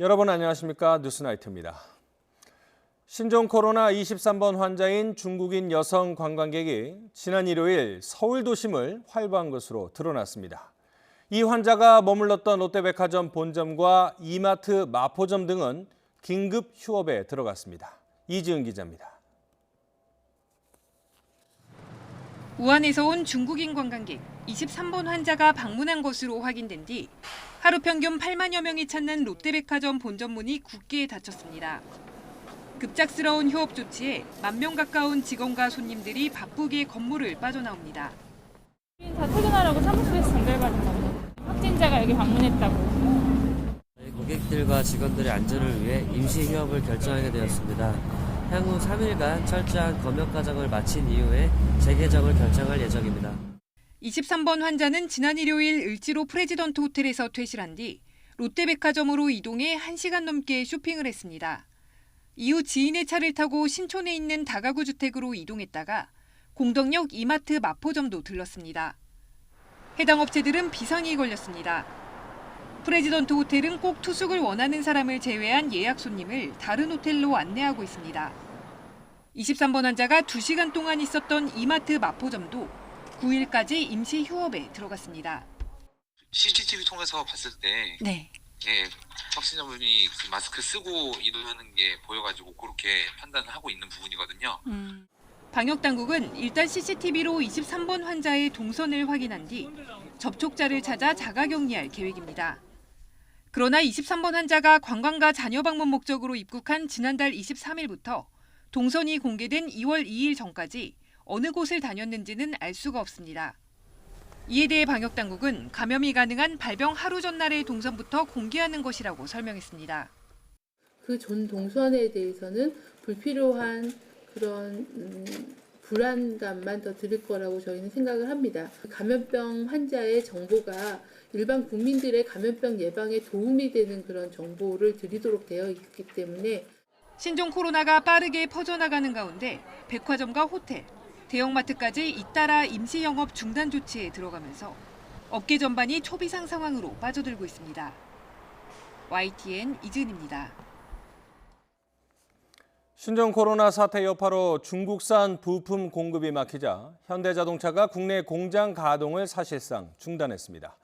여러분 안녕하십니까? 뉴스나이트입니다. 신종 코로나 23번 환자인 중국인 여성 관광객이 지난 일요일 서울 도심을 활보한 것으로 드러났습니다. 이 환자가 머물렀던 롯데백화점 본점과 이마트 마포점 등은 긴급 휴업에 들어갔습니다. 이지은 기자입니다. 우한에서 온 중국인 관광객 23번 환자가 방문한 것으로 확인된 뒤 하루 평균 8만여 명이 찾는 롯데백화점 본점 문이 굳게 닫혔습니다. 급작스러운 휴업 조치에 10,000명 가까운 직원과 손님들이 바쁘게 건물을 빠져나옵니다. 다 퇴근하라고 사무실에서 전달 받은 겁니다. 확진자가 여기 방문했다고. 고객들과 직원들의 안전을 위해 임시 휴업을 결정하게 되었습니다. 향후 3일간 철저한 검역 과정을 마친 이후에 재개정을 결정할 예정입니다. 23번 환자는 지난 일요일 을지로 프레지던트 호텔에서 퇴실한 뒤 롯데백화점으로 이동해 1시간 넘게 쇼핑을 했습니다. 이후 지인의 차를 타고 신촌에 있는 다가구 주택으로 이동했다가 공덕역 이마트 마포점도 들렀습니다. 해당 업체들은 비상이 걸렸습니다. 프레지던트 호텔은 꼭 투숙을 원하는 사람을 제외한 예약 손님을 다른 호텔로 안내하고 있습니다. 23번 환자가 2시간 동안 있었던 이마트 마포점도 9일까지 임시 휴업에 들어갔습니다. CCTV 통해서 봤을 때 확진자분이 마스크 쓰고 이동하는 게 보여가지고 그렇게 판단을 하고 있는 부분이거든요. 방역당국은 일단 CCTV로 23번 환자의 동선을 확인한 뒤 접촉자를 찾아 자가격리할 계획입니다. 그러나 23번 환자가 관광가 자녀 방문 목적으로 입국한 지난달 23일부터 동선이 공개된 2월 2일 전까지 어느 곳을 다녔는지는 알 수가 없습니다. 이에 대해 방역당국은 감염이 가능한 발병 하루 전날의 동선부터 공개하는 것이라고 설명했습니다. 그 전 동선에 대해서는 불필요한 그런 불안감만 더 들을 거라고 저희는 생각을 합니다. 감염병 환자의 정보가 일반 국민들의 감염병 예방에 도움이 되는 그런 정보를 드리도록 되어 있기 때문에 신종 코로나가 빠르게 퍼져나가는 가운데 백화점과 호텔, 대형마트까지 잇따라 임시 영업 중단 조치에 들어가면서 업계 전반이 초비상 상황으로 빠져들고 있습니다. YTN 이지은입니다. 신종 코로나 사태 여파로 중국산 부품 공급이 막히자 현대자동차가 국내 공장 가동을 사실상 중단했습니다.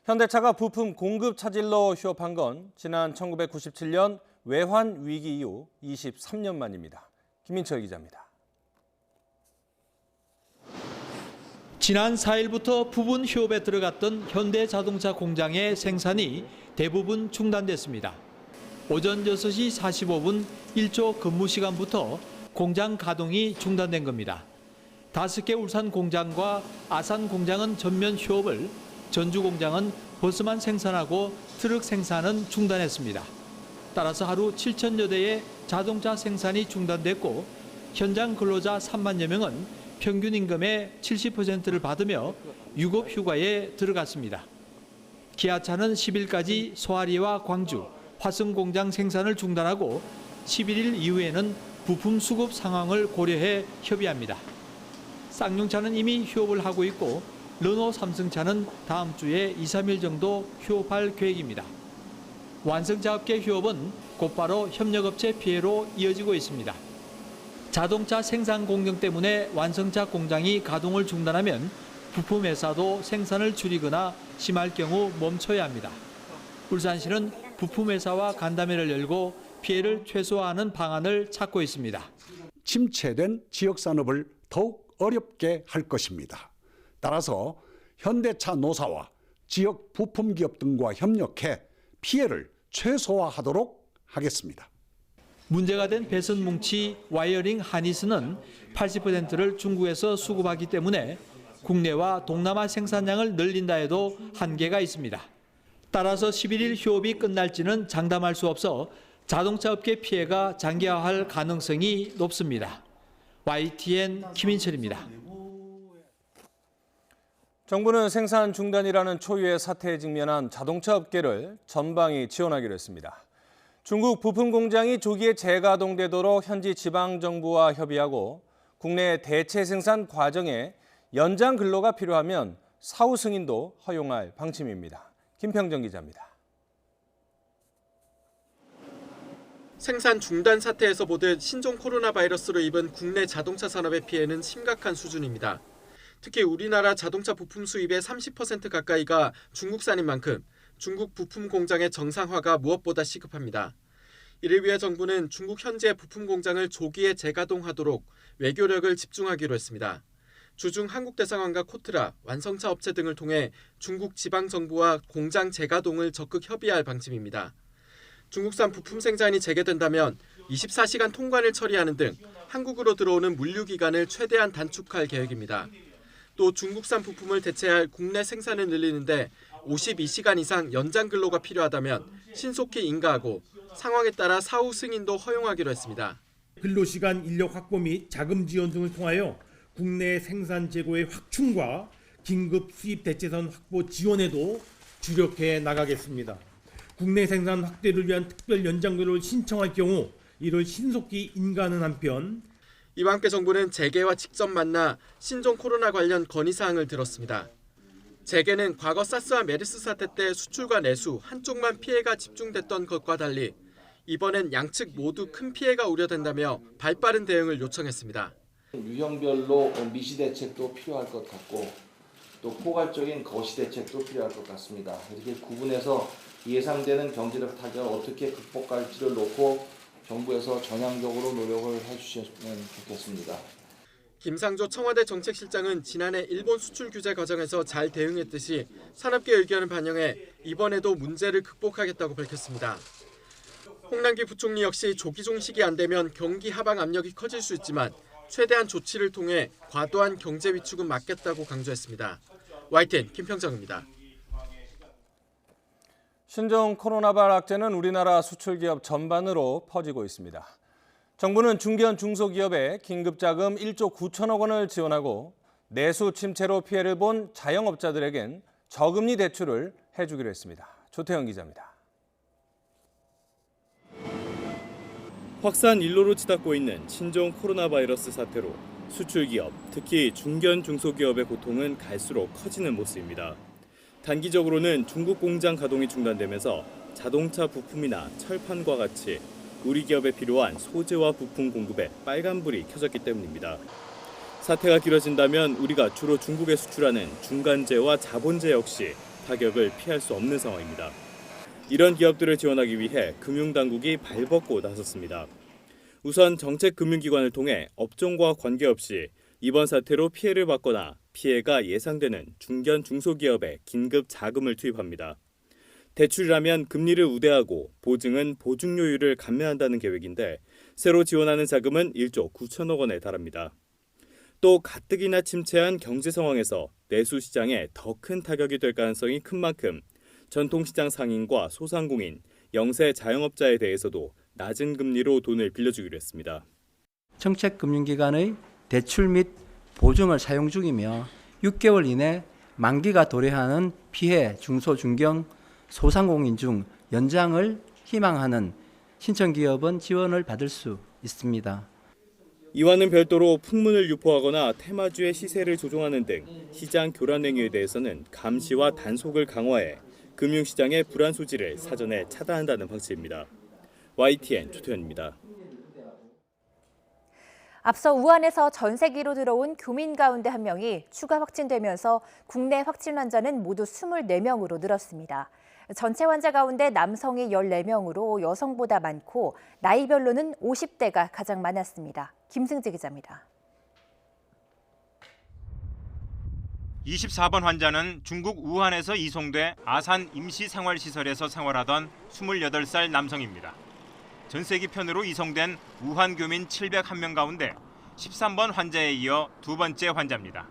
현대차가 부품 공급 차질로 휴업한 건 지난 1997년 외환 위기 이후 23년 만입니다. 김민철 기자입니다. 지난 4일부터 부분 휴업에 들어갔던 현대자동차 공장의 생산이 대부분 중단됐습니다. 오전 6시 45분 1조 근무 시간부터 공장 가동이 중단된 겁니다. 5개 울산 공장과 아산 공장은 전면 휴업을, 전주 공장은 버스만 생산하고 트럭 생산은 중단했습니다. 따라서 하루 7천여 대의 자동차 생산이 중단됐고 현장 근로자 3만여 명은 평균 임금의 70%를 받으며 유급 휴가에 들어갔습니다. 기아차는 10일까지 소아리와 광주, 화성 공장 생산을 중단하고 11일 이후에는 부품 수급 상황을 고려해 협의합니다. 쌍용차는 이미 휴업을 하고 있고 르노 삼성차는 다음 주에 2, 3일 정도 휴업할 계획입니다. 완성자업계 휴업은 곧바로 협력업체 피해로 이어지고 있습니다. 자동차 생산 공정 때문에 완성차 공장이 가동을 중단하면 부품 회사도 생산을 줄이거나 심할 경우 멈춰야 합니다. 울산시는 부품 회사와 간담회를 열고 피해를 최소화하는 방안을 찾고 있습니다. 침체된 지역 산업을 더욱 어렵게 할 것입니다. 따라서 현대차 노사와 지역 부품 기업 등과 협력해 피해를 최소화하도록 하겠습니다. 문제가 된 배선 뭉치 와이어링 하니스는 80%를 중국에서 수급하기 때문에 국내와 동남아 생산량을 늘린다 해도 한계가 있습니다. 따라서 11일 휴업이 끝날지는 장담할 수 없어 자동차 업계 피해가 장기화할 가능성이 높습니다. YTN 김인철입니다. 정부는 생산 중단이라는 초유의 사태에 직면한 자동차 업계를 전방위 지원하기로 했습니다. 중국 부품 공장이 조기에 재가동되도록 현지 지방정부와 협의하고 국내 대체 생산 과정에 연장 근로가 필요하면 사후 승인도 허용할 방침입니다. 김평정 기자입니다. 생산 중단 사태에서 보듯 신종 코로나 바이러스로 입은 국내 자동차 산업의 피해는 심각한 수준입니다. 특히 우리나라 자동차 부품 수입의 30% 가까이가 중국산인 만큼 중국 부품 공장의 정상화가 무엇보다 시급합니다. 이를 위해 정부는 중국 현재 부품 공장을 조기에 재가동하도록 외교력을 집중하기로 했습니다. 주중 한국대사관과 코트라, 완성차 업체 등을 통해 중국 지방정부와 공장 재가동을 적극 협의할 방침입니다. 중국산 부품 생산이 재개된다면 24시간 통관을 처리하는 등 한국으로 들어오는 물류 기간을 최대한 단축할 계획입니다. 또 중국산 부품을 대체할 국내 생산을 늘리는데 52시간 이상 연장 근로가 필요하다면 신속히 인가하고 상황에 따라 사후 승인도 허용하기로 했습니다. 근로시간 인력 확보 및 자금 지원 등을 통하여 국내 생산 재고의 확충과 긴급 수입 대체선 확보 지원에도 주력해 나가겠습니다. 국내 생산 확대를 위한 특별 연장 근로를 신청할 경우 이를 신속히 인가하는 한편 이와 함께 정부는 재계와 직접 만나 신종 코로나 관련 건의사항을 들었습니다. 재계는 과거 사스와 메르스 사태 때 수출과 내수 한쪽만 피해가 집중됐던 것과 달리 이번엔 양측 모두 큰 피해가 우려된다며 발빠른 대응을 요청했습니다. 유형별로 미시 대책도 필요할 것 같고 또 포괄적인 거시 대책도 필요할 것 같습니다. 이렇게 구분해서 예상되는 경제적 타격을 어떻게 극복할지를 놓고 정부에서 전향적으로 노력을 해주셨으면 좋겠습니다. 김상조 청와대 정책실장은 지난해 일본 수출 규제 과정에서 잘 대응했듯이 산업계 의견을 반영해 이번에도 문제를 극복하겠다고 밝혔습니다. 홍남기 부총리 역시 조기 종식이 안 되면 경기 하방 압력이 커질 수 있지만 최대한 조치를 통해 과도한 경제 위축은 막겠다고 강조했습니다. YTN 김평정입니다. 신종 코로나발 악재는 우리나라 수출기업 전반으로 퍼지고 있습니다. 정부는 중견 중소기업에 긴급자금 1조 9천억 원을 지원하고 내수 침체로 피해를 본 자영업자들에겐 저금리 대출을 해주기로 했습니다. 조태영 기자입니다. 확산 일로로 치닫고 있는 신종 코로나 바이러스 사태로 수출기업, 특히 중견 중소기업의 고통은 갈수록 커지는 모습입니다. 단기적으로는 중국 공장 가동이 중단되면서 자동차 부품이나 철판과 같이 우리 기업에 필요한 소재와 부품 공급에 빨간불이 켜졌기 때문입니다. 사태가 길어진다면 우리가 주로 중국에 수출하는 중간재와 자본재 역시 타격을 피할 수 없는 상황입니다. 이런 기업들을 지원하기 위해 금융당국이 발벗고 나섰습니다. 우선 정책금융기관을 통해 업종과 관계없이 이번 사태로 피해를 받거나 피해가 예상되는 중견 중소기업에 긴급 자금을 투입합니다. 대출이라면 금리를 우대하고 보증은 보증료율을 감면한다는 계획인데 새로 지원하는 자금은 1조 9천억 원에 달합니다. 또 가뜩이나 침체한 경제 상황에서 내수 시장에 더 큰 타격이 될 가능성이 큰 만큼 전통시장 상인과 소상공인, 영세 자영업자에 대해서도 낮은 금리로 돈을 빌려주기로 했습니다. 정책금융기관의 대출 및 보증을 사용 중이며 6개월 이내 만기가 도래하는 피해 중소, 중견, 소상공인 중 연장을 희망하는 신청기업은 지원을 받을 수 있습니다. 이와는 별도로 풍문을 유포하거나 테마주의 시세를 조종하는 등 시장 교란 행위에 대해서는 감시와 단속을 강화해 금융시장의 불안 소지를 사전에 차단한다는 방침입니다. YTN 조태현입니다. 앞서 우한에서 전세기로 들어온 교민 가운데 한 명이 추가 확진되면서 국내 확진 환자는 모두 24명으로 늘었습니다. 전체 환자 가운데 남성이 14명으로 여성보다 많고 나이별로는 50대가 가장 많았습니다. 김승재 기자입니다. 24번 환자는 중국 우한에서 이송돼 아산 임시생활시설에서 생활하던 28살 남성입니다. 전세기 편으로 이송된 우한 교민 701명 가운데 13번 환자에 이어 두 번째 환자입니다.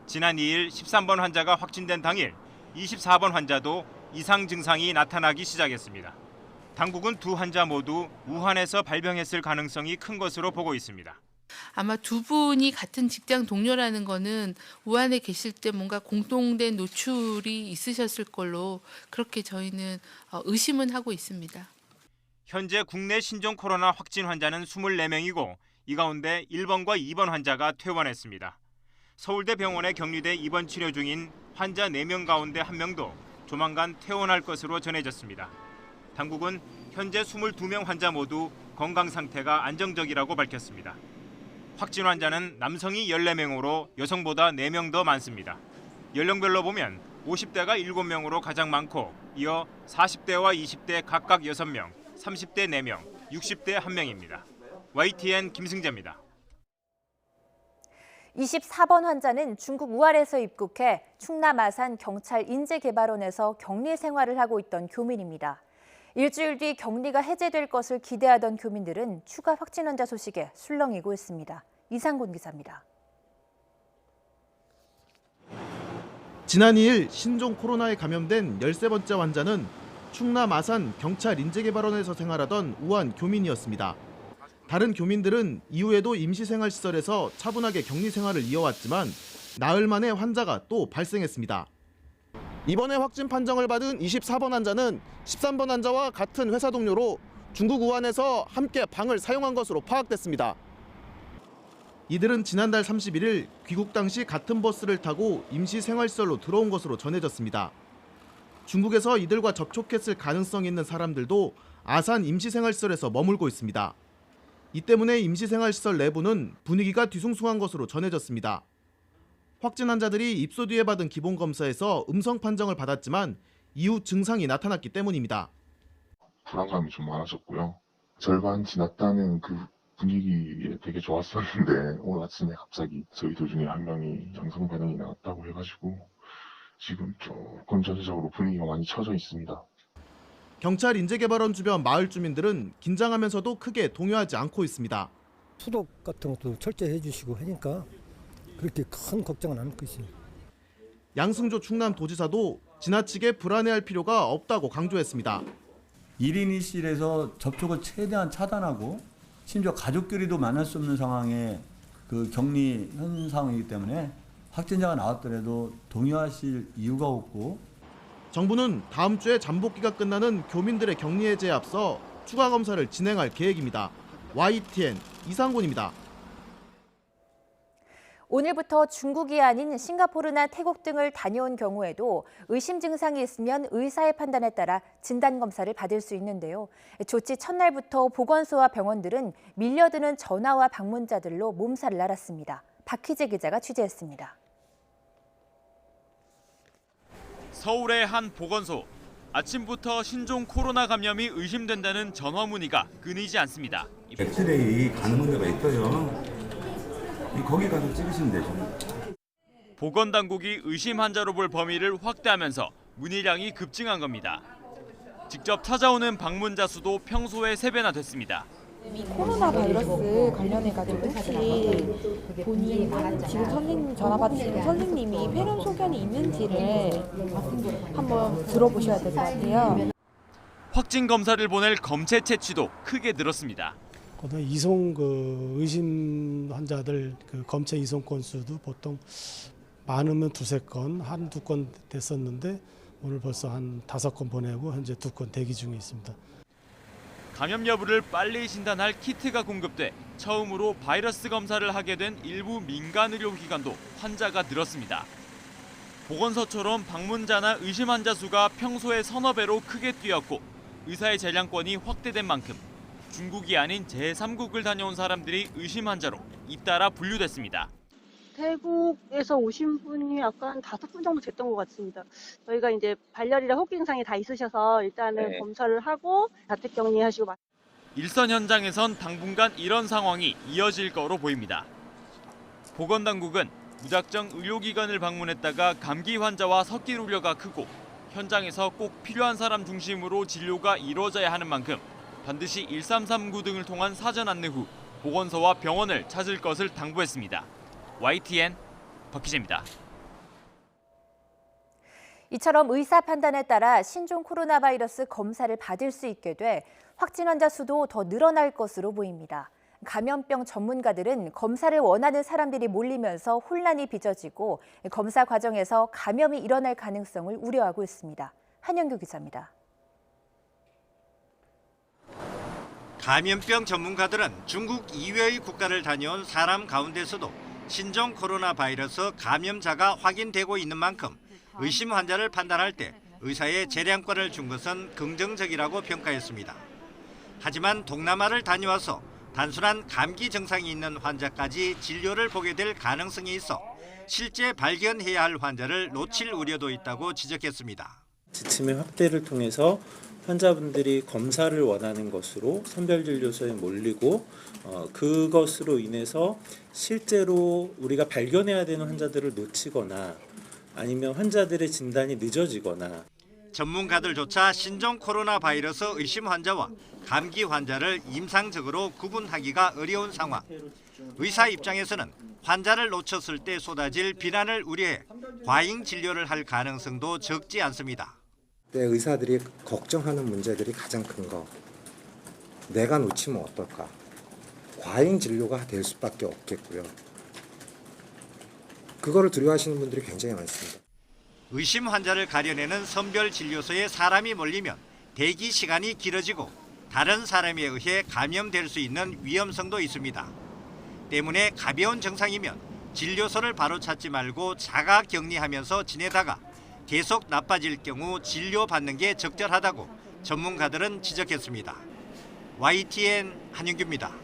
지난 2일 13번 환자가 확진된 당일 24번 환자도 이상 증상이 나타나기 시작했습니다. 당국은 두 환자 모두 우한에서 발병했을 가능성이 큰 것으로 보고 있습니다. 아마 두 분이 같은 직장 동료라는 거는 우한에 계실 때 뭔가 공동된 노출이 있으셨을 걸로 그렇게 저희는 의심은 하고 있습니다. 현재 국내 신종 코로나 확진 환자는 24명이고 이 가운데 1번과 2번 환자가 퇴원했습니다. 서울대 병원에 격리돼 입원 치료 중인 환자 4명 가운데 1명도 조만간 퇴원할 것으로 전해졌습니다. 당국은 현재 22명 환자 모두 건강 상태가 안정적이라고 밝혔습니다. 확진 환자는 남성이 14명으로 여성보다 4명 더 많습니다. 연령별로 보면 50대가 7명으로 가장 많고 이어 40대와 20대 각각 6명, 30대 4명, 60대 1명입니다. YTN 김승재입니다. 24번 환자는 중국 우한에서 입국해 충남 아산 경찰 인재개발원에서 격리 생활을 하고 있던 교민입니다. 일주일 뒤 격리가 해제될 것을 기대하던 교민들은 추가 확진 환자 소식에 술렁이고 있습니다. 이상곤 기자입니다. 지난 2일 신종 코로나에 감염된 13번째 환자는 충남 아산 경찰 인재개발원에서 생활하던 우한 교민이었습니다. 다른 교민들은 이후에도 임시생활시설에서 차분하게 격리 생활을 이어왔지만 나흘 만에 환자가 또 발생했습니다. 이번에 확진 판정을 받은 24번 환자는 13번 환자와 같은 회사 동료로 중국 우한에서 함께 방을 사용한 것으로 파악됐습니다. 이들은 지난달 31일 귀국 당시 같은 버스를 타고 임시생활시설로 들어온 것으로 전해졌습니다. 중국에서 이들과 접촉했을 가능성이 있는 사람들도 아산 임시생활시설에서 머물고 있습니다. 이 때문에 임시생활시설 내부는 분위기가 뒤숭숭한 것으로 전해졌습니다. 확진 환자들이 입소 뒤에 받은 기본검사에서 음성 판정을 받았지만 이후 증상이 나타났기 때문입니다. 불안감이 좀 많아졌고요. 절반 지났다는 그 분위기에 되게 좋았었는데 오늘 아침에 갑자기 저희들 중에 한 명이 양성 반응이 나왔다고 해가지고 지금 조금 전체적으로 분위기가 많이 처져 있습니다. 경찰 인재개발원 주변 마을 주민들은 긴장하면서도 크게 동요하지 않고 있습니다. 소독 같은 것도 철저히 해주시고 하니까 그렇게 큰 걱정은 안 하고 있어요. 양승조 충남도지사도 지나치게 불안해할 필요가 없다고 강조했습니다. 1인 1실에서 접촉을 최대한 차단하고 심지어 가족끼리도 만날 수 없는 상황에 그 격리 현 상황이기 때문에 확진자가 나왔더라도 동요하실 이유가 없고 정부는 다음 주에 잠복기가 끝나는 교민들의 격리 해제에 앞서 추가 검사를 진행할 계획입니다. YTN 이상곤입니다. 오늘부터 중국이 아닌 싱가포르나 태국 등을 다녀온 경우에도 의심 증상이 있으면 의사의 판단에 따라 진단검사를 받을 수 있는데요. 조치 첫날부터 보건소와 병원들은 밀려드는 전화와 방문자들로 몸살을 앓았습니다. 박희재 기자가 취재했습니다. 서울의 한 보건소. 아침부터 신종 코로나 감염이 의심된다는 전화 문의가 끊이지 않습니다. 엑스레이 가는 데가 있어요. 거기 가서 찍으시면 되죠. 보건당국이 의심 환자로 볼 범위를 확대하면서 문의량이 급증한 겁니다. 직접 찾아오는 방문자 수도 평소의 3배나 됐습니다. 이 코로나 바이러스 관련해가지고 혹시 본인 지금 선생님 전화 받으시는 선생님이 폐렴 소견이 있는지를 한번 들어보셔야 될 것 같아요. 확진 검사를 보낼 검체 채취도 크게 늘었습니다. 이송 의심 환자들 검체 이송 건수도 보통 많으면 2-3건, 한두 건 됐었는데 오늘 벌써 한 5건 보내고 현재 2건 대기 중에 있습니다. 감염 여부를 빨리 진단할 키트가 공급돼 처음으로 바이러스 검사를 하게 된 일부 민간 의료기관도 환자가 늘었습니다. 보건소처럼 방문자나 의심 환자 수가 평소의 서너 배로 크게 뛰었고 의사의 재량권이 확대된 만큼 중국이 아닌 제3국을 다녀온 사람들이 의심 환자로 잇따라 분류됐습니다. 태국에서 오신 분이 약간 5분 정도 됐던 것 같습니다. 저희가 이제 발열이랑 호흡기 증상이 다 있으셔서 일단은 검사를 하고 자택격리하시고. 일선 현장에선 당분간 이런 상황이 이어질 거로 보입니다. 보건당국은 무작정 의료기관을 방문했다가 감기 환자와 섞일 우려가 크고 현장에서 꼭 필요한 사람 중심으로 진료가 이루어져야 하는 만큼 반드시 1339 등을 통한 사전 안내 후 보건소와 병원을 찾을 것을 당부했습니다. YTN 박희재입니다. 이처럼 의사 판단에 따라 신종 코로나 바이러스 검사를 받을 수 있게 돼 확진 환자 수도 더 늘어날 것으로 보입니다. 감염병 전문가들은 검사를 원하는 사람들이 몰리면서 혼란이 빚어지고 검사 과정에서 감염이 일어날 가능성을 우려하고 있습니다. 한영규 기자입니다. 감염병 전문가들은 중국 이외의 국가를 다녀온 사람 가운데서도 신종 코로나 바이러스 감염자가 확인되고 있는 만큼 의심 환자를 판단할 때 의사의 재량권을 준 것은 긍정적이라고 평가했습니다. 하지만 동남아를 다녀와서 단순한 감기 증상이 있는 환자까지 진료를 보게 될 가능성이 있어 실제 발견해야 할 환자를 놓칠 우려도 있다고 지적했습니다. 지침의 확대를 통해서 환자분들이 검사를 원하는 것으로 선별진료소에 몰리고 그것으로 인해서 실제로 우리가 발견해야 되는 환자들을 놓치거나 아니면 환자들의 진단이 늦어지거나 전문가들조차 신종 코로나 바이러스 의심 환자와 감기 환자를 임상적으로 구분하기가 어려운 상황. 의사 입장에서는 환자를 놓쳤을 때 쏟아질 비난을 우려해 과잉 진료를 할 가능성도 적지 않습니다. 의사들이 걱정하는 문제들이 가장 큰 거. 내가 놓치면 어떨까? 과잉 진료가 될 수밖에 없겠고요. 그거를 두려워하시는 분들이 굉장히 많습니다. 의심 환자를 가려내는 선별진료소에 사람이 몰리면 대기 시간이 길어지고 다른 사람에 의해 감염될 수 있는 위험성도 있습니다. 때문에 가벼운 증상이면 진료소를 바로 찾지 말고 자가 격리하면서 지내다가 계속 나빠질 경우 진료받는 게 적절하다고 전문가들은 지적했습니다. YTN 한윤규입니다.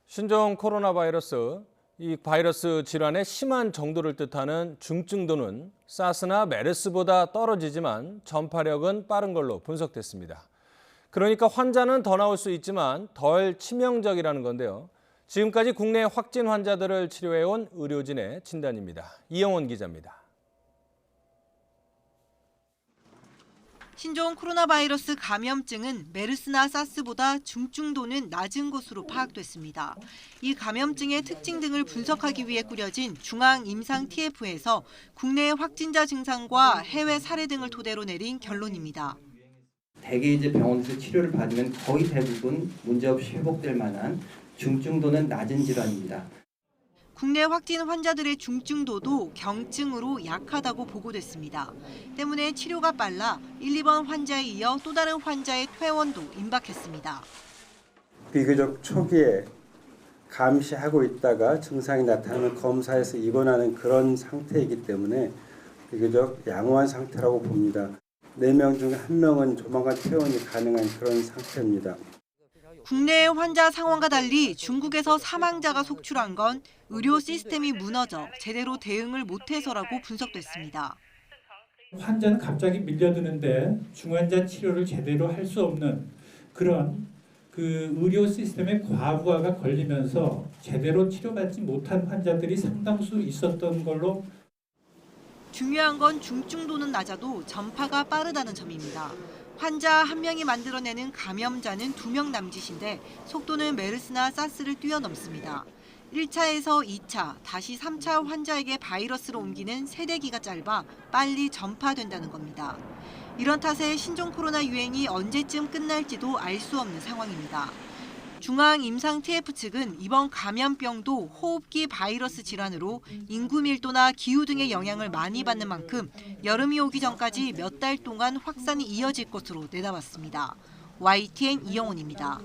신종 코로나 바이러스, 이 바이러스 질환의 심한 정도를 뜻하는 중증도는 사스나 메르스보다 떨어지지만 전파력은 빠른 걸로 분석됐습니다. 그러니까 환자는 더 나올 수 있지만 덜 치명적이라는 건데요. 지금까지 국내 확진 환자들을 치료해온 의료진의 진단입니다. 이영원 기자입니다. 신종 코로나 바이러스 감염증은 메르스나 사스보다 중증도는 낮은 것으로 파악됐습니다. 이 감염증의 특징 등을 분석하기 위해 꾸려진 중앙임상-TF에서 국내 확진자 증상과 해외 사례 등을 토대로 내린 결론입니다. 대개 이제 병원에서 치료를 받으면 거의 대부분 문제없이 회복될 만한 중증도는 낮은 질환입니다. 국내 확진 환자들의 중증도도 경증으로 약하다고 보고됐습니다. 때문에 치료가 빨라 1, 2번 환자에 이어 또 다른 환자의 퇴원도 임박했습니다. 비교적 초기에 감시하고 있다가 증상이 나타나면 검사에서 입원하는 그런 상태이기 때문에 비교적 양호한 상태라고 봅니다. 4명 중 1명은 조만간 퇴원이 가능한 그런 상태입니다. 국내 환자 상황과 달리 중국에서 사망자가 속출한 건 의료 시스템이 무너져 제대로 대응을 못해서라고 분석됐습니다. 환자는 갑자기 밀려드는데 중환자 치료를 제대로 할 수 없는 그런 의료 시스템의 과부하가 걸리면서 제대로 치료받지 못한 환자들이 상당수 있었던 걸로. 중요한 건 중증도는 낮아도 전파가 빠르다는 점입니다. 환자 1명이 만들어내는 감염자는 2명 남짓인데 속도는 메르스나 사스를 뛰어넘습니다. 1차에서 2차, 다시 3차 환자에게 바이러스를 옮기는 세대기가 짧아 빨리 전파된다는 겁니다. 이런 탓에 신종 코로나 유행이 언제쯤 끝날지도 알 수 없는 상황입니다. 중앙임상-TF 측은 이번 감염병도 호흡기 바이러스 질환으로 인구 밀도나 기후 등의 영향을 많이 받는 만큼 여름이 오기 전까지 몇 달 동안 확산이 이어질 것으로 내다봤습니다. YTN 이영훈입니다.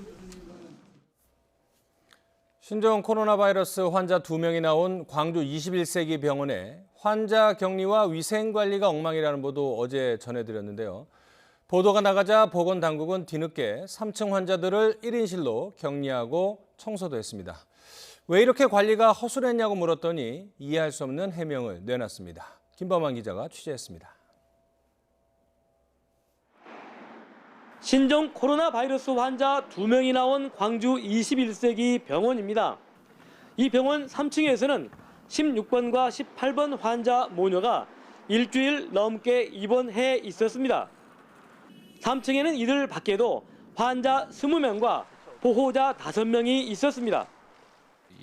신종 코로나 바이러스 환자 2명이 나온 광주 21세기 병원에 환자 격리와 위생 관리가 엉망이라는 보도 어제 전해드렸는데요. 보도가 나가자 보건당국은 뒤늦게 3층 환자들을 1인실로 격리하고 청소도 했습니다. 왜 이렇게 관리가 허술했냐고 물었더니 이해할 수 없는 해명을 내놨습니다. 김범환 기자가 취재했습니다. 신종 코로나 바이러스 환자 2명이 나온 광주 21세기 병원입니다. 이 병원 3층에서는 16번과 18번 환자 모녀가 일주일 넘게 입원해 있었습니다. 3층에는 이들 밖에도 환자 20명과 보호자 5명이 있었습니다.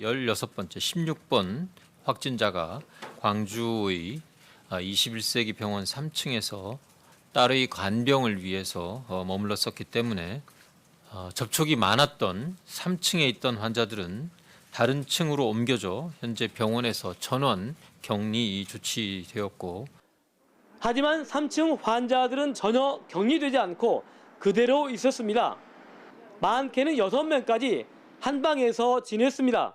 16번째 16번 확진자가 광주의 21세기 병원 3층에서 딸의 간병을 위해서 머물렀었기 때문에 접촉이 많았던 3층에 있던 환자들은 다른 층으로 옮겨져 현재 병원에서 전원 격리 조치되었고, 하지만 3층 환자들은 전혀 격리되지 않고 그대로 있었습니다. 많게는 6명까지 한 방에서 지냈습니다.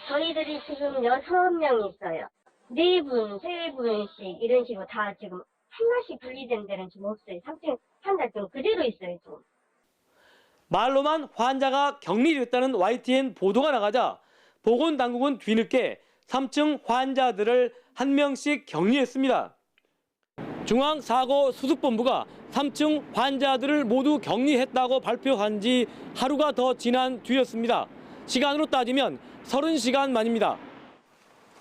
저희들이 지금 6명이 있어요. 4분, 3분씩 이런 식으로 다 지금 하나씩 분리된 데는 좀 없어요. 3층 환자증 그대로 있어요, 좀. 말로만 환자가 격리됐다는 YTN 보도가 나가자 보건당국은 뒤늦게 3층 환자들을 한 명씩 격리했습니다. 중앙사고수습본부가 3층 환자들을 모두 격리했다고 발표한 지 하루가 더 지난 뒤였습니다. 시간으로 따지면 30시간 만입니다.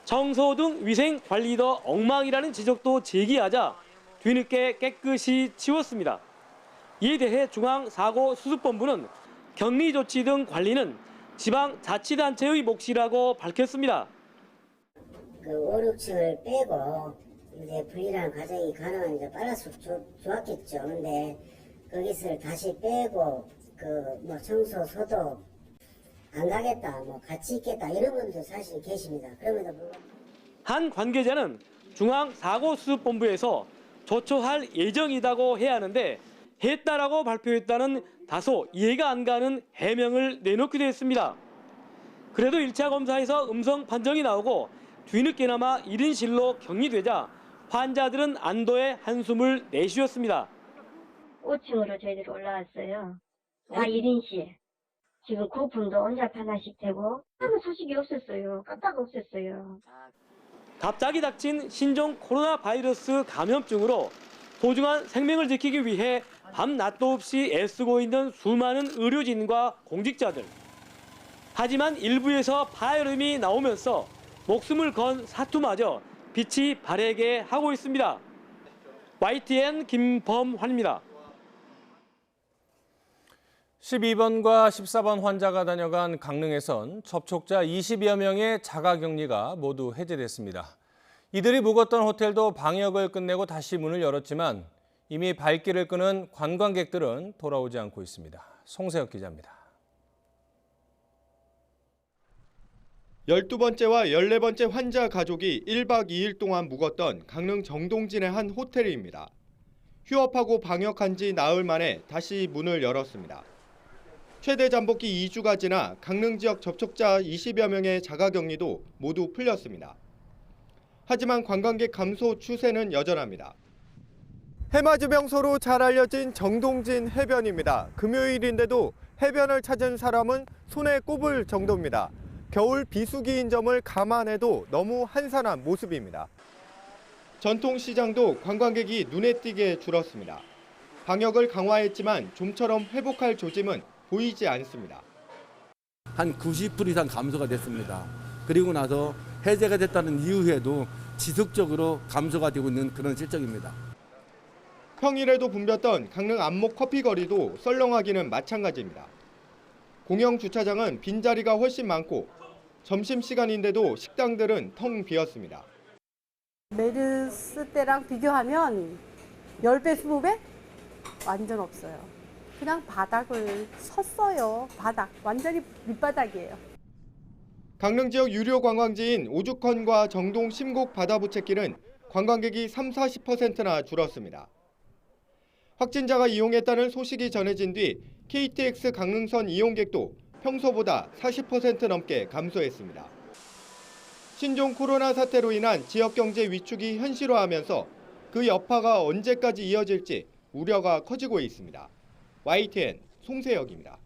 청소 등 위생 관리도 엉망이라는 지적도 제기하자 뒤늦게 깨끗이 치웠습니다. 이에 대해 중앙사고수습본부는 격리 조치 등 관리는 지방자치단체의 몫이라고 밝혔습니다. 그 5, 6층을 빼고 이제 분리라는 과정이 가능한 이제 빨랐으면 좋았겠죠. 근데 거기서 다시 빼고 그 뭐 청소, 소독 안 가겠다, 뭐 같이 있겠다 이런 분도 사실 계십니다. 그럼에도 불구하고 한 관계자는 중앙사고수습본부에서 조처할 예정이라고 해야 하는데 했다라고 발표했다는 다소 이해가 안 가는 해명을 내놓기도 했습니다. 그래도 1차 검사에서 음성 판정이 나오고 뒤늦게나마 1인실로 격리되자 환자들은 안도의 한숨을 내쉬었습니다. 5층으로 저희들이 올라왔어요. 다 1인실. 지금 구분도 혼자 하나씩 되고 아무 소식이 없었어요. 깜짝 없었어요. 갑자기 닥친 신종 코로나 바이러스 감염증으로 소중한 생명을 지키기 위해 밤낮도 없이 애쓰고 있는 수많은 의료진과 공직자들. 하지만 일부에서 파열음이 나오면서 목숨을 건 사투마저 빛이 바래게 하고 있습니다. YTN 김범환입니다. 12번과 14번 환자가 다녀간 강릉에선 접촉자 20여 명의 자가격리가 모두 해제됐습니다. 이들이 묵었던 호텔도 방역을 끝내고 다시 문을 열었지만 이미 발길을 끄는 관광객들은 돌아오지 않고 있습니다. 송세혁 기자입니다. 12번째와 14번째 환자 가족이 1박 2일 동안 묵었던 강릉 정동진의 한 호텔입니다. 휴업하고 방역한 지 나흘 만에 다시 문을 열었습니다. 최대 잠복기 2주가 지나 강릉 지역 접촉자 20여 명의 자가격리도 모두 풀렸습니다. 하지만 관광객 감소 추세는 여전합니다. 해맞이 명소로 잘 알려진 정동진 해변입니다. 금요일인데도 해변을 찾은 사람은 손에 꼽을 정도입니다. 겨울 비수기인 점을 감안해도 너무 한산한 모습입니다. 전통시장도 관광객이 눈에 띄게 줄었습니다. 방역을 강화했지만 좀처럼 회복할 조짐은 보이지 않습니다. 한 90% 이상 감소가 됐습니다. 그리고 나서 해제가 됐다는 이후에도 지속적으로 감소가 되고 있는 그런 실정입니다. 평일에도 붐볐던 강릉 안목 커피거리도 썰렁하기는 마찬가지입니다. 공영 주차장은 빈자리가 훨씬 많고 점심시간인데도 식당들은 텅 비었습니다. 메르스 때랑 비교하면 10배, 20배? 완전 없어요. 그냥 바닥을 섰어요. 바닥. 완전히 밑바닥이에요. 강릉 지역 유료 관광지인 오죽헌과 정동 심곡 바다부채길은 관광객이 30-40%나 줄었습니다. 확진자가 이용했다는 소식이 전해진 뒤 KTX 강릉선 이용객도 평소보다 40% 넘게 감소했습니다. 신종 코로나 사태로 인한 지역 경제 위축이 현실화하면서 그 여파가 언제까지 이어질지 우려가 커지고 있습니다. YTN 송세혁입니다.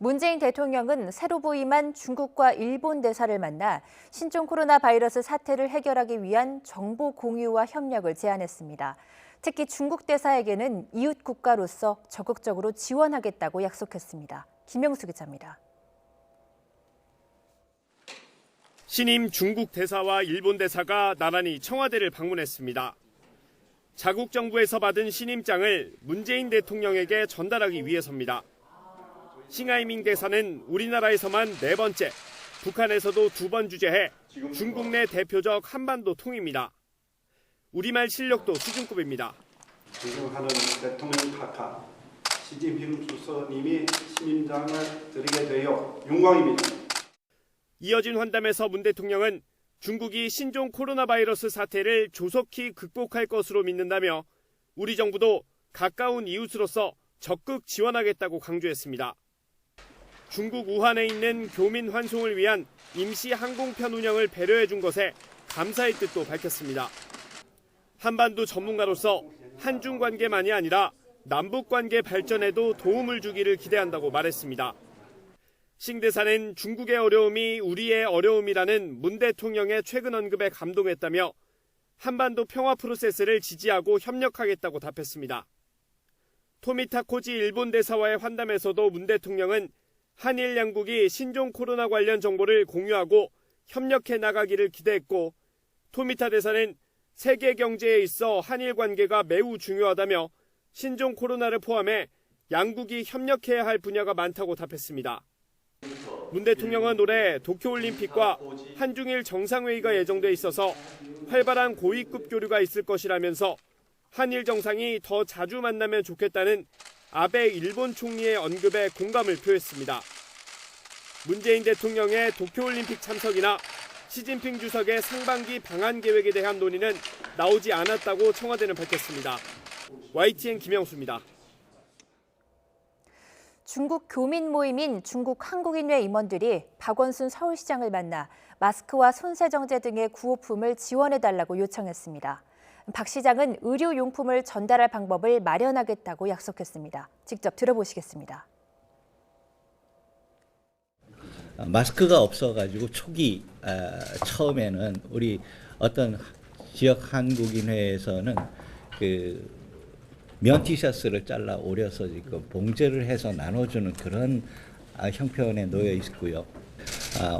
문재인 대통령은 새로 부임한 중국과 일본 대사를 만나 신종 코로나 바이러스 사태를 해결하기 위한 정보 공유와 협력을 제안했습니다. 특히 중국 대사에게는 이웃 국가로서 적극적으로 지원하겠다고 약속했습니다. 김명수 기자입니다. 신임 중국 대사와 일본 대사가 나란히 청와대를 방문했습니다. 자국 정부에서 받은 신임장을 문재인 대통령에게 전달하기 위해서입니다. 싱하이밍 대사는 우리나라에서만 4번째, 북한에서도 2번 주재해 중국 내 대표적 한반도 통입니다. 우리말 실력도 수준급입니다. 존경하는 대통령 카카 시진핑 주석님이 신임장을 드리게 되어 영광입니다. 이어진 환담에서 문 대통령은 중국이 신종 코로나 바이러스 사태를 조속히 극복할 것으로 믿는다며 우리 정부도 가까운 이웃으로서 적극 지원하겠다고 강조했습니다. 중국 우한에 있는 교민 환송을 위한 임시 항공편 운영을 배려해 준 것에 감사의 뜻도 밝혔습니다. 한반도 전문가로서 한중 관계만이 아니라 남북 관계 발전에도 도움을 주기를 기대한다고 말했습니다. 싱 대사는 중국의 어려움이 우리의 어려움이라는 문 대통령의 최근 언급에 감동했다며 한반도 평화 프로세스를 지지하고 협력하겠다고 답했습니다. 토미타코지 일본 대사와의 환담에서도 문 대통령은 한일 양국이 신종 코로나 관련 정보를 공유하고 협력해 나가기를 기대했고, 토미타 대사는 세계 경제에 있어 한일 관계가 매우 중요하다며 신종 코로나를 포함해 양국이 협력해야 할 분야가 많다고 답했습니다. 문 대통령은 올해 도쿄올림픽과 한중일 정상회의가 예정돼 있어서 활발한 고위급 교류가 있을 것이라면서 한일 정상이 더 자주 만나면 좋겠다는 아베 일본 총리의 언급에 공감을 표했습니다. 문재인 대통령의 도쿄올림픽 참석이나 시진핑 주석의 상반기 방한 계획에 대한 논의는 나오지 않았다고 청와대는 밝혔습니다. YTN 김영수입니다. 중국 교민 모임인 중국 한국인회 임원들이 박원순 서울시장을 만나 마스크와 손세정제 등의 구호품을 지원해달라고 요청했습니다. 박 시장은 의료용품을 전달할 방법을 마련하겠다고 약속했습니다. 직접 들어보시겠습니다. 마스크가 없어가지고 초기 처음에는 우리 어떤 지역 한국인회에서는 그 면 티셔츠를 잘라 오려서 지금 봉제를 해서 나눠주는 그런 형편에 놓여 있고요.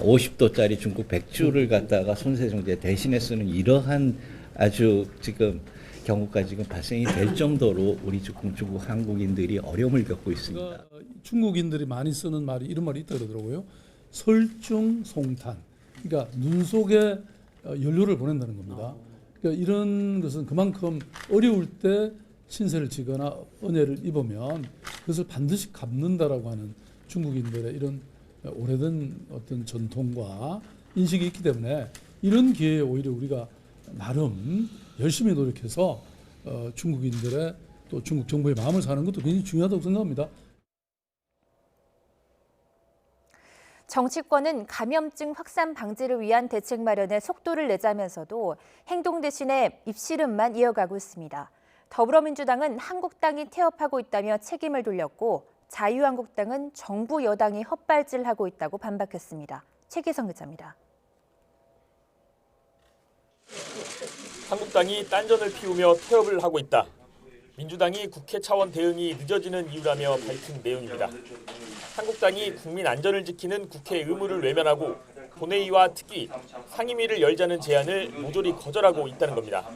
50도짜리 중국 백주를 갖다가 손세정제 대신에 쓰는 이러한 아주 지금 경우가 지금 발생이 될 정도로 우리 중국 한국인들이 어려움을 겪고 있습니다. 중국인들이 많이 쓰는 말이 이런 말이 있다 그러더라고요. 설중송탄. 그러니까 눈 속에 연료를 보낸다는 겁니다. 그러니까 이런 것은 그만큼 어려울 때 신세를 지거나 은혜를 입으면 그것을 반드시 갚는다라고 하는 중국인들의 이런 오래된 어떤 전통과 인식이 있기 때문에 이런 기회에 오히려 우리가 나름 열심히 노력해서 중국인들의 또 중국 정부의 마음을 사는 것도 굉장히 중요하다고 생각합니다. 정치권은 감염증 확산 방지를 위한 대책 마련에 속도를 내자면서도 행동 대신에 입씨름만 이어가고 있습니다. 더불어민주당은 한국당이 태업하고 있다며 책임을 돌렸고 자유한국당은 정부 여당이 헛발질하고 있다고 반박했습니다. 최기성 기자입니다. 한국당이 딴전을 피우며 태업을 하고 있다. 민주당이 국회 차원 대응이 늦어지는 이유라며 밝힌 내용입니다. 한국당이 국민 안전을 지키는 국회 의무를 외면하고 본회의와 특위, 상임위를 열자는 제안을 모조리 거절하고 있다는 겁니다.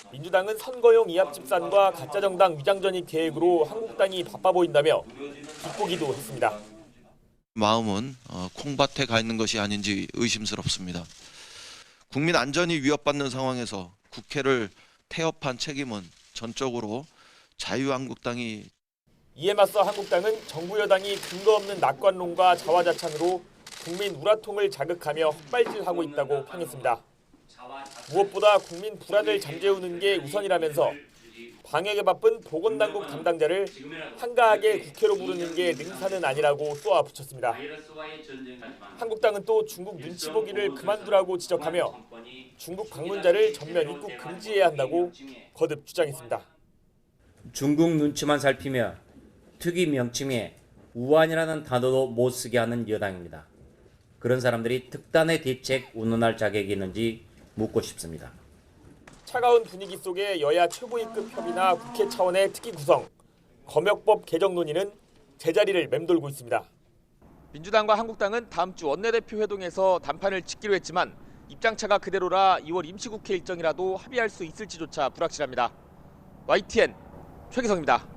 민주당은 선거용 이합집산과 가짜정당 위장전입 계획으로 한국당이 바빠 보인다며 비꼬기도 했습니다. 마음은 콩밭에 가 있는 것이 아닌지 의심스럽습니다. 국민 안전이 위협받는 상황에서 국회를 태업한 책임은 전적으로 자유한국당이. 이에 맞서 한국당은 정부 여당이 근거 없는 낙관론과 자화자찬으로 국민 우라통을 자극하며 헛발질하고 있다고 평했습니다. 무엇보다 국민 불안을 잠재우는 게 우선이라면서 방역에 바쁜 보건당국 담당자를 한가하게 국회로 부르는 게 능사는 아니라고 쏘아붙였습니다. 한국당은 또 중국 눈치 보기를 그만두라고 지적하며 중국 방문자를 전면 입국 금지해야 한다고 거듭 주장했습니다. 중국 눈치만 살피며 특위 명칭에 우한이라는 단어도 못 쓰게 하는 여당입니다. 그런 사람들이 특단의 대책 운운할 자격이 있는지 묻고 싶습니다. 차가운 분위기 속에 여야 최고위급 협의나 국회 차원의 특위 구성, 검역법 개정 논의는 제자리를 맴돌고 있습니다. 민주당과 한국당은 다음 주 원내대표 회동에서 단판을 짓기로 했지만 입장차가 그대로라 2월 임시국회 일정이라도 합의할 수 있을지조차 불확실합니다. YTN 최기성입니다.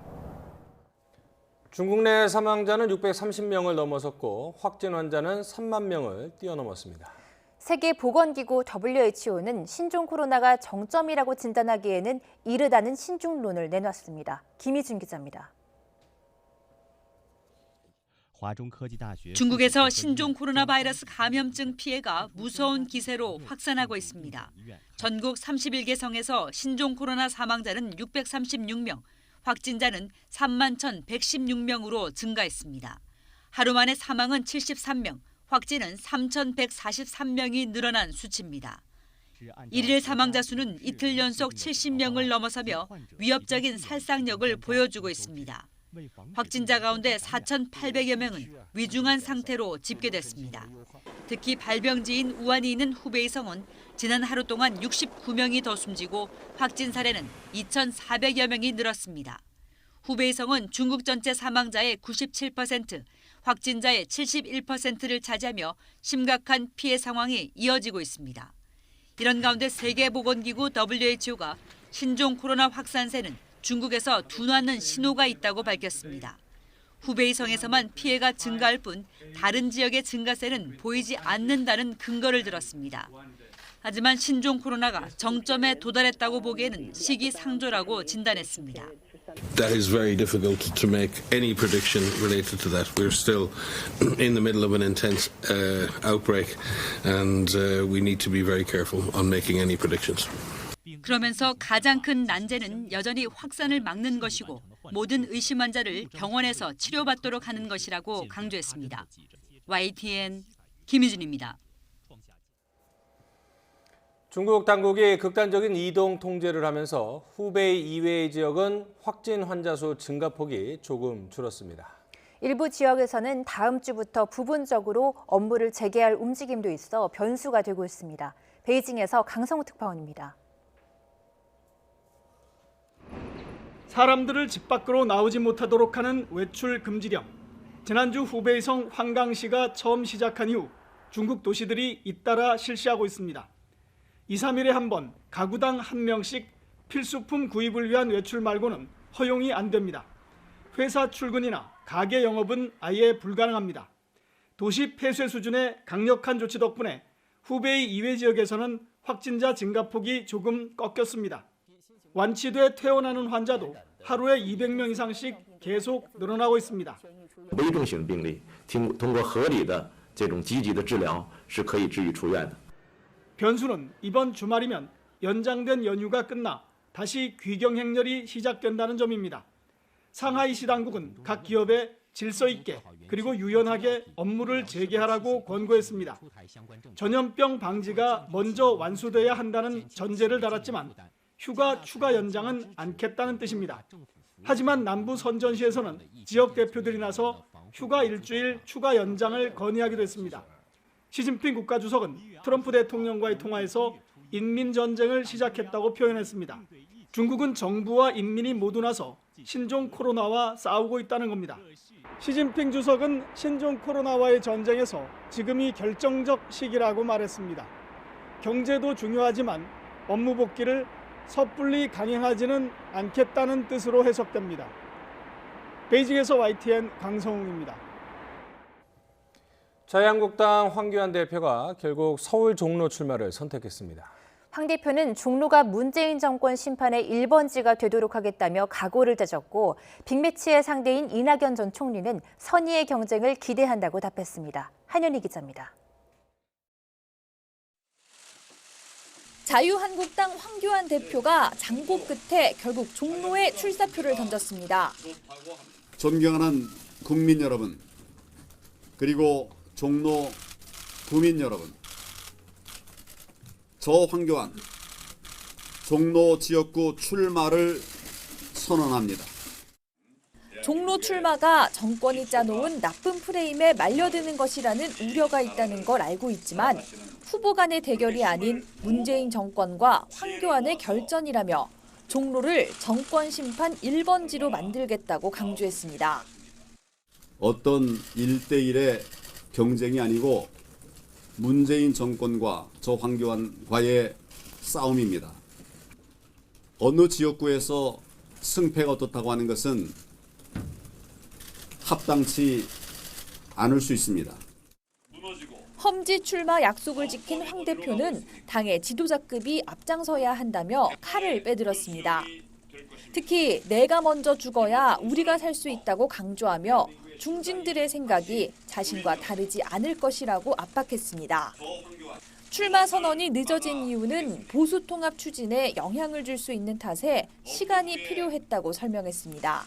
중국 내 사망자는 630명을 넘어섰고 확진 환자는 3만 명을 뛰어넘었습니다. 세계보건기구 WHO는 신종 코로나가 정점이라고 진단하기에는 이르다는 신중론을 내놨습니다. 김희준 기자입니다. 중국에서 신종 코로나 바이러스 감염증 피해가 무서운 기세로 확산하고 있습니다. 전국 31개 성에서 신종 코로나 사망자는 636명, 확진자는 31,116명으로 증가했습니다. 하루 만에 사망은 73명, 확진은 3,143명이 늘어난 수치입니다. 일일 사망자 수는 이틀 연속 70명을 넘어서며 위협적인 살상력을 보여주고 있습니다. 확진자 가운데 4,800여 명은 위중한 상태로 집계됐습니다. 특히 발병지인 우한이 있는 후베이성은 지난 하루 동안 69명이 더 숨지고 확진 사례는 2,400여 명이 늘었습니다. 후베이성은 중국 전체 사망자의 97%, 확진자의 71%를 차지하며 심각한 피해 상황이 이어지고 있습니다. 이런 가운데 세계보건기구 WHO가 신종 코로나 확산세는 중국에서 둔화는 신호가 있다고 밝혔습니다. 후베이성에서만 피해가 증가할 뿐 다른 지역의 증가세는 보이지 않는다는 근거를 들었습니다. 하지만 신종 코로나가 정점에 도달했다고 보기에는 시기상조라고 진단했습니다. That is very difficult to make any prediction related to that. We're still in the middle of an intense outbreak, and we need to be very careful on making any predictions. 그러면서 가장 큰 난제는 여전히 확산을 막는 것이고 모든 의심 환자를 병원에서 치료받도록 하는 것이라고 강조했습니다. YTN 김유준입니다. 중국 당국이 극단적인 이동 통제를 하면서 후베이 이외의 지역은 확진 환자 수 증가폭이 조금 줄었습니다. 일부 지역에서는 다음 주부터 부분적으로 업무를 재개할 움직임도 있어 변수가 되고 있습니다. 베이징에서 강성우 특파원입니다. 사람들을 집 밖으로 나오지 못하도록 하는 외출 금지령. 지난주 후베이성 황강시가 처음 시작한 이후 중국 도시들이 잇따라 실시하고 있습니다. 2, 3일에 한 번 가구당 1명씩 필수품 구입을 위한 외출 말고는 허용이 안 됩니다. 회사 출근이나 가게 영업은 아예 불가능합니다. 도시 폐쇄 수준의 강력한 조치 덕분에 후베이 이외 지역에서는 확진자 증가폭이 조금 꺾였습니다. 완치돼 퇴원하는 환자도 하루에 200명 이상씩 계속 늘어나고 있습니다. 危重型病例通过合理的这种积极的治疗是可以治愈出院的。 변수는 이번 주말이면 연장된 연휴가 끝나 다시 귀경 행렬이 시작된다는 점입니다. 상하이시 당국은 각 기업에 질서 있게 그리고 유연하게 업무를 재개하라고 권고했습니다. 전염병 방지가 먼저 완수돼야 한다는 전제를 달았지만 휴가 추가 연장은 않겠다는 뜻입니다. 하지만 남부 선전시에서는 지역 대표들이 나서 휴가 일주일 추가 연장을 건의하기도 했습니다. 시진핑 국가주석은 트럼프 대통령과의 통화에서 인민전쟁을 시작했다고 표현했습니다. 중국은 정부와 인민이 모두 나서 신종 코로나와 싸우고 있다는 겁니다. 시진핑 주석은 신종 코로나와의 전쟁에서 지금이 결정적 시기라고 말했습니다. 경제도 중요하지만 업무 복귀를 섣불리 강행하지는 않겠다는 뜻으로 해석됩니다. 베이징에서 YTN 강성웅입니다. 자유한국당 황교안 대표가 결국 서울 종로 출마를 선택했습니다. 황 대표는 종로가 문재인 정권 심판의 1번지가 되도록 하겠다며 각오를 다졌고 빅매치의 상대인 이낙연 전 총리는 선의의 경쟁을 기대한다고 답했습니다. 한현희 기자입니다. 자유한국당 황교안 대표가 장고 끝에 결국 종로에 출사표를 던졌습니다. 존경하는 국민 여러분, 그리고 종로 구민 여러분, 저 황교안 종로 지역구 출마를 선언합니다. 종로 출마가 정권이 짜놓은 나쁜 프레임에 말려드는 것이라는 우려가 있다는 걸 알고 있지만 후보 간의 대결이 아닌 문재인 정권과 황교안의 결전이라며 종로를 정권 심판 1번지로 만들겠다고 강조했습니다. 어떤 1대1의 경쟁이 아니고 문재인 정권과 저 황교안과의 싸움입니다. 어느 지역구에서 승패가 어떻다고 하는 것은 합당치 않을 수 있습니다. 험지 출마 약속을 지킨 황 대표는 당의 지도자급이 앞장서야 한다며 칼을 빼들었습니다. 특히 내가 먼저 죽어야 우리가 살 수 있다고 강조하며 중진들의 생각이 자신과 다르지 않을 것이라고 압박했습니다. 출마 선언이 늦어진 이유는 보수 통합 추진에 영향을 줄 수 있는 탓에 시간이 필요했다고 설명했습니다.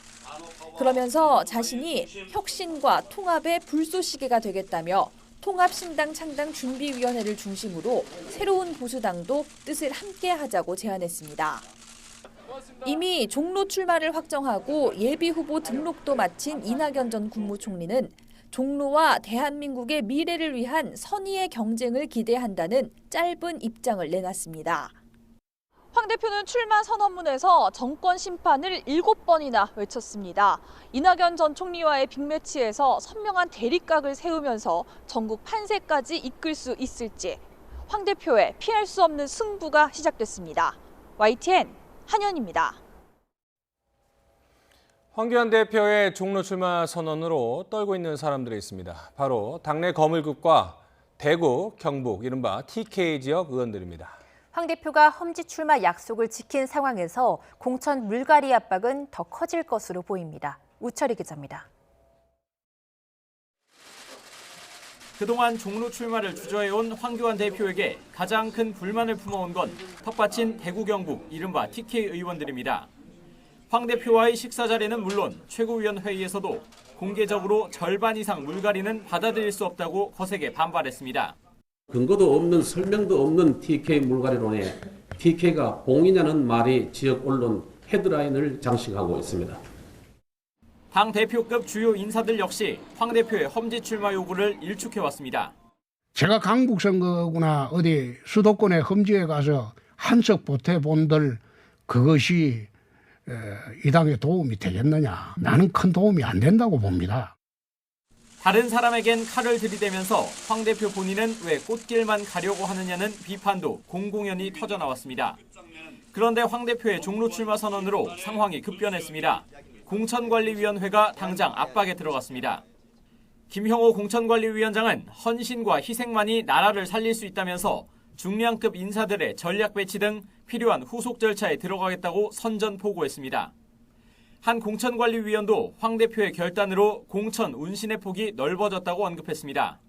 그러면서 자신이 혁신과 통합의 불쏘시개가 되겠다며 통합신당 창당 준비위원회를 중심으로 새로운 보수당도 뜻을 함께하자고 제안했습니다. 이미 종로 출마를 확정하고 예비후보 등록도 마친 이낙연 전 국무총리는 종로와 대한민국의 미래를 위한 선의의 경쟁을 기대한다는 짧은 입장을 내놨습니다. 황 대표는 출마 선언문에서 정권 심판을 7번이나 외쳤습니다. 이낙연 전 총리와의 빅매치에서 선명한 대립각을 세우면서 전국 판세까지 이끌 수 있을지 황 대표의 피할 수 없는 승부가 시작됐습니다. YTN 한현입니다. 황교안 대표의 종로 출마 선언으로 떨고 있는 사람들이 있습니다. 바로 당내 거물급과 대구, 경북, 이른바 TK 지역 의원들입니다. 황 대표가 험지 출마 약속을 지킨 상황에서 공천 물갈이 압박은 더 커질 것으로 보입니다. 우철희 기자입니다. 그동안 종로 출마를 주저해온 황교안 대표에게 가장 큰 불만을 품어온 건 텃밭인 대구 경북 이른바 TK 의원들입니다. 황 대표와의 식사 자리는 물론 최고위원회의에서도 공개적으로 절반 이상 물갈이는 받아들일 수 없다고 거세게 반발했습니다. 근거도 없는 설명도 없는 TK 물갈이론에 TK가 봉이냐는 말이 지역 언론 헤드라인을 장식하고 있습니다. 당 대표급 주요 인사들 역시 황 대표의 험지 출마 요구를 일축해왔습니다. 제가 강북 선거구나 어디 수도권의 험지에 가서 한석 보태본들 그것이 이 당에 도움이 되겠느냐. 나는 큰 도움이 안 된다고 봅니다. 다른 사람에겐 칼을 들이대면서 황 대표 본인은 왜 꽃길만 가려고 하느냐는 비판도 공공연히 터져나왔습니다. 그런데 황 대표의 종로 출마 선언으로 상황이 급변했습니다. 공천관리위원회가 당장 압박에 들어갔습니다. 김형호 공천관리위원장은 헌신과 희생만이 나라를 살릴 수 있다면서 중량급 인사들의 전략 배치 등 필요한 후속 절차에 들어가겠다고 선전포고했습니다. 한 공천관리위원도 황 대표의 결단으로 공천 운신의 폭이 넓어졌다고 언급했습니다.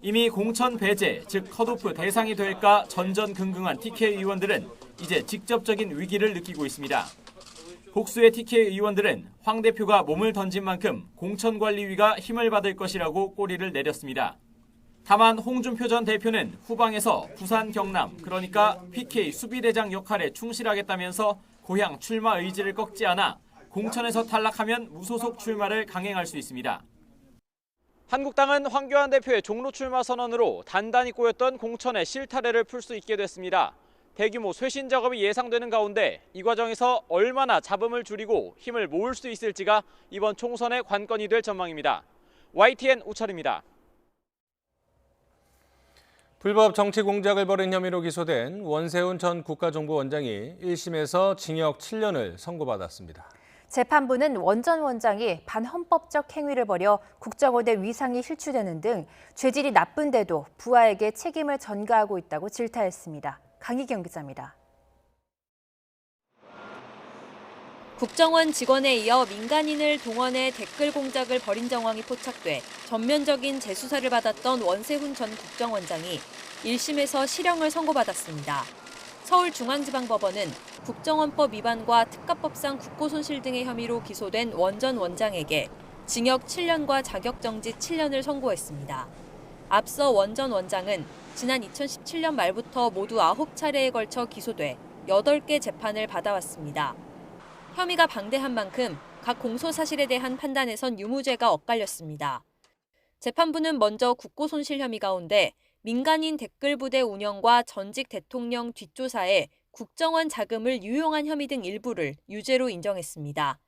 이미 공천 배제, 즉 컷오프 대상이 될까 전전긍긍한 TK 의원들은 이제 직접적인 위기를 느끼고 있습니다. 복수의 TK 의원들은 황 대표가 몸을 던진 만큼 공천관리위가 힘을 받을 것이라고 꼬리를 내렸습니다. 다만 홍준표 전 대표는 후방에서 부산 경남, 그러니까 PK 수비대장 역할에 충실하겠다면서 고향 출마 의지를 꺾지 않아 공천에서 탈락하면 무소속 출마를 강행할 수 있습니다. 한국당은 황교안 대표의 종로 출마 선언으로 단단히 꼬였던 공천의 실타래를 풀 수 있게 됐습니다. 대규모 쇄신 작업이 예상되는 가운데 이 과정에서 얼마나 잡음을 줄이고 힘을 모을 수 있을지가 이번 총선의 관건이 될 전망입니다. YTN 우철입니다. 불법 정치 공작을 벌인 혐의로 기소된 원세훈 전 국가정보원장이 1심에서 징역 7년을 선고받았습니다. 재판부는 원 전 원장이 반헌법적 행위를 벌여 국정원의 위상이 실추되는 등 죄질이 나쁜데도 부하에게 책임을 전가하고 있다고 질타했습니다. 강희경 기자입니다. 국정원 직원에 이어 민간인을 동원해 댓글 공작을 벌인 정황이 포착돼 전면적인 재수사를 받았던 원세훈 전 국정원장이 1심에서 실형을 선고받았습니다. 서울중앙지방법원은 국정원법 위반과 특가법상 국고손실 등의 혐의로 기소된 원 전 원장에게 징역 7년과 자격정지 7년을 선고했습니다. 앞서 원 전 원장은 지난 2017년 말부터 모두 9차례에 걸쳐 기소돼 8개 재판을 받아왔습니다. 혐의가 방대한 만큼 각 공소 사실에 대한 판단에선 유무죄가 엇갈렸습니다. 재판부는 먼저 국고손실 혐의 가운데 민간인 댓글 부대 운영과 전직 대통령 뒷조사에 국정원 자금을 유용한 혐의 등 일부를 유죄로 인정했습니다.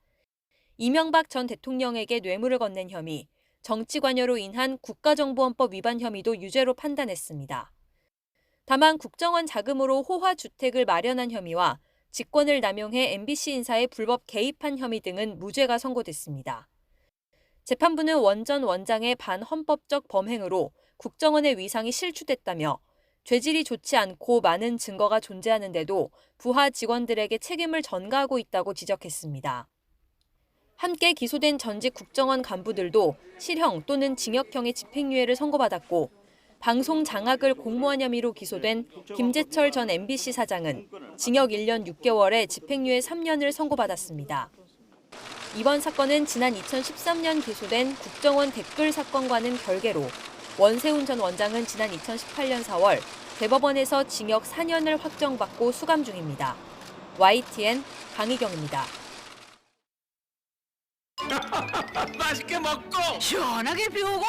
이명박 전 대통령에게 뇌물을 건넨 혐의, 정치 관여로 인한 국가정보원법 위반 혐의도 유죄로 판단했습니다. 다만 국정원 자금으로 호화주택을 마련한 혐의와 직권을 남용해 MBC 인사에 불법 개입한 혐의 등은 무죄가 선고됐습니다. 재판부는 원 전 원장의 반헌법적 범행으로 국정원의 위상이 실추됐다며 죄질이 좋지 않고 많은 증거가 존재하는데도 부하 직원들에게 책임을 전가하고 있다고 지적했습니다. 함께 기소된 전직 국정원 간부들도 실형 또는 징역형의 집행유예를 선고받았고 방송 장악을 공모한 혐의로 기소된 김재철 전 MBC 사장은 징역 1년 6개월에 집행유예 3년을 선고받았습니다. 이번 사건은 지난 2013년 기소된 국정원 댓글 사건과는 별개로 원세훈 전 원장은 지난 2018년 4월 대법원에서 징역 4년을 확정받고 수감 중입니다. YTN 강희경입니다. 맛있게 먹고 시원하게 비우고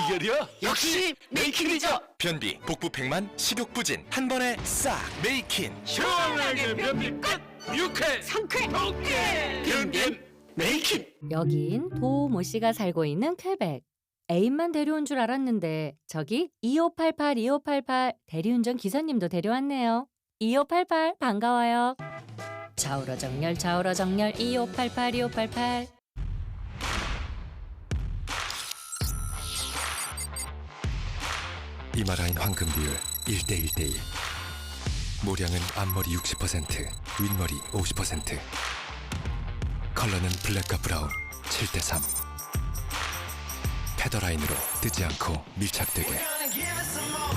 비결이야? 역시 메이킨이죠. 변비, 복부 백만, 식욕부진 한 번에 싹 메이킨. 시원하게 변비 끝. 유쾌, 상쾌, 오케이. 변변 메이킨. 여긴 도모 씨가 살고 있는 퀘벡. 애인만 데려온 줄 알았는데 저기 2588 대리운전 기사님도 데려왔네요. 2588 반가워요. 좌우로 정렬 2588. 이마라인 황금 비율 1:1:1. 모량은 앞머리 60%, 윗머리 50%. 컬러는 블랙과 브라운 7:3. 패더라인으로 뜨지 않고 밀착되게.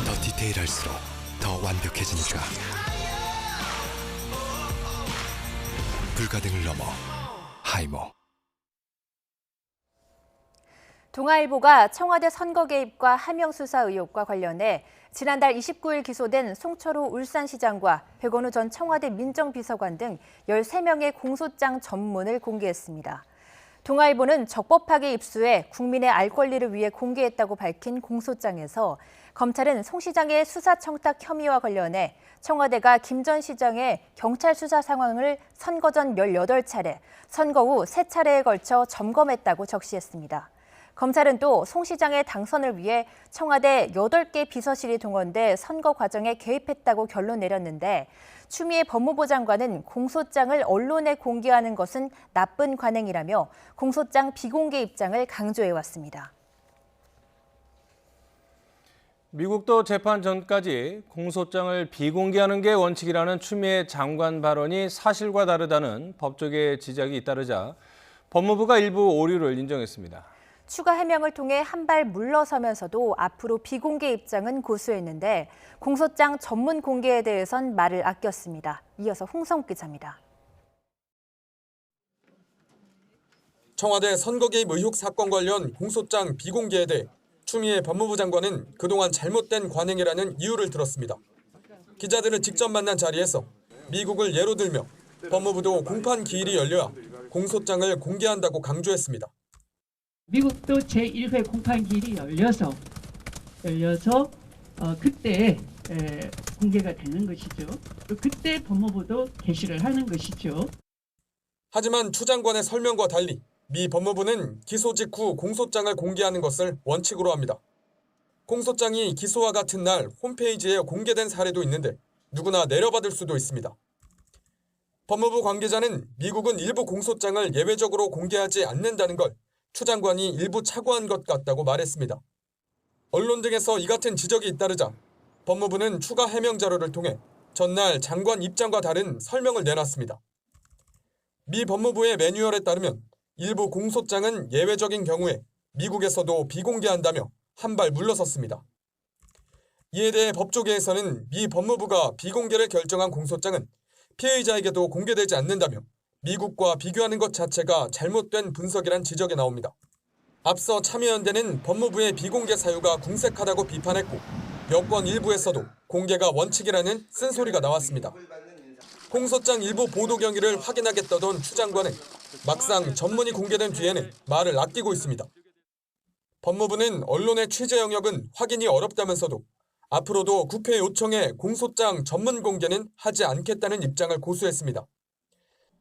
더 디테일할수록 더 완벽해지니까. 불가능을 넘어 하이모. 동아일보가 청와대 선거 개입과 하명 수사 의혹과 관련해 지난달 29일 기소된 송철호 울산시장과 백원우 전 청와대 민정비서관 등 13명의 공소장 전문을 공개했습니다. 동아일보는 적법하게 입수해 국민의 알 권리를 위해 공개했다고 밝힌 공소장에서 검찰은 송 시장의 수사 청탁 혐의와 관련해 청와대가 김 전 시장의 경찰 수사 상황을 선거 전 18차례, 선거 후 3차례에 걸쳐 점검했다고 적시했습니다. 검찰은 또 송 시장의 당선을 위해 청와대 8개 비서실이 동원돼 선거 과정에 개입했다고 결론 내렸는데 추미애 법무부 장관은 공소장을 언론에 공개하는 것은 나쁜 관행이라며 공소장 비공개 입장을 강조해왔습니다. 미국도 재판 전까지 공소장을 비공개하는 게 원칙이라는 추미애 장관 발언이 사실과 다르다는 법조계의 지적이 잇따르자 법무부가 일부 오류를 인정했습니다. 추가 해명을 통해 한 발 물러서면서도 앞으로 비공개 입장은 고수했는데 공소장 전문 공개에 대해선 말을 아꼈습니다. 이어서 홍성욱 기자입니다. 청와대 선거 개입 의혹 사건 관련 공소장 비공개에 대해 추미애 법무부 장관은 그동안 잘못된 관행이라는 이유를 들었습니다. 기자들을 직접 만난 자리에서 미국을 예로 들며 법무부도 공판 기일이 열려야 공소장을 공개한다고 강조했습니다. 미국도 제1회 공판 기일이 열려서 그때 공개가 되는 것이죠. 또 그때 법무부도 게시를 하는 것이죠. 하지만 추 장관의 설명과 달리 미 법무부는 기소 직후 공소장을 공개하는 것을 원칙으로 합니다. 공소장이 기소와 같은 날 홈페이지에 공개된 사례도 있는데 누구나 내려받을 수도 있습니다. 법무부 관계자는 미국은 일부 공소장을 예외적으로 공개하지 않는다는 걸 추 장관이 일부 착오한 것 같다고 말했습니다. 언론 등에서 이 같은 지적이 잇따르자 법무부는 추가 해명 자료를 통해 전날 장관 입장과 다른 설명을 내놨습니다. 미 법무부의 매뉴얼에 따르면 일부 공소장은 예외적인 경우에 미국에서도 비공개한다며 한 발 물러섰습니다. 이에 대해 법조계에서는 미 법무부가 비공개를 결정한 공소장은 피해자에게도 공개되지 않는다며 미국과 비교하는 것 자체가 잘못된 분석이란 지적이 나옵니다. 앞서 참여연대는 법무부의 비공개 사유가 궁색하다고 비판했고 여권 일부에서도 공개가 원칙이라는 쓴소리가 나왔습니다. 공소장 일부 보도 경위를 확인하겠다던 추 장관은 막상 전문이 공개된 뒤에는 말을 아끼고 있습니다. 법무부는 언론의 취재 영역은 확인이 어렵다면서도 앞으로도 국회 요청에 공소장 전문 공개는 하지 않겠다는 입장을 고수했습니다.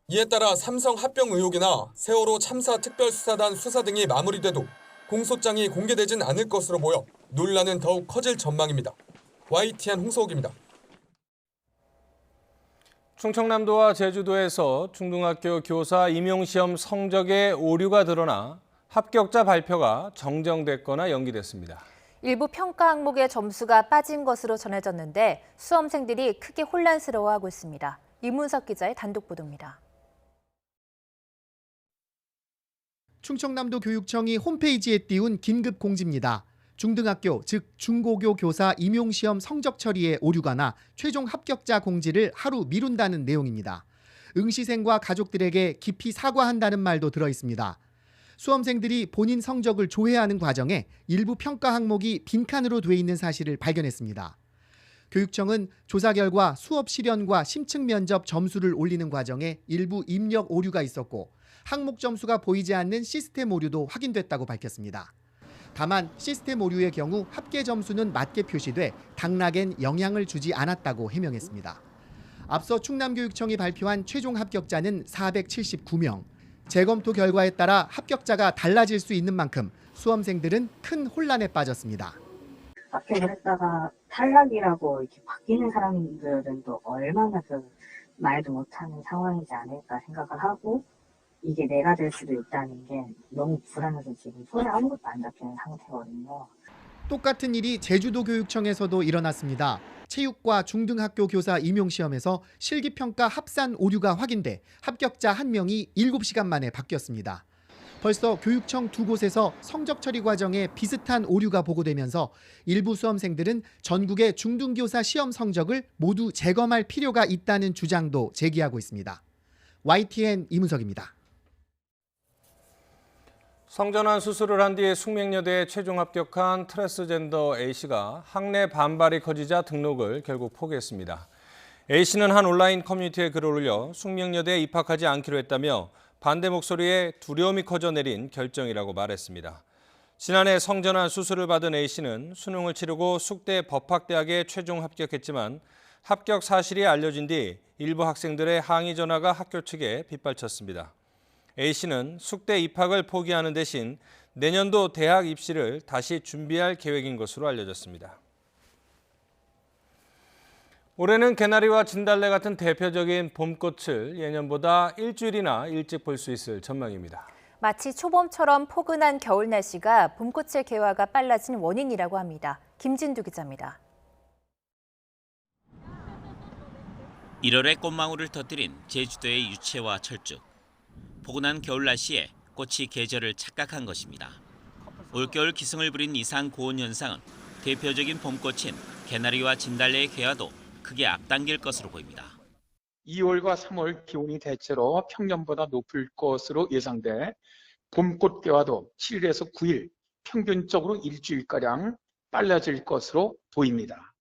이에 따라 삼성 합병 의혹이나 세월호 참사 특별수사단 수사 등이 마무리돼도 공소장이 공개되진 않을 것으로 보여 논란은 더욱 커질 전망입니다. YTN 홍서욱입니다. 충청남도와 제주도에서 중등학교 교사 임용시험 성적에 오류가 드러나 합격자 발표가 정정됐거나 연기됐습니다. 일부 평가 항목의 점수가 빠진 것으로 전해졌는데 수험생들이 크게 혼란스러워하고 있습니다. 이문석 기자의 단독 보도입니다. 충청남도 교육청이 홈페이지에 띄운 긴급 공지입니다. 중등학교, 즉 중고교 교사 임용시험 성적 처리에 오류가 나 최종 합격자 공지를 하루 미룬다는 내용입니다. 응시생과 가족들에게 깊이 사과한다는 말도 들어 있습니다. 수험생들이 본인 성적을 조회하는 과정에 일부 평가 항목이 빈칸으로 돼 있는 사실을 발견했습니다. 교육청은 조사 결과 수업 실연과 심층 면접 점수를 올리는 과정에 일부 입력 오류가 있었고 항목 점수가 보이지 않는 시스템 오류도 확인됐다고 밝혔습니다. 다만 시스템 오류의 경우 합계 점수는 맞게 표시돼 당락엔 영향을 주지 않았다고 해명했습니다. 앞서 충남교육청이 발표한 최종 합격자는 479명. 재검토 결과에 따라 합격자가 달라질 수 있는 만큼 수험생들은 큰 혼란에 빠졌습니다. 합격을 했다가 탈락이라고 이렇게 바뀌는 사람들은 또 얼마나 말도 못하는 상황이지 않을까 생각을 하고 이게 내가 될 수도 있다는 게 너무 불안해서 지금 손에 아무것도 안 잡히는 상태거든요. 똑같은 일이 제주도교육청에서도 일어났습니다. 체육과 중등학교 교사 임용시험에서 실기평가 합산 오류가 확인돼 합격자 1명이 7시간 만에 바뀌었습니다. 벌써 교육청 두 곳에서 성적 처리 과정에 비슷한 오류가 보고되면서 일부 수험생들은 전국의 중등교사 시험 성적을 모두 재검할 필요가 있다는 주장도 제기하고 있습니다. YTN 이문석입니다. 성전환 수술을 한 뒤 숙명여대에 최종 합격한 트랜스젠더 A씨가 학내 반발이 커지자 등록을 결국 포기했습니다. A씨는 한 온라인 커뮤니티에 글을 올려 숙명여대에 입학하지 않기로 했다며 반대 목소리에 두려움이 커져 내린 결정이라고 말했습니다. 지난해 성전환 수술을 받은 A씨는 수능을 치르고 숙대 법학대학에 최종 합격했지만 합격 사실이 알려진 뒤 일부 학생들의 항의 전화가 학교 측에 빗발쳤습니다. A씨는 숙대 입학을 포기하는 대신 내년도 대학 입시를 다시 준비할 계획인 것으로 알려졌습니다. 올해는 개나리와 진달래 같은 대표적인 봄꽃을 예년보다 일주일이나 일찍 볼 수 있을 전망입니다. 마치 초봄처럼 포근한 겨울 날씨가 봄꽃의 개화가 빨라진 원인이라고 합니다. 김진두 기자입니다. 1월에 꽃망울을 터뜨린 제주도의 유채와 철쭉. 포근한 겨울 날씨에 꽃이 계절을 착각한 것입니다. 올겨울 기승을 부린 이상 고온 현상은 대표적인 봄꽃인 개나리와 진달래의 개화도 크게 앞당길 것으로 보입니다. 2월과 3월 기온이 대체로 평년보다 높을 것으로 예상돼 봄꽃 개화도 7일에서 9일, 평균적으로 일주일가량 빨라질 것으로 보입니다.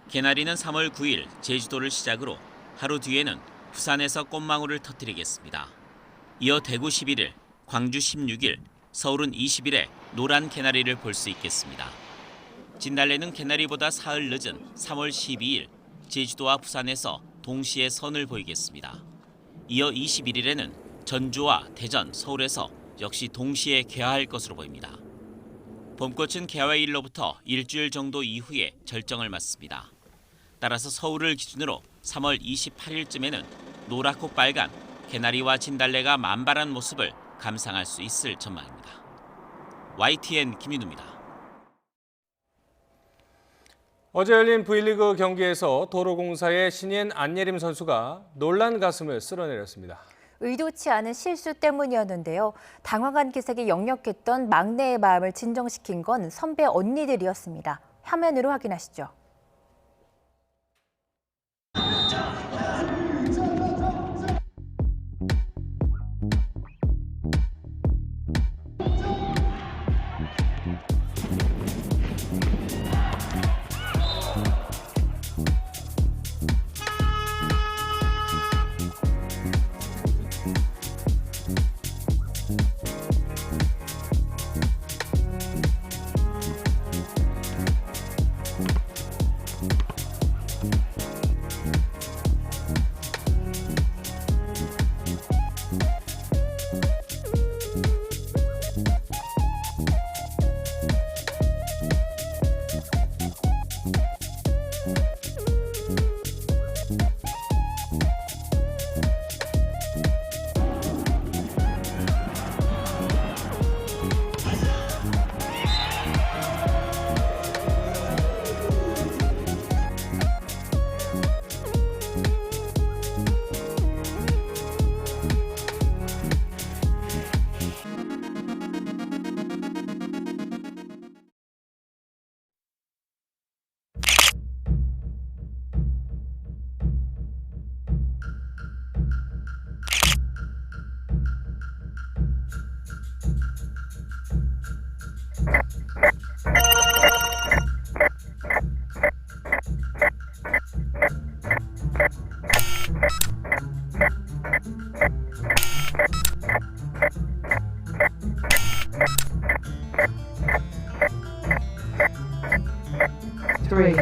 개나리는 3월 9일 제주도를 시작으로 하루 뒤에는 부산에서 꽃망울을 터뜨리겠습니다. 이어 대구 11일, 광주 16일, 서울은 20일에 노란 개나리를 볼 수 있겠습니다. 진달래는 개나리보다 사흘 늦은 3월 12일, 제주도와 부산에서 동시에 선을 보이겠습니다. 이어 21일에는 전주와 대전, 서울에서 역시 동시에 개화할 것으로 보입니다. 봄꽃은 개화일로부터 일주일 정도 이후에 절정을 맞습니다. 따라서 서울을 기준으로 3월 28일쯤에는 노랗고 빨간 개나리와 진달래가 만발한 모습을 감상할 수 있을 전망입니다. YTN 김윤우입니다. 어제 열린 V리그 경기에서 도로공사의 신인 안예림 선수가 놀란 가슴을 쓸어내렸습니다. 의도치 않은 실수 때문이었는데요. 당황한 기색이 역력했던 막내의 마음을 진정시킨 건 선배 언니들이었습니다. 화면으로 확인하시죠. 3, 2, 1.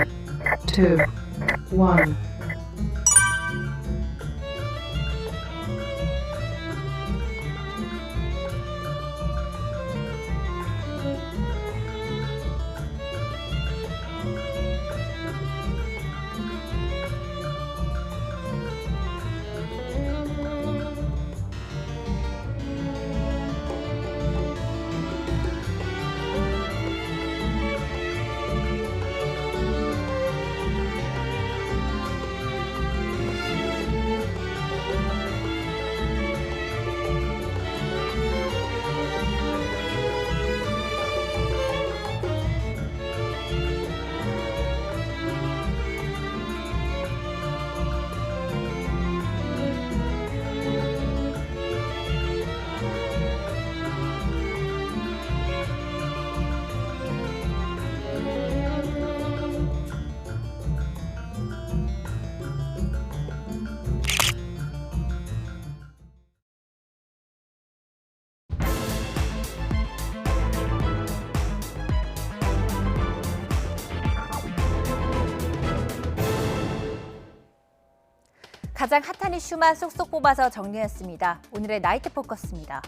가장 핫한 이슈만 쏙쏙 뽑아서 정리했습니다. 오늘의 나이트 포커스입니다.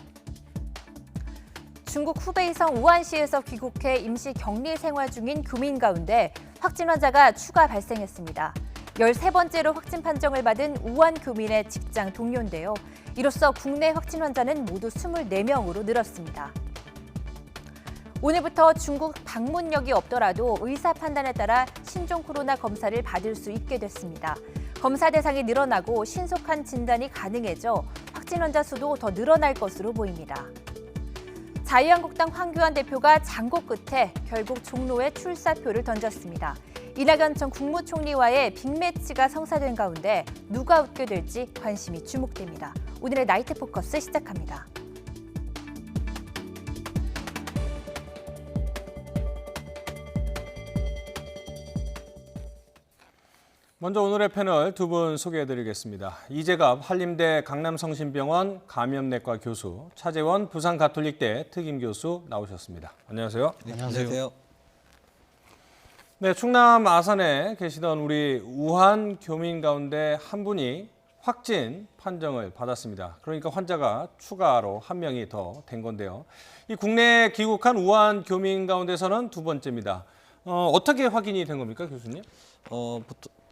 중국 후베이성 우한시에서 귀국해 임시 격리 생활 중인 교민 가운데 확진 환자가 추가 발생했습니다. 13번째로 확진 판정을 받은 우한 교민의 직장 동료인데요. 이로써 국내 확진 환자는 모두 24명으로 늘었습니다. 오늘부터 중국 방문력이 없더라도 의사 판단에 따라 신종 코로나 검사를 받을 수 있게 됐습니다. 검사 대상이 늘어나고 신속한 진단이 가능해져 확진 환자 수도 더 늘어날 것으로 보입니다. 자유한국당 황교안 대표가 장고 끝에 결국 종로에 출사표를 던졌습니다. 이낙연 전 국무총리와의 빅매치가 성사된 가운데 누가 웃게 될지 관심이 주목됩니다. 오늘의 나이트 포커스 시작합니다. 먼저 오늘의 패널 두 분 소개해드리겠습니다. 이재갑 한림대 강남성심병원 감염내과 교수, 차재원 부산가톨릭대 특임교수 나오셨습니다. 안녕하세요. 네, 안녕하세요. 네, 충남 아산에 계시던 우리 우한 교민 가운데 한 분이 확진 판정을 받았습니다. 그러니까 환자가 추가로 한 명이 더 된 건데요. 이 국내에 귀국한 우한 교민 가운데서는 두 번째입니다. 어떻게 확인이 된 겁니까, 교수님?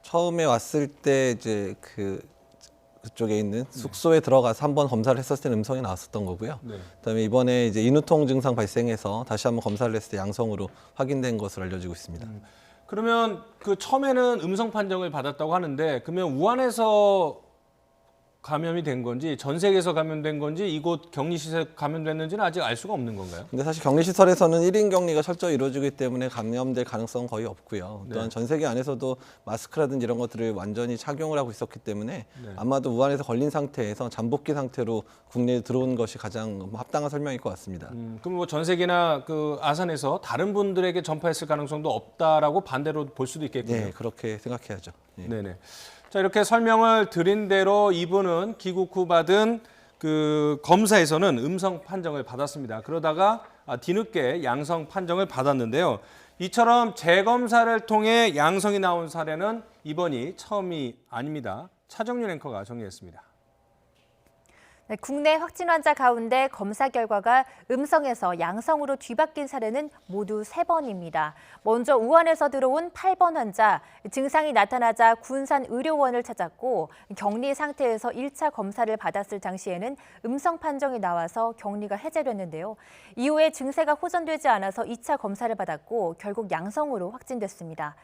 처음에 왔을 때 이제 그쪽에 있는 숙소에 들어가서 한번 검사를 했었을 때는 음성이 나왔었던 거고요. 네. 그다음에 이번에 이제 인후통 증상 발생해서 다시 한번 검사를 했을 때 양성으로 확인된 것으로 알려지고 있습니다. 그러면 그 처음에는 음성 판정을 받았다고 하는데 그러면 우한에서 감염이 된 건지 전 세계에서 감염된 건지 이곳 격리시설 감염됐는지는 아직 알 수가 없는 건가요? 근데 사실 격리시설에서는 1인 격리가 철저히 이루어지기 때문에 감염될 가능성은 거의 없고요. 또한 네. 전 세계 안에서도 마스크라든지 이런 것들을 완전히 착용을 하고 있었기 때문에 네. 아마도 우한에서 걸린 상태에서 잠복기 상태로 국내에 들어온 것이 가장 합당한 설명일 것 같습니다. 그럼 뭐 전 세계나 그 아산에서 다른 분들에게 전파했을 가능성도 없다라고 반대로 볼 수도 있겠군요. 네, 그렇게 생각해야죠. 네. 네네. 자, 이렇게 설명을 드린 대로 이분은 귀국 후 받은 그 검사에서는 음성 판정을 받았습니다. 그러다가 뒤늦게 양성 판정을 받았는데요. 이처럼 재검사를 통해 양성이 나온 사례는 이번이 처음이 아닙니다. 차정윤 앵커가 정리했습니다. 네, 국내 확진 환자 가운데 검사 결과가 음성에서 양성으로 뒤바뀐 사례는 모두 3번입니다. 먼저 우한에서 들어온 8번 환자, 증상이 나타나자 군산 의료원을 찾았고 격리 상태에서 1차 검사를 받았을 당시에는 음성 판정이 나와서 격리가 해제됐는데요. 이후에 증세가 호전되지 않아서 2차 검사를 받았고 결국 양성으로 확진됐습니다.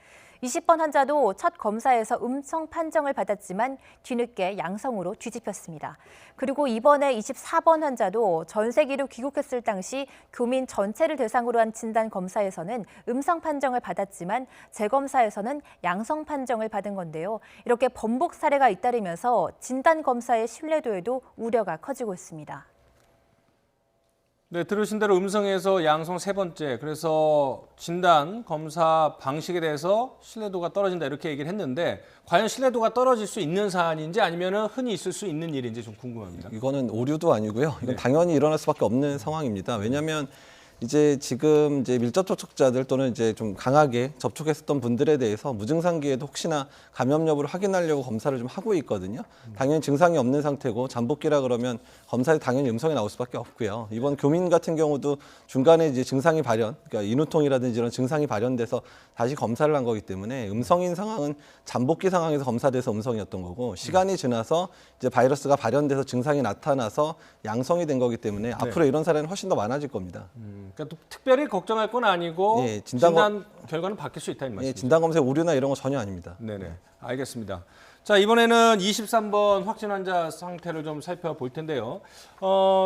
20번 환자도 첫 검사에서 음성 판정을 받았지만 뒤늦게 양성으로 뒤집혔습니다. 그리고 이번에 24번 환자도 전세기로 귀국했을 당시 교민 전체를 대상으로 한 진단 검사에서는 음성 판정을 받았지만 재검사에서는 양성 판정을 받은 건데요. 이렇게 번복 사례가 잇따르면서 진단 검사의 신뢰도에도 우려가 커지고 있습니다. 네, 들으신 대로 음성에서 양성 3번째. 그래서 진단 검사 방식에 대해서 신뢰도가 떨어진다 이렇게 얘기를 했는데 과연 신뢰도가 떨어질 수 있는 사안인지 아니면 흔히 있을 수 있는 일인지 좀 궁금합니다. 이거는 오류도 아니고요. 이건 네. 당연히 일어날 수밖에 없는 상황입니다. 왜냐하면 이제 지금 이제 밀접 접촉자들 또는 이제 좀 강하게 접촉했었던 분들에 대해서 무증상기에도 혹시나 감염 여부를 확인하려고 검사를 좀 하고 있거든요. 당연히 증상이 없는 상태고 잠복기라 그러면 검사에 당연히 음성이 나올 수밖에 없고요. 이번 교민 같은 경우도 중간에 이제 증상이 발현, 그러니까 인후통이라든지 이런 증상이 발현돼서 다시 검사를 한 거기 때문에 음성인 상황은 잠복기 상황에서 검사돼서 음성이었던 거고 시간이 지나서 이제 바이러스가 발현돼서 증상이 나타나서 양성이 된 거기 때문에 앞으로 이런 사례는 훨씬 더 많아질 겁니다. 그러니까 또 특별히 걱정할 건 아니고 예, 진단 결과는 바뀔 수 있다 이 말씀이죠. 예, 진단 검사에 오류나 이런 거 전혀 아닙니다. 네네, 알겠습니다. 자, 이번에는 23번 확진 환자 상태를 좀 살펴볼 텐데요.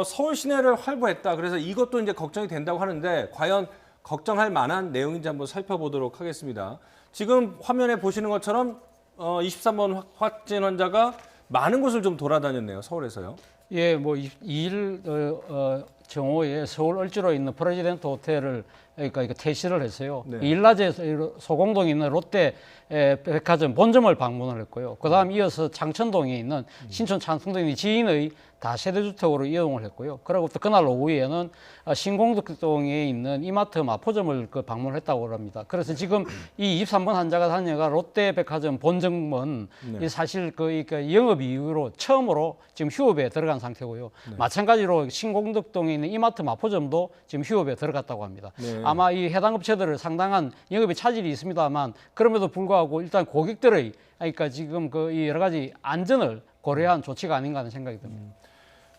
서울 시내를 활보했다. 그래서 이것도 이제 걱정이 된다고 하는데 과연 걱정할 만한 내용인지 한번 살펴보도록 하겠습니다. 지금 화면에 보시는 것처럼 23번 확진 환자가 많은 곳을 좀 돌아다녔네요. 서울에서요. 예, 뭐 2일 정오에 서울 을지로에 있는 프레지던트 호텔을 그러니까 퇴실을 했어요. 네. 2일 낮에 소공동에 있는 롯데 백화점 본점을 방문을 했고요. 그다음 이어서 창천동에 있는 신촌 창천동의 지인의 다세대주택으로 이용을 했고요. 그리고 또 그날 오후에는 신공덕동에 있는 이마트 마포점을 방문했다고 합니다. 그래서 지금 이 23번 환자가 다녀가 롯데백화점 본점은 이 사실 그러니까 영업 이후로 처음으로 지금 휴업에 들어간 상태고요. 마찬가지로 신공덕동에 있는 이마트 마포점도 지금 휴업에 들어갔다고 합니다. 아마 이 해당 업체들은 상당한 영업에 차질이 있습니다만 그럼에도 불구하고 일단 고객들의 그러니까 지금 이 여러 가지 안전을 고려한 조치가 아닌가 하는 생각이 듭니다.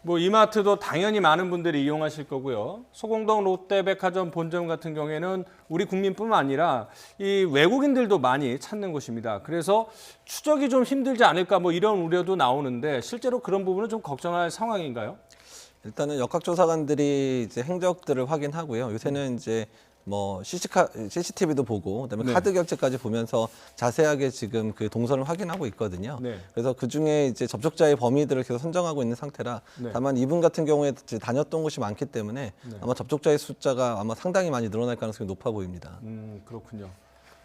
뭐 이마트도 당연히 많은 분들이 이용하실 거고요. 소공동 롯데백화점 본점 같은 경우에는 우리 국민뿐만 아니라 이 외국인들도 많이 찾는 곳입니다. 그래서 추적이 좀 힘들지 않을까 뭐 이런 우려도 나오는데 실제로 그런 부분은 좀 걱정할 상황인가요? 일단은 역학조사관들이 이제 행적들을 확인하고요. 요새는 이제 뭐 CCTV도 보고 그다음에 카드 결제까지 보면서 자세하게 지금 그 동선을 확인하고 있거든요. 그래서 그 중에 이제 접촉자의 범위들을 계속 선정하고 있는 상태라 다만 이분 같은 경우에 이제 다녔던 곳이 많기 때문에 아마 접촉자의 숫자가 아마 상당히 많이 늘어날 가능성이 높아 보입니다. 그렇군요.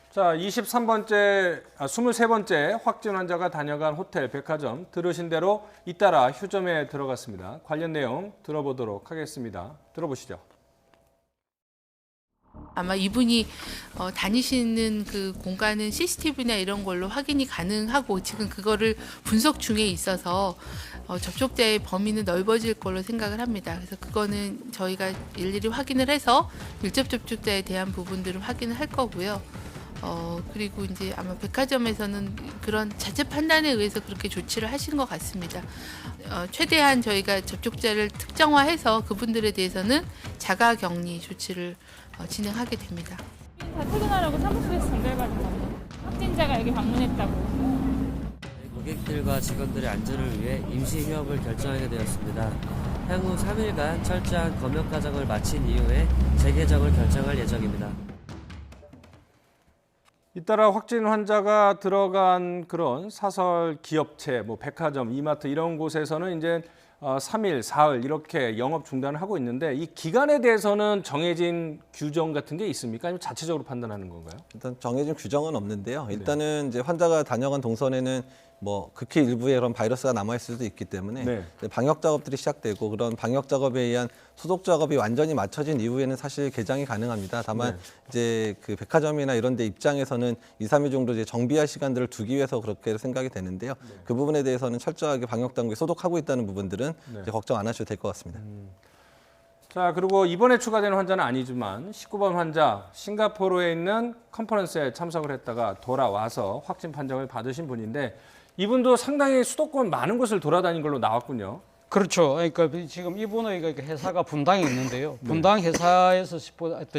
자, 23번째 확진 환자가 다녀간 호텔, 백화점 들으신 대로 잇따라 휴점에 들어갔습니다. 관련 내용 들어보도록 하겠습니다. 들어보시죠. 아마 이분이 다니시는 그 공간은 CCTV나 이런 걸로 확인이 가능하고 지금 그거를 분석 중에 있어서 접촉자의 범위는 넓어질 걸로 생각을 합니다. 그래서 그거는 저희가 일일이 확인을 해서 밀접 접촉자에 대한 부분들을 확인을 할 거고요. 그리고 이제 아마 백화점에서는 그런 자체 판단에 의해서 그렇게 조치를 하신 것 같습니다. 최대한 저희가 접촉자를 특정화해서 그분들에 대해서는 자가격리 조치를 진행하게 됩니다. 다 퇴근하라고 사무실에서 전달받은 겁니다. 확진자가 여기 방문했다고. 고객들과 직원들의 안전을 위해 임시 휴업을 결정하게 되었습니다. 향후 3일간 철저한 검역 과정을 마친 이후에 재개정을 결정할 예정입니다. 잇따라 확진 환자가 들어간 그런 사설 기업체, 뭐 백화점, 이마트 이런 곳에서는 이제 3일, 4일 이렇게 영업 중단을 하고 있는데 이 기간에 대해서는 정해진 규정 같은 게 있습니까? 아니면 자체적으로 판단하는 건가요? 일단 정해진 규정은 없는데요. 일단은 이제 환자가 다녀간 동선에는 뭐 극히 일부의 그런 바이러스가 남아있을 수도 있기 때문에 방역 작업들이 시작되고 그런 방역 작업에 의한 소독 작업이 완전히 맞춰진 이후에는 사실 개장이 가능합니다. 다만 이제 그 백화점이나 이런 데 입장에서는 2, 3일 정도 이제 정비할 시간들을 두기 위해서 그렇게 생각이 되는데요. 그 부분에 대해서는 철저하게 방역 당국이 소독하고 있다는 부분들은 이제 걱정 안 하셔도 될 것 같습니다. 자, 그리고 이번에 추가되는 환자는 아니지만 19번 환자 싱가포르에 있는 컨퍼런스에 참석을 했다가 돌아와서 확진 판정을 받으신 분인데 이분도 상당히 수도권 많은 곳을 돌아다닌 걸로 나왔군요. 그렇죠. 그러니까 지금 이분의 회사가 분당에 있는데요. 분당 회사에서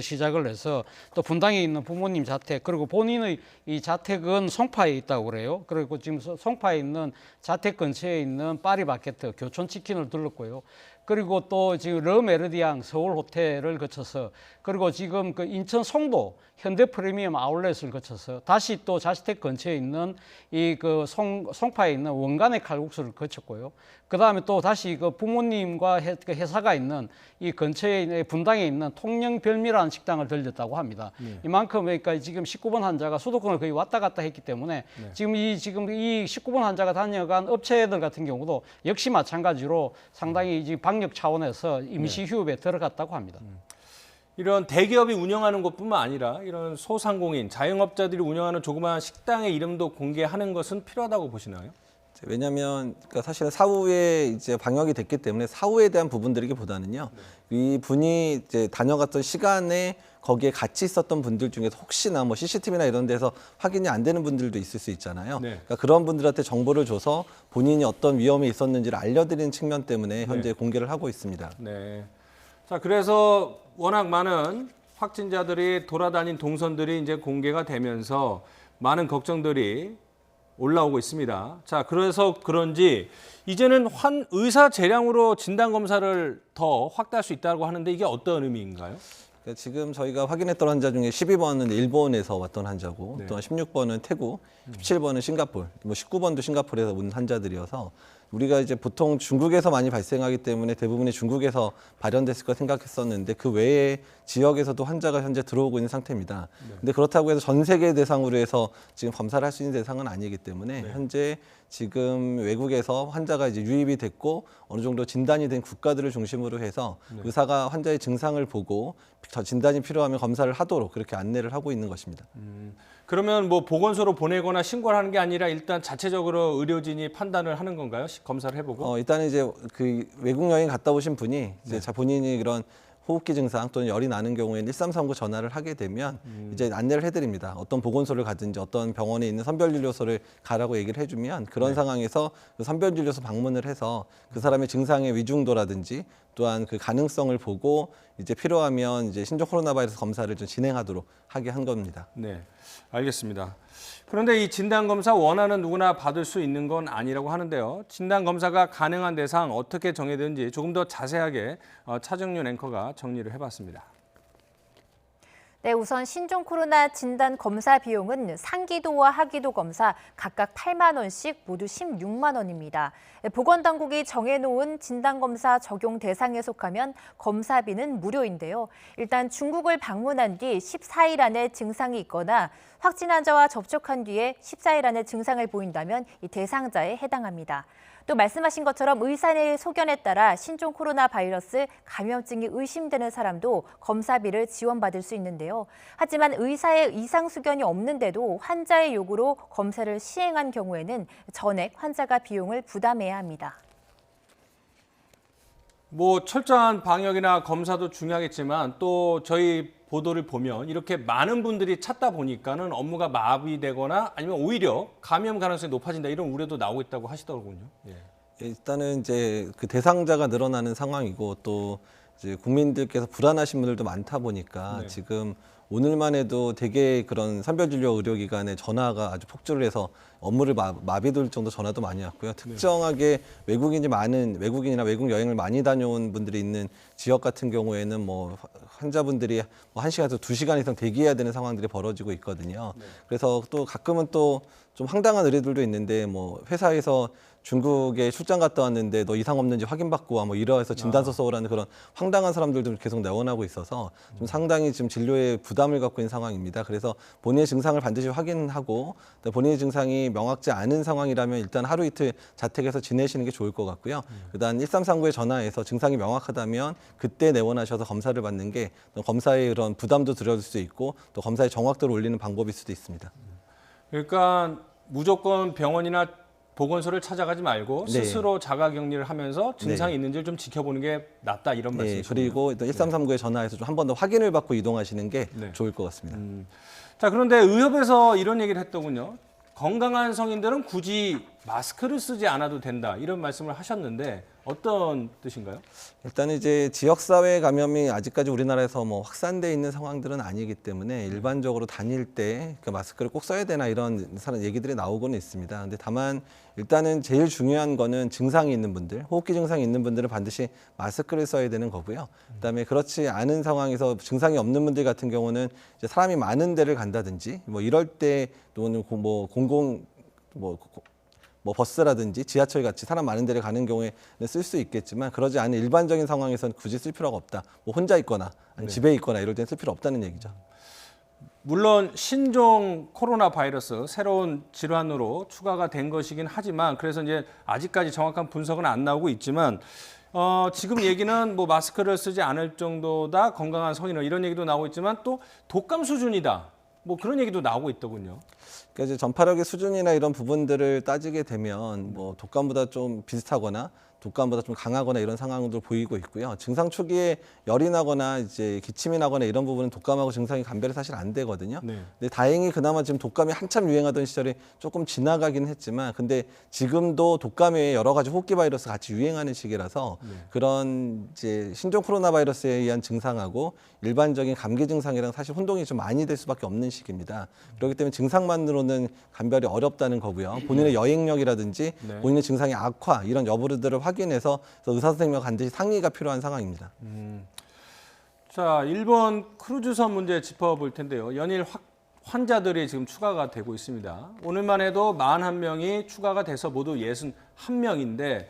시작을 해서 또 분당에 있는 부모님 자택 그리고 본인의 이 자택은 송파에 있다고 그래요. 그리고 지금 송파에 있는 자택 근처에 있는 파리바게트 교촌치킨을 들렀고요. 그리고 또 지금 러 메르디앙 서울 호텔을 거쳐서 그리고 지금 그 인천 송도 현대 프리미엄 아울렛을 거쳐서 다시 또 자시택 근처에 있는 이 그 송파에 있는 원간의 칼국수를 거쳤고요. 그 다음에 또 다시 그 부모님과 회사가 있는 이 근처에 분당에 있는 통영별미라는 식당을 들렸다고 합니다. 이만큼 그러니까 지금 19번 환자가 수도권을 거의 왔다 갔다 했기 때문에 지금 이 19번 환자가 다녀간 업체들 같은 경우도 역시 마찬가지로 상당히 이제 방역 차원에서 임시 휴업에 들어갔다고 합니다. 이런 대기업이 운영하는 곳뿐만 아니라 이런 소상공인, 자영업자들이 운영하는 조그마한 식당의 이름도 공개하는 것은 필요하다고 보시나요? 왜냐하면 그러니까 사실은 사후에 이제 방역이 됐기 때문에 사후에 대한 부분들이기보다는요. 이 분이 이제 다녀갔던 시간에 거기에 같이 있었던 분들 중에서 혹시나 뭐 CCTV나 이런 데서 확인이 안 되는 분들도 있을 수 있잖아요. 그러니까 그런 분들한테 정보를 줘서 본인이 어떤 위험이 있었는지를 알려드리는 측면 때문에 현재 공개를 하고 있습니다. 네. 자, 그래서 워낙 많은 확진자들이 돌아다닌 동선들이 이제 공개가 되면서 많은 걱정들이 올라오고 있습니다. 자, 그래서 그런지 이제는 의사 재량으로 진단 검사를 더 확대할 수 있다고 하는데 이게 어떤 의미인가요? 지금 저희가 확인했던 환자 중에 12번은 일본에서 왔던 환자고 또 16번은 태국, 17번은 싱가포르, 뭐 19번도 싱가포르에서 온 환자들이어서 우리가 이제 보통 중국에서 많이 발생하기 때문에 대부분이 중국에서 발현됐을 거 생각했었는데 그 외에 지역에서도 환자가 현재 들어오고 있는 상태입니다. 근데 그렇다고 해서 전 세계 대상으로 해서 지금 검사를 할 수 있는 대상은 아니기 때문에 현재 지금 외국에서 환자가 이제 유입이 됐고 어느 정도 진단이 된 국가들을 중심으로 해서 의사가 환자의 증상을 보고 더 진단이 필요하면 검사를 하도록 그렇게 안내를 하고 있는 것입니다. 그러면 뭐 보건소로 보내거나 신고를 하는 게 아니라 일단 자체적으로 의료진이 판단을 하는 건가요? 검사를 해보고? 일단은 이제 그 외국 여행 갔다 오신 분이 이제 본인이 그런 호흡기 증상 또는 열이 나는 경우에는 1339 전화를 하게 되면 이제 안내를 해드립니다. 어떤 보건소를 가든지 어떤 병원에 있는 선별진료소를 가라고 얘기를 해주면 그런 상황에서 그 선별진료소 방문을 해서 그 사람의 증상의 위중도라든지 또한 그 가능성을 보고 이제 필요하면 이제 신종 코로나 바이러스 검사를 좀 진행하도록 하게 한 겁니다. 네, 알겠습니다. 그런데 이 진단검사 원하는 누구나 받을 수 있는 건 아니라고 하는데요. 진단검사가 가능한 대상 어떻게 정해되는지 조금 더 자세하게 차정윤 앵커가 정리를 해봤습니다. 네, 우선 신종 코로나 진단 검사 비용은 상기도와 하기도 검사 각각 8만 원씩 모두 16만 원입니다. 보건당국이 정해놓은 진단검사 적용 대상에 속하면 검사비는 무료인데요. 일단 중국을 방문한 뒤 14일 안에 증상이 있거나 확진 환자와 접촉한 뒤에 14일 안에 증상을 보인다면 이 대상자에 해당합니다. 또 말씀하신 것처럼 의사의 소견에 따라 신종 코로나 바이러스 감염증이 의심되는 사람도 검사비를 지원받을 수 있는데요. 하지만 의사의 이상 소견이 없는데도 환자의 요구로 검사를 시행한 경우에는 전액 환자가 비용을 부담해야 합니다. 뭐 철저한 방역이나 검사도 중요하겠지만 또 저희 보도를 보면 이렇게 많은 분들이 찾다 보니까는 업무가 마비되거나 아니면 오히려 감염 가능성이 높아진다 이런 우려도 나오고 있다고 하시더군요. 일단은 이제 그 대상자가 늘어나는 상황이고 또 이제 국민들께서 불안하신 분들도 많다 보니까 지금 오늘만 해도 되게 그런 선별진료 의료기관에 전화가 아주 폭주를 해서 업무를 마비될 정도 전화도 많이 왔고요. 특정하게 외국인이나 외국 여행을 많이 다녀온 분들이 있는 지역 같은 경우에는 뭐 환자분들이 뭐 1시간에서 2시간 이상 대기해야 되는 상황들이 벌어지고 있거든요. 그래서 또 가끔은 또 좀 황당한 의뢰들도 있는데 뭐 회사에서 중국에 출장 갔다 왔는데 너 이상 없는지 확인받고 와 뭐 이러해서 진단서 써오라는 그런 황당한 사람들도 계속 내원하고 있어서 좀 상당히 지금 진료에 부담을 갖고 있는 상황입니다. 그래서 본인의 증상을 반드시 확인하고 본인의 증상이 명확지 않은 상황이라면 일단 하루 이틀 자택에서 지내시는 게 좋을 것 같고요. 그다음 1339에 전화해서 증상이 명확하다면 그때 내원하셔서 검사를 받는 게 검사의 그런 부담도 줄여줄 수 있고 또 검사의 정확도를 올리는 방법일 수도 있습니다. 그러니까 무조건 병원이나 보건소를 찾아가지 말고 스스로 자가격리를 하면서 증상이 있는지를 좀 지켜보는 게 낫다 이런 말씀이시죠. 그리고 1339에 전화해서 좀 한 번 더 확인을 받고 이동하시는 게 좋을 것 같습니다. 자, 그런데 의협에서 이런 얘기를 했더군요. 건강한 성인들은 굳이 마스크를 쓰지 않아도 된다 이런 말씀을 하셨는데 어떤 뜻인가요? 일단 이제 지역사회 감염이 아직까지 우리나라에서 뭐 확산돼 있는 상황들은 아니기 때문에 일반적으로 다닐 때 그 마스크를 꼭 써야 되나 이런 얘기들이 나오고는 있습니다. 근데 다만 일단은 제일 중요한 거는 증상이 있는 분들, 호흡기 증상이 있는 분들은 반드시 마스크를 써야 되는 거고요. 그다음에 그렇지 않은 상황에서 증상이 없는 분들 같은 경우는 이제 사람이 많은 데를 간다든지 뭐 이럴 때 또는 버스라든지 지하철 같이 사람 많은 데를 가는 경우에는 쓸 수 있겠지만 그러지 않은 일반적인 상황에서는 굳이 쓸 필요가 없다. 뭐 혼자 있거나 아니면 집에 있거나 이럴 때는 쓸 필요 없다는 얘기죠. 물론 신종 코로나 바이러스 새로운 질환으로 추가가 된 것이긴 하지만 그래서 이제 아직까지 정확한 분석은 안 나오고 있지만 지금 얘기는 뭐 마스크를 쓰지 않을 정도다 건강한 성인은 이런 얘기도 나오고 있지만 또 독감 수준이다. 뭐 그런 얘기도 나오고 있더군요. 그러니까 이제 전파력의 수준이나 이런 부분들을 따지게 되면 뭐 독감보다 좀 비슷하거나 독감보다 좀 강하거나 이런 상황도 보이고 있고요. 증상 초기에 열이 나거나 이제 기침이 나거나 이런 부분은 독감하고 증상이 감별이 사실 안 되거든요. 근데 다행히 그나마 지금 독감이 한참 유행하던 시절에 조금 지나가긴 했지만 근데 지금도 독감 외에 여러 가지 호흡기 바이러스 같이 유행하는 시기라서 그런 이제 신종 코로나 바이러스에 의한 증상하고 일반적인 감기 증상이랑 사실 혼동이 좀 많이 될 수밖에 없는 시기입니다. 그렇기 때문에 증상만으로는 감별이 어렵다는 거고요. 본인의 여행력이라든지 본인의 증상의 악화 이런 여부들을 확인해서 의사 선생님과 반드시 상의가 필요한 상황입니다. 자, 일본 크루즈선 문제 짚어볼 텐데요. 연일 환자들이 지금 추가가 되고 있습니다. 오늘만 해도 41명이 추가가 돼서 모두 61명인데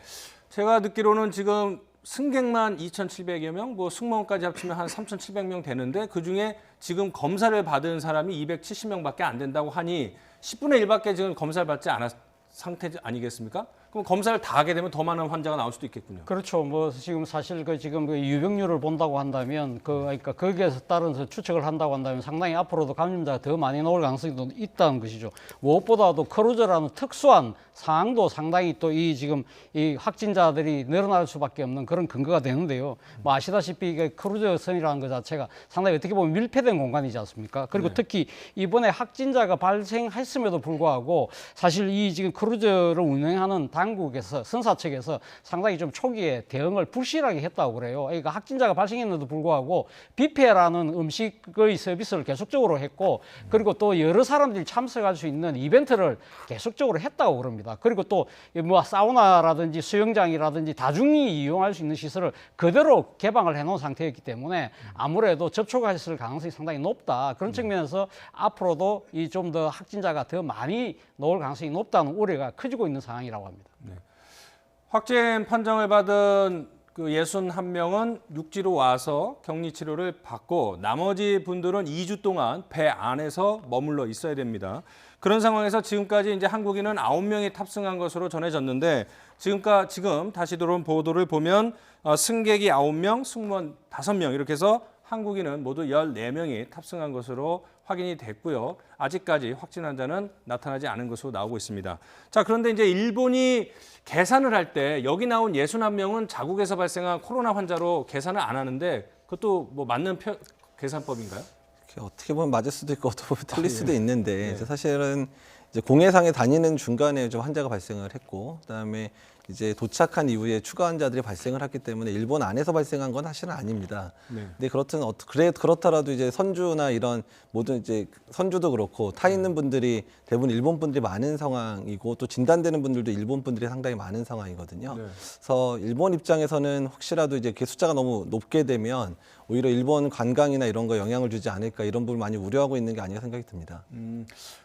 제가 듣기로는 지금 승객만 2,700여 명, 뭐 승무원까지 합치면 한 3,700명 되는데 그중에 지금 검사를 받은 사람이 270명밖에 안 된다고 하니 10분의 1밖에 지금 검사를 받지 않은 상태 아니겠습니까? 그럼 검사를 다 하게 되면 더 많은 환자가 나올 수도 있겠군요. 그렇죠. 뭐 지금 사실 지금 유병률을 본다고 한다면 그러니까 거기에서 따라서 추측을 한다고 한다면 상당히 앞으로도 감염자가 더 많이 나올 가능성이 있다는 것이죠. 무엇보다도 크루즈라는 특수한 상황도 상당히 또 지금 이 확진자들이 늘어날 수밖에 없는 그런 근거가 되는데요. 뭐 아시다시피 크루즈선이라는 것 자체가 상당히 어떻게 보면 밀폐된 공간이지 않습니까? 그리고 특히 이번에 확진자가 발생했음에도 불구하고 사실 이 지금 크루즈를 운행하는 당국에서 선사 측에서 상당히 좀 초기에 대응을 불실하게 했다고 그래요. 그러니까 확진자가 발생했는데도 불구하고 뷔페라는 음식의 서비스를 계속적으로 했고 그리고 또 여러 사람들이 참석할 수 있는 이벤트를 계속적으로 했다고 그럽니다. 그리고 또 뭐 사우나라든지 수영장이라든지 다중이 이용할 수 있는 시설을 그대로 개방을 해놓은 상태였기 때문에 아무래도 접촉했을 가능성이 상당히 높다. 그런 측면에서 앞으로도 이 좀 더 확진자가 더 많이 나올 가능성이 높다는 우려가 커지고 있는 상황이라고 합니다. 확진 판정을 받은 그 61명은 육지로 와서 격리 치료를 받고 나머지 분들은 2주 동안 배 안에서 머물러 있어야 됩니다. 그런 상황에서 지금까지 이제 한국인은 9명이 탑승한 것으로 전해졌는데 지금 다시 들어온 보도를 보면 승객이 9명, 승무원 5명 이렇게 해서 한국인은 모두 14명이 탑승한 것으로 확인이 됐고요. 아직까지 확진 환자는 나타나지 않은 것으로 나오고 있습니다. 자, 그런데 이제 일본이 계산을 할 때 여기 나온 61명은 자국에서 발생한 코로나 환자로 계산을 안 하는데 그것도 뭐 맞는 계산법인가요? 어떻게 보면 맞을 수도 있고 어떻게 보면 틀릴 수도 있는데 이제 사실은 이제 공해상에 다니는 중간에 좀 환자가 발생을 했고 그다음에 이제 도착한 이후에 추가 환자들이 발생을 했기 때문에 일본 안에서 발생한 건 사실은 아닙니다. 근데 그렇더라도 이제 선주나 이런 모든 이제 선주도 그렇고 타 있는 분들이 대부분 일본 분들이 많은 상황이고 또 진단되는 분들도 일본 분들이 상당히 많은 상황이거든요. 그래서 일본 입장에서는 혹시라도 이제 숫자가 너무 높게 되면 오히려 일본 관광이나 이런 거 영향을 주지 않을까 이런 부분을 많이 우려하고 있는 게 아닌가 생각이 듭니다.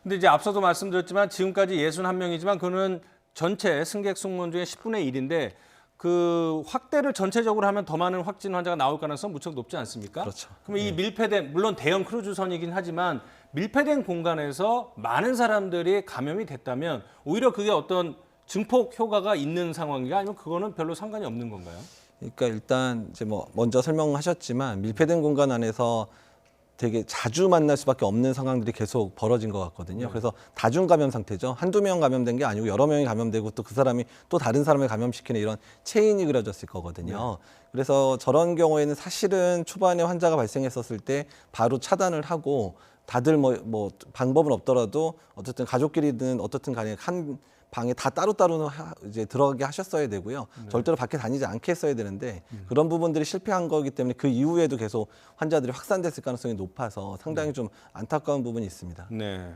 근데 이제 앞서도 말씀드렸지만 지금까지 61명이지만 그는 전체 승객 승무원 중에 10분의 1인데 그 확대를 전체적으로 하면 더 많은 확진 환자가 나올 가능성 무척 높지 않습니까? 그렇죠. 그럼 이 밀폐된 물론 대형 크루즈선이긴 하지만 밀폐된 공간에서 많은 사람들이 감염이 됐다면 오히려 그게 어떤 증폭 효과가 있는 상황인가 아니면 그거는 별로 상관이 없는 건가요? 그러니까 일단 이제 뭐 먼저 설명하셨지만 밀폐된 공간 안에서 되게 자주 만날 수밖에 없는 상황들이 계속 벌어진 것 같거든요. 그래서 다중 감염 상태죠. 한두 명 감염된 게 아니고 여러 명이 감염되고 또 그 사람이 또 다른 사람을 감염시키는 이런 체인이 그려졌을 거거든요. 그래서 저런 경우에는 사실은 초반에 환자가 발생했었을 때 바로 차단을 하고 다들 뭐 방법은 없더라도 어쨌든 가족끼리든 어떻든 간에 한 방에 다 따로따로 이제 들어가게 하셨어야 되고요. 절대로 밖에 다니지 않게 했어야 되는데 그런 부분들이 실패한 거기 때문에 그 이후에도 계속 환자들이 확산됐을 가능성이 높아서 상당히 좀 안타까운 부분이 있습니다. 네.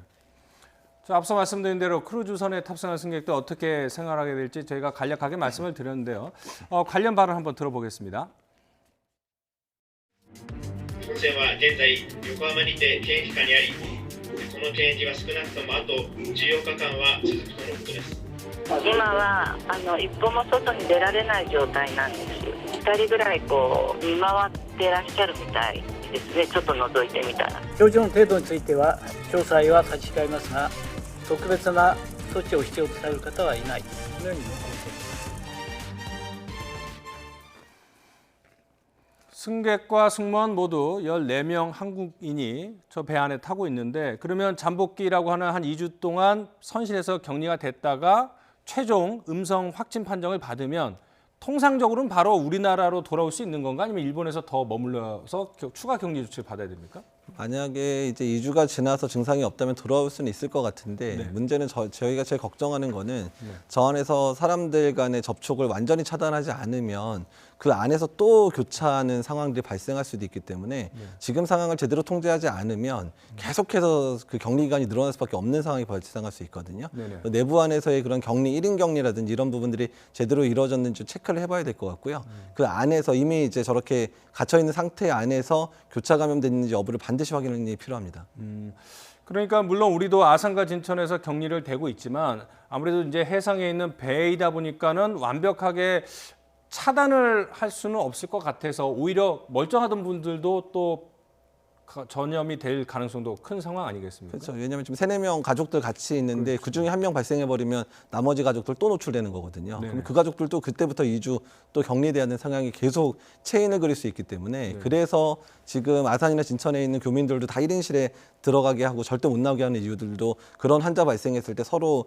자, 앞서 말씀드린 대로 크루즈선에 탑승한 승객들 어떻게 생활하게 될지 저희가 간략하게 말씀을 드렸는데요. 관련 발언 한번 들어보겠습니다. 本線は現在横浜にてチェーン期間にあり、このチェーン時は少なくともあと14日間は続くとのことです。今は一歩も外に出られない状態なんです。2人ぐらいこう見回ってらっしゃるみたいですね。ちょっと覗いてみたら。症状の程度については詳細は差し控えますが、特別な措置を必要とされる方はいない。このように申し上げます。 승객과 승무원 모두 14명 한국인이 저 배 안에 타고 있는데 그러면 잠복기라고 하는 한 2주 동안 선실에서 격리가 됐다가 최종 음성 확진 판정을 받으면 통상적으로는 바로 우리나라로 돌아올 수 있는 건가 아니면 일본에서 더 머물러서 추가 격리 조치를 받아야 됩니까? 만약에 이제 2주가 지나서 증상이 없다면 돌아올 수는 있을 것 같은데 네. 문제는 저희가 제일 걱정하는 거는 저 안에서 사람들 간의 접촉을 완전히 차단하지 않으면 그 안에서 또 교차하는 상황들이 발생할 수도 있기 때문에 지금 상황을 제대로 통제하지 않으면 계속해서 그 격리 기간이 늘어날 수밖에 없는 상황이 발생할 수 있거든요. 내부 안에서의 그런 격리, 1인 격리라든지 이런 부분들이 제대로 이루어졌는지 체크를 해봐야 될 것 같고요. 그 안에서 이미 이제 저렇게 갇혀 있는 상태 안에서 교차 감염됐는지 여부를 반드시 확인이 필요합니다. 그러니까 물론 우리도 아산과 진천에서 격리를 대고 있지만 아무래도 이제 해상에 있는 배이다 보니까는 완벽하게 차단을 할 수는 없을 것 같아서 오히려 멀쩡하던 분들도 또 전염이 될 가능성도 큰 상황 아니겠습니까? 그렇죠. 왜냐하면 지금 3-4명 가족들 같이 있는데 그중에 한 명 발생해버리면 나머지 가족들 또 노출되는 거거든요. 그럼 그 가족들도 그때부터 2주 또 격리돼야 하는 상황이 계속 체인을 그릴 수 있기 때문에 그래서 지금 아산이나 진천에 있는 교민들도 다 1인실에 들어가게 하고 절대 못 나오게 하는 이유들도 그런 환자 발생했을 때 서로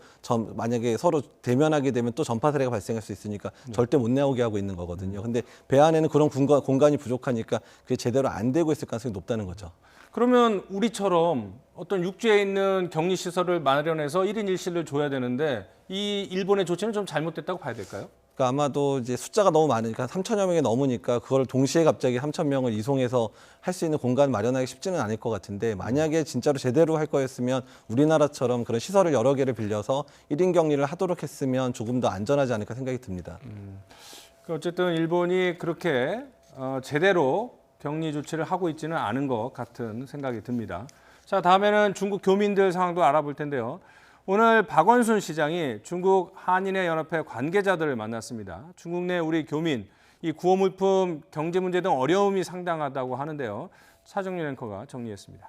만약에 서로 대면하게 되면 또 전파 사례가 발생할 수 있으니까 절대 못 나오게 하고 있는 거거든요. 근데 배 안에는 그런 공간이 부족하니까 그게 제대로 안 되고 있을 가능성이 높다는 거죠. 그러면 우리처럼 어떤 육지에 있는 격리시설을 마련해서 1인 1실을 줘야 되는데 이 일본의 조치는 좀 잘못됐다고 봐야 될까요? 그러니까 아마도 이제 숫자가 너무 많으니까 3천여 명이 넘으니까 그걸 동시에 갑자기 3천 명을 이송해서 할 수 있는 공간 마련하기 쉽지는 않을 것 같은데 만약에 진짜로 제대로 할 거였으면 우리나라처럼 그런 시설을 여러 개를 빌려서 1인 격리를 하도록 했으면 조금 더 안전하지 않을까 생각이 듭니다. 어쨌든 일본이 그렇게 제대로 격리 조치를 하고 있지는 않은 것 같은 생각이 듭니다. 자, 다음에는 중국 교민들 상황도 알아볼 텐데요. 오늘 박원순 시장이 중국 한인회 연합회 관계자들을 만났습니다. 중국 내 우리 교민, 이 구호물품 경제 문제 등 어려움이 상당하다고 하는데요. 차정유 앵커가 정리했습니다.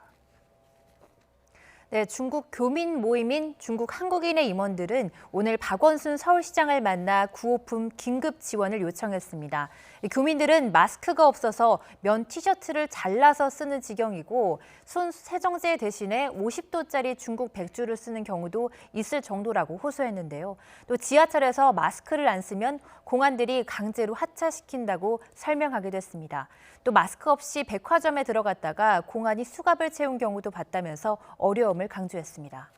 네, 중국 교민 모임인 중국 한국인의 임원들은 오늘 박원순 서울시장을 만나 구호품 긴급 지원을 요청했습니다. 교민들은 마스크가 없어서 면 티셔츠를 잘라서 쓰는 지경이고 손 세정제 대신에 50도짜리 중국 백주를 쓰는 경우도 있을 정도라고 호소했는데요. 또 지하철에서 마스크를 안 쓰면 공안들이 강제로 하차시킨다고 설명하기도 했습니다. 또 마스크 없이 백화점에 들어갔다가 공안이 수갑을 채운 경우도 봤다면서 어려움을 강조했습니다.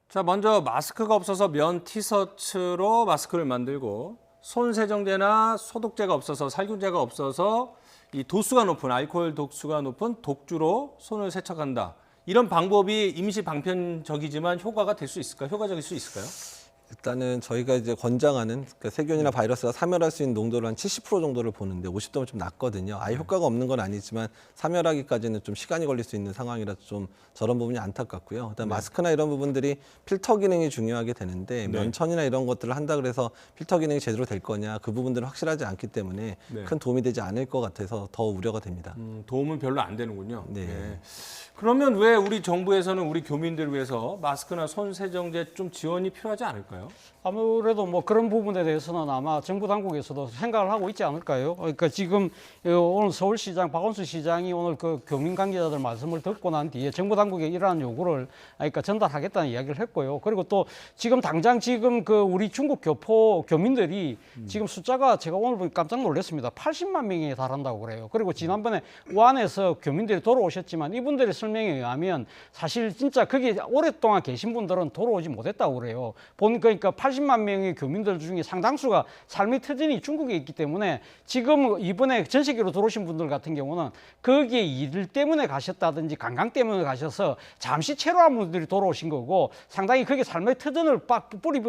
자, 먼저 마스크가 없어서 면 티셔츠로 마스크를 만들고 손 세정제나 소독제가 없어서 살균제가 없어서 이 도수가 높은 알코올 도수가 높은 독주로 손을 세척한다. 이런 방법이 임시 방편적이지만 효과가 될 수 있을까요? 효과적일 수 있을까요? 일단은 저희가 이제 권장하는 그러니까 세균이나 바이러스가 사멸할 수 있는 농도를 한 70% 정도를 보는데 50도면 좀 낮거든요. 아예 효과가 없는 건 아니지만 사멸하기까지는 좀 시간이 걸릴 수 있는 상황이라서 좀 저런 부분이 안타깝고요. 그다음 마스크나 이런 부분들이 필터 기능이 중요하게 되는데 면천이나 이런 것들을 한다 그래서 필터 기능이 제대로 될 거냐 그 부분들은 확실하지 않기 때문에 큰 도움이 되지 않을 것 같아서 더 우려가 됩니다. 도움은 별로 안 되는군요. 네. 그러면 왜 우리 정부에서는 우리 교민들을 위해서 마스크나 손 세정제 좀 지원이 필요하지 않을까요? 아무래도 뭐 그런 부분에 대해서는 아마 정부 당국에서도 생각을 하고 있지 않을까요? 그러니까 지금 오늘 서울시장 박원순 시장이 오늘 그 교민 관계자들 말씀을 듣고 난 뒤에 정부 당국에 이러한 요구를 그러니까 전달하겠다는 이야기를 했고요. 그리고 또 지금 당장 지금 그 우리 중국 교포 교민들이 지금 숫자가 제가 오늘 보니 깜짝 놀랐습니다. 80만 명에 달한다고 그래요. 그리고 지난번에 우한에서 교민들이 돌아오셨지만 이분들의 설명에 의하면 사실 진짜 거기 오랫동안 계신 분들은 돌아오지 못했다고 그래요. 그러니까 80만 명의 교민들 중에 상당수가 삶의 터전이 중국에 있기 때문에 지금 이번에 전 세계로 들어오신 분들 같은 경우는 거기에 일 때문에 가셨다든지 관광 때문에 가셔서 잠시 체류한 분들이 돌아오신 거고 상당히 거기에 삶의 터전을 뿌리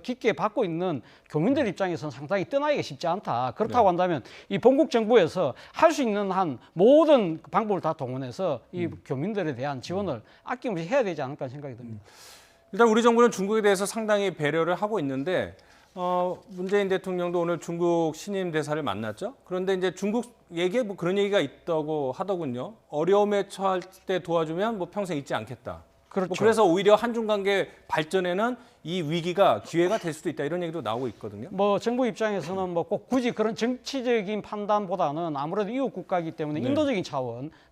깊게 받고 있는 교민들 입장에서는 상당히 떠나기가 쉽지 않다. 그렇다고 한다면 이 본국 정부에서 할 수 있는 한 모든 방법을 다 동원해서 이 교민들에 대한 지원을 아낌없이 해야 되지 않을까 생각이 듭니다. 일단 우리 정부는 중국에 대해서 상당히 배려를 하고 있는데 문재인 대통령도 오늘 중국 신임 대사를 만났죠. 그런데 이제 중국 얘기에 뭐 그런 얘기가 있다고 하더군요. 어려움에 처할 때 도와주면 뭐 평생 잊지 않겠다. 그렇죠. 그래서 오히려 한중 관계 발전에는 이 위기가 기회가 될 수도 있다 이런 얘기도 나오고 있거든요. 뭐 정부 입장에서는 뭐 꼭 굳이 그런 정치적인 판단보다는 아무래도 이웃 국가이기 때문에 네. 인도적인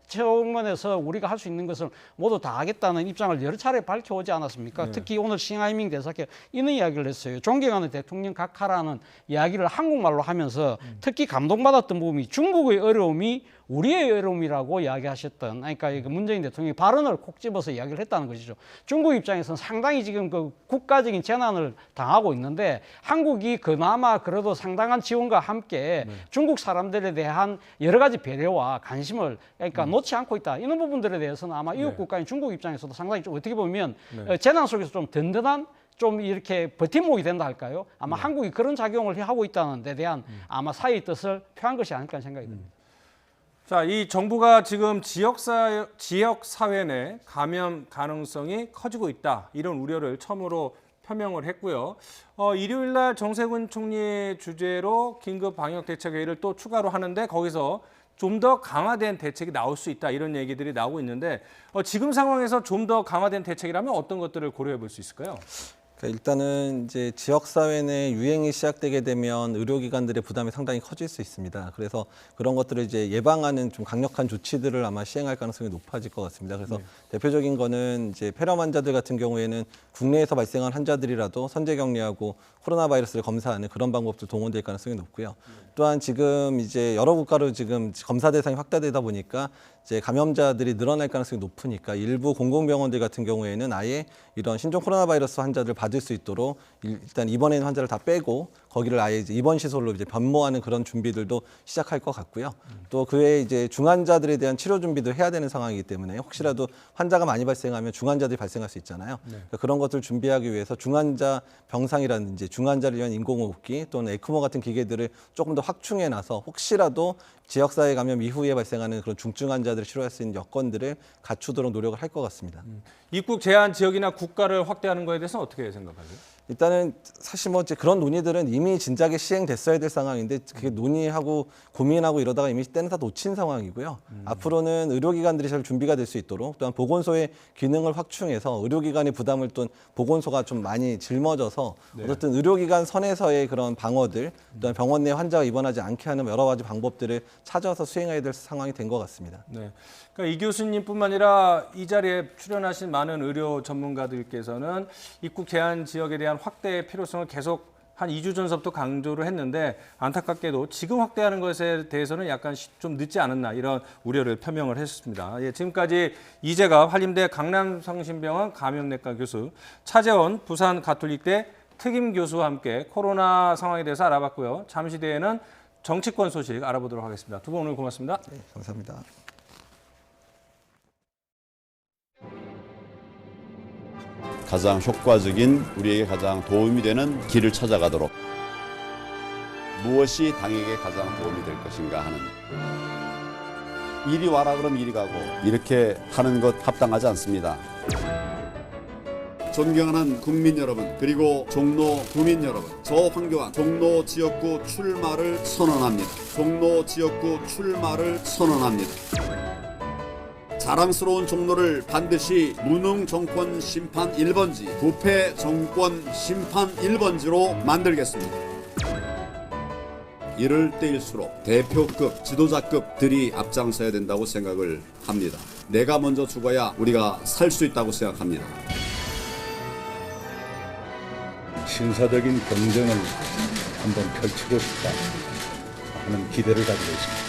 차원에서 우리가 할 수 있는 것을 모두 다 하겠다는 입장을 여러 차례 밝혀오지 않았습니까? 네. 특히 오늘 싱하이밍 대사께 이런 이야기를 했어요. 존경하는 대통령 각하라는 이야기를 한국말로 하면서 특히 감동받았던 부분이 중국의 어려움이 우리의 어려움이라고 이야기하셨던, 그러니까 문재인 대통령이 발언을 콕 집어서 이야기를 했다는 것이죠. 중국 입장에서는 상당히 지금 그 국가적인 재난을 당하고 있는데 한국이 그나마 그래도 상당한 지원과 함께 중국 사람들에 대한 여러 가지 배려와 관심을 그러니까 놓지 않고 있다. 이런 부분들에 대해서는 아마 이웃 국가인 중국 입장에서도 상당히 좀 어떻게 보면 재난 속에서 좀 든든한 좀 이렇게 버팀목이 된다 할까요? 아마 한국이 그런 작용을 하고 있다는 데 대한 아마 사회의 뜻을 표한 것이 아닐까 생각이 듭니다. 자, 이 정부가 지금 지역 사회 내 감염 가능성이 커지고 있다. 이런 우려를 처음으로 표명을 했고요. 일요일 날 정세균 총리 주재로 긴급 방역 대책 회의를 또 추가로 하는데 거기서 좀 더 강화된 대책이 나올 수 있다. 이런 얘기들이 나오고 있는데 지금 상황에서 좀 더 강화된 대책이라면 어떤 것들을 고려해 볼 수 있을까요? 그러니까 일단은 이제 지역 사회 내 유행이 시작되게 되면 의료기관들의 부담이 상당히 커질 수 있습니다. 그래서 그런 것들을 이제 예방하는 좀 강력한 조치들을 아마 시행할 가능성이 높아질 것 같습니다. 그래서 대표적인 거는 이제 폐렴 환자들 같은 경우에는 국내에서 발생한 환자들이라도 선제 격리하고 코로나 바이러스를 검사하는 그런 방법도 동원될 가능성이 높고요. 또한 지금 이제 여러 국가로 지금 검사 대상이 확대되다 보니까 이제 감염자들이 늘어날 가능성이 높으니까 일부 공공병원들 같은 경우에는 아예 이런 신종 코로나 바이러스 환자들을 받을 수 있도록 일단 입원해 있는 환자를 다 빼고 거기를 아예 이제 입원 시설로 이제 변모하는 그런 준비들도 시작할 것 같고요. 또 그 외에 이제 중환자들에 대한 치료 준비도 해야 되는 상황이기 때문에 혹시라도 환자가 많이 발생하면 중환자들이 발생할 수 있잖아요. 그러니까 그런 것들을 준비하기 위해서 중환자 병상이라든지 중환자를 위한 인공호흡기 또는 에크모 같은 기계들을 조금 더 확충해 놔서 혹시라도 지역사회 감염 이후에 발생하는 그런 중증 환자들을 치료할 수 있는 여건들을 갖추도록 노력을 할 것 같습니다. 입국 제한 지역이나 국가를 확대하는 거에 대해서는 어떻게 생각하세요? 일단은 사실 뭐 이제 그런 논의들은 이미 진작에 시행됐어야 될 상황인데 그게 논의하고 고민하고 이러다가 이미 때는 다 놓친 상황이고요. 앞으로는 의료기관들이 잘 준비가 될 수 있도록 또한 보건소의 기능을 확충해서 의료기관의 부담을 또 보건소가 좀 많이 짊어져서 어쨌든 의료기관 선에서의 그런 방어들 또한 병원 내 환자가 입원하지 않게 하는 여러 가지 방법들을 찾아서 수행해야 될 상황이 된 것 같습니다. 네. 그러니까 이 교수님뿐만 아니라 이 자리에 출연하신 많은 의료 전문가들께서는 입국 제한 지역에 대한 확대의 필요성을 계속 한 2주 전서부터 강조를 했는데 안타깝게도 지금 확대하는 것에 대해서는 약간 좀 늦지 않았나 이런 우려를 표명을 했습니다. 예, 지금까지 이재갑 한림대 강남성심병원 감염내과 교수, 차재원 부산 가톨릭대 특임 교수와 함께 코로나 상황에 대해서 알아봤고요. 잠시 뒤에는 정치권 소식 알아보도록 하겠습니다. 두 분 오늘 고맙습니다. 네, 감사합니다. 가장 효과적인 우리에게 가장 도움이 되는 길을 찾아가도록 무엇이 당에게 가장 도움이 될 것인가 하는 이리 와라 그럼 이리 가고 이렇게 하는 것 합당하지 않습니다. 존경하는 국민 여러분 그리고 종로 구민 여러분 저 황교안 종로 지역구 출마를 선언합니다. 종로 지역구 출마를 선언합니다. 자랑스러운 종로를 반드시 무능 정권 심판 1번지, 부패 정권 심판 1번지로 만들겠습니다. 이럴 때일수록 대표급, 지도자급들이 앞장서야 된다고 생각을 합니다. 내가 먼저 죽어야 우리가 살 수 있다고 생각합니다. 신사적인 경쟁을 한번 펼치고 싶다 하는 기대를 가지고 있습니다.